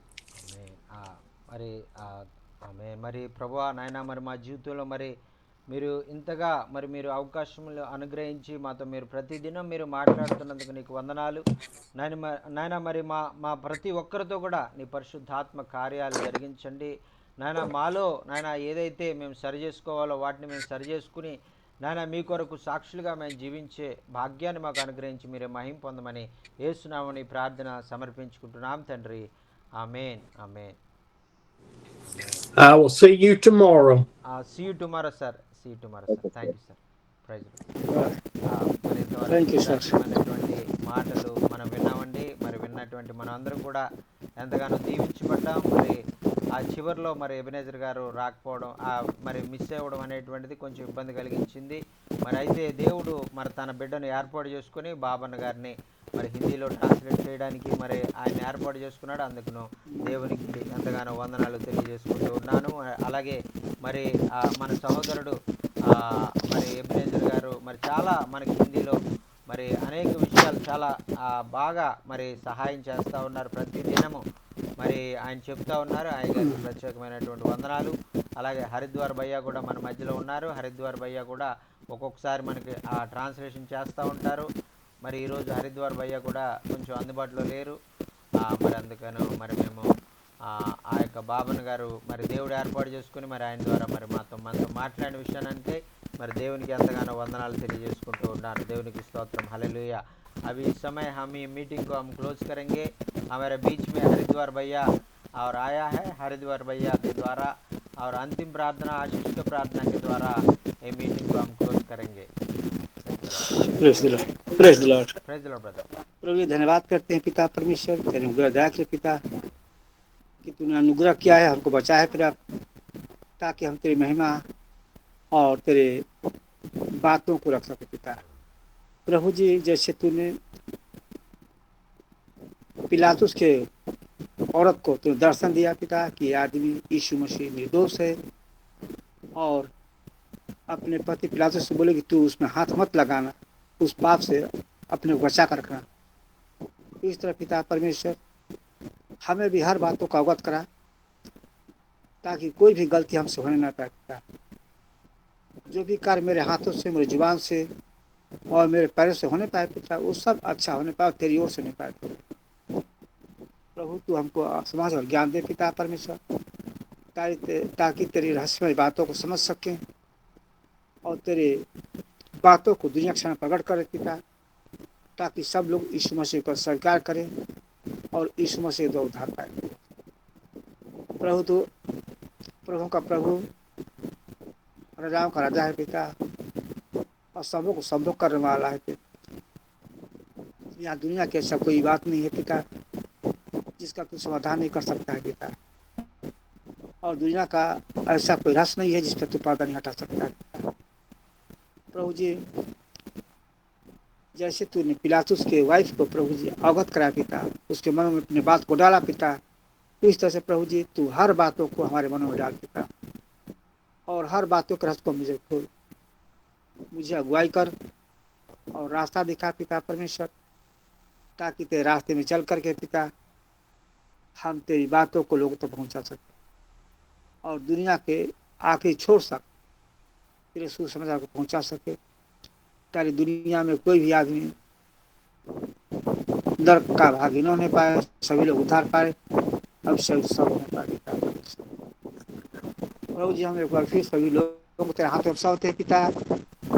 మరి ప్రభువా నాయన మరి మా జీవితంలో మరి మీరు ఇంతగా మరి మీరు అవకాశములు అనుగ్రహించి మాతో మీరు ప్రతిదినం మీరు మాట్లాడుతున్నందుకు నీకు వందనాలు నాయన మరి మా ప్రతి ఒక్కరితో కూడా నీ పరిశుద్ధాత్మ కార్యాలు జరిగించండి నాయన మాలో నాయన ఏదైతే మేము సరి చేసుకోవాలో వాటిని మేము సరి చేసుకుని నాయన మీ కొరకు సాక్షులుగా మేము జీవించే భాగ్యాన్ని మాకు అనుగ్రహించి మీరే మహిమ పొందమని యేసునామమున ఈ ప్రార్థన సమర్పించుకుంటున్నాం తండ్రి. ఆమేన్ amen. I will see you tomorrow. See you tomorrow, sir. See you tomorrow, sir. Thank you, sir. Praise God. Thank you, sir. మాటలు మనం విన్నామండి. మరి విన్నటువంటి మనం అందరం కూడా ఎంతగానో దీవించబడ్డాం. మరి ఆ చివరిలో మరి ఎబెనేజర్ గారు రాకపోవడం మరి మిస్ అవ్వడం అనేటువంటిది కొంచెం ఇబ్బంది కలిగించింది. మరి అయితే దేవుడు మరి తన బిడ్డను ఏర్పాటు చేసుకుని బాబన్న గారిని మరి హిందీలో ట్రాన్స్లేట్ చేయడానికి మరి ఆయన ఏర్పాటు చేసుకున్నాడు. అందుకును దేవునికి ఎంతగానో వందనాలు తెలియజేసుకుంటూ ఉన్నాను. అలాగే మరి మన సహోదరుడు మరి ఎబెనేజర్ గారు మరి చాలా మనకి హిందీలో మరి అనేక విషయాలు చాలా బాగా మరి సహాయం చేస్తూ ఉన్నారు. ప్రతి దినము మరి ఆయన చెప్తా ఉన్నారు. ఆయన గారికి ప్రత్యేకమైనటువంటి వందనాలు. అలాగే హరిద్వార్ భయ్య కూడా మన మధ్యలో ఉన్నారు. హరిద్వార్ భయ్య కూడా ఒక్కొక్కసారి మనకి ట్రాన్స్లేషన్ చేస్తూ ఉంటారు. మరి ఈరోజు హరిద్వార్ భయ్య కూడా కొంచెం అందుబాటులో లేరు. మరి అందుకను మరి మేము ఆ యొక్క బాబన్ గారు మరి దేవుడు ఏర్పాటు చేసుకుని మరి ఆయన ద్వారా మరి మనతో మాట్లాడిన విషయానంటే మరి దేవునికి ఎంతగానో వందనాలు తెలియజేసుకుంటూ ఉన్నాను. దేవునికి స్తోత్రం. హల్లెलूया. अभी इस समय हम ये मीटिंग को हम क्लोज करेंगे. हमारे बीच में हरिद्वार भैया और आया है. हरिद्वार भैया के द्वारा और अंतिम प्रार्थना आशीष के प्रार्थना के द्वारा ये मीटिंग को हम क्लोज करेंगे. Praise the Lord. Praise the Lord. Praise the Lord brother. प्रभु धन्यवाद करते हैं पिता परमेश्वर तेरे अनुग्रह दया के पिता कि तूने अनुग्रह किया है हमको बचाया है पिता ताकि हम तेरी महिमा और तेरे बातों को रख सके पिता. प्रभु जी जैसे तूने पिलातुस के औरत को तूने दर्शन दिया पिता कि आदमी यीशु मसीह निर्दोष है और अपने पति पिलातुस से बोले कि तू उसमें हाथ मत लगाना, उस पाप से अपने को बचा कर रखना. इस तरह पिता परमेश्वर हमें भी हर बातों का अवगत करा ताकि कोई भी गलती हमसे होने ना पाए पिता. जो भी कार्य मेरे हाथों से मेरे जुबान से और मेरे पैरों से होने पाए पिता वो सब अच्छा होने पाए तेरी ओर से नहीं पाए. प्रभु तू हमको समझ और ज्ञान दे पिता परमेश्वर ताकि तेरी रहस्यमय बातों को समझ सकें और तेरे बातों को दुनिया के सामने प्रकट करे पिता ताकि सब लोग यीशु मसीह को स्वीकार करें और यीशु मसीह को उद्धार पाए. प्रभु तो प्रभु का प्रभु राजाओं का राजा है पिता और सबों को संभोग करने वाला है पिता. यहाँ दुनिया की ऐसा कोई बात नहीं है पिता जिसका कोई समाधान नहीं कर सकता है पिता और दुनिया का ऐसा कोई रहस्य नहीं है जिस पर तू पर्दा नहीं हटा सकता है पिता. प्रभु जी जैसे तूने पिलातुस के वाइफ को प्रभु जी अवगत करा पिता उसके मन में अपने बात को डाला पिता इस तरह से प्रभु जी तू हर बातों को हमारे मनों में डाल पिता और हर बातों के रहस्य को मुझे खोल मुझे अगुवाई कर और रास्ता दिखा पिता परमेश्वर ताकि तेरे रास्ते में चल करके पिता हम तेरी बातों को लोगों तक पहुंचा सके और दुनिया के आखिरी छोड़ सक तेरे सुसमाचार को पहुंचा सके ताकि दुनिया में कोई भी आदमी दर का भागी न होने पाए सभी लोग उद्धार पाए अब सब होने पाए. प्रभु जी हम एक बार फिर सभी लोगों को तेरे हाथ में सौंपते हैं पिता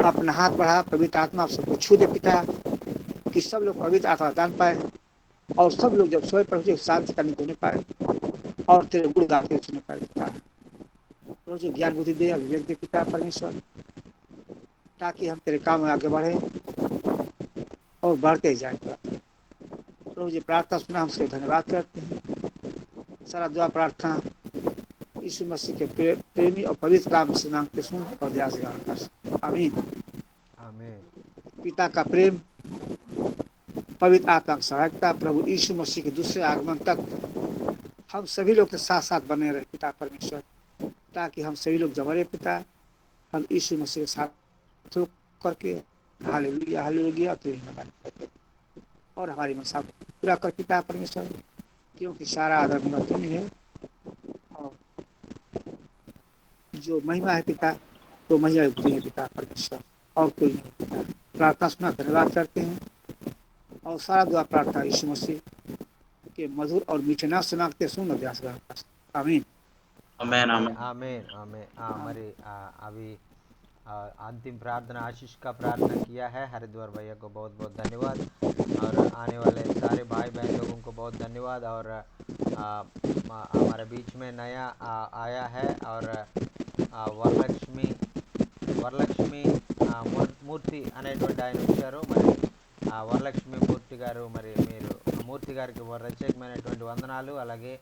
अपना हाथ बढ़ा पवित्र आत्मा आप सबको छू दे पिता कि सब लोग पवित्र आत्मा दान पाए और सब लोग जब सोए प्रभु जी शांति करने को नहीं पाए और तेरे गुण गाते सुने पाए पिता. प्रभु जी ज्ञान बुद्धि दे अभिवेक दे पिता परमेश्वर ताकि हम तेरे काम में आगे बढ़े और बढ़ते जाए. प्रभु जी प्रार्थना सुना हमसे धन्यवाद करते हैं. सारा दुआ प्रार्थना यीशु मसीह के प्रेमी और पवित्र नाम से मांगते सुन और दया से ग्रहण कर. आमीन. पिता का प्रेम पवित्र आत्मा की सहायता प्रभु यीशु मसीह के दूसरे आगमन तक हम सभी लोग के साथ साथ बने रहे पिता परमेश्वर, ताकि हम सभी लोग जब रहे पिता हम यीशु मसीह के साथ करके हालेलुया हालेलुया और हमारी मनसा पूरा कर पिता परमेश्वर, क्योंकि सारा आदर मेरा तुम्हें है और जो महिमा है पिता तो महिमा उतनी है पिता परमेश्वर और कोई नहीं पिता। प्रार्थना सुना धन्यवाद करते हैं और सारा दुआ प्रार्थना यीशु मसीह के मधुर और मीठे नाम से मांगते सुन अभ्यास आमीन आमेन आमेन आमेन आमेन। हमारे अभी अंतिम प्रार्थना आशीष का प्रार्थना किया है हरिद्वार भैया को बहुत बहुत धन्यवाद और आने वाले सारे भाई बहन लोगों को बहुत धन्यवाद। और हमारे बीच में नया आया है और వరలక్ష్మి మూర్తి అనేటువంటి ఆయన వచ్చారు। మరి వరలక్ష్మి మూర్తి గారు, మరి మీరు మూర్తి గారికి ప్రత్యేకమైనటువంటి వందనాలు। అలాగే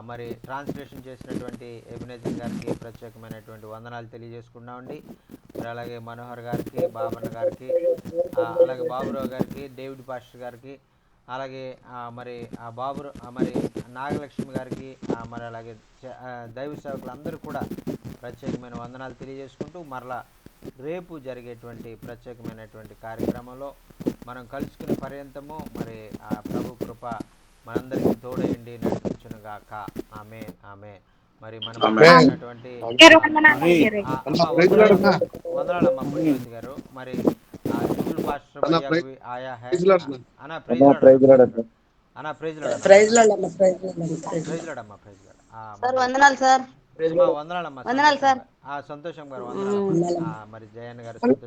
మరి ట్రాన్స్లేషన్ చేసినటువంటి ఎబినేజర్ గారికి ప్రత్యేకమైనటువంటి వందనాలు తెలియజేసుకున్నామండి। మరి అలాగే మనోహర్ గారికి, బాబన్న గారికి, అలాగే బాబురావు గారికి, డేవిడ్ పాస్టర్ గారికి, అలాగే మరి మరి నాగలక్ష్మి గారికి, మరి అలాగే దైవ సేవకులందరూ కూడా ప్రత్యేకమైన వందనాలు తెలియజేసుకుంటూ మరలా రేపు జరిగేటువంటి ప్రత్యేకమైనటువంటి కార్యక్రమంలో మనం కలుసుకునే పర్యంతము మరి ఆ ప్రభు కృప మనందరికీ తోడయండి నడిపించును గాక ఆమేన్ ఆమేన్। మరి మనం మాట్లాడినటువంటి వందనాలమ్మ పుణ్యవతి గారు, మరి సివిల్ పాస్టర్ ఆయా है అన్నా ప్రైజ్ లార్డ్ అన్నా ప్రైజ్ లార్డ్ అమ్మా ప్రైజ్ లార్డ్ సార్ వందనాలు సార్ వందనాలమ్మా వందనాలు సార్ సంతోషం గారు వందనాలు। మరి జయన్ గారు సంతోషం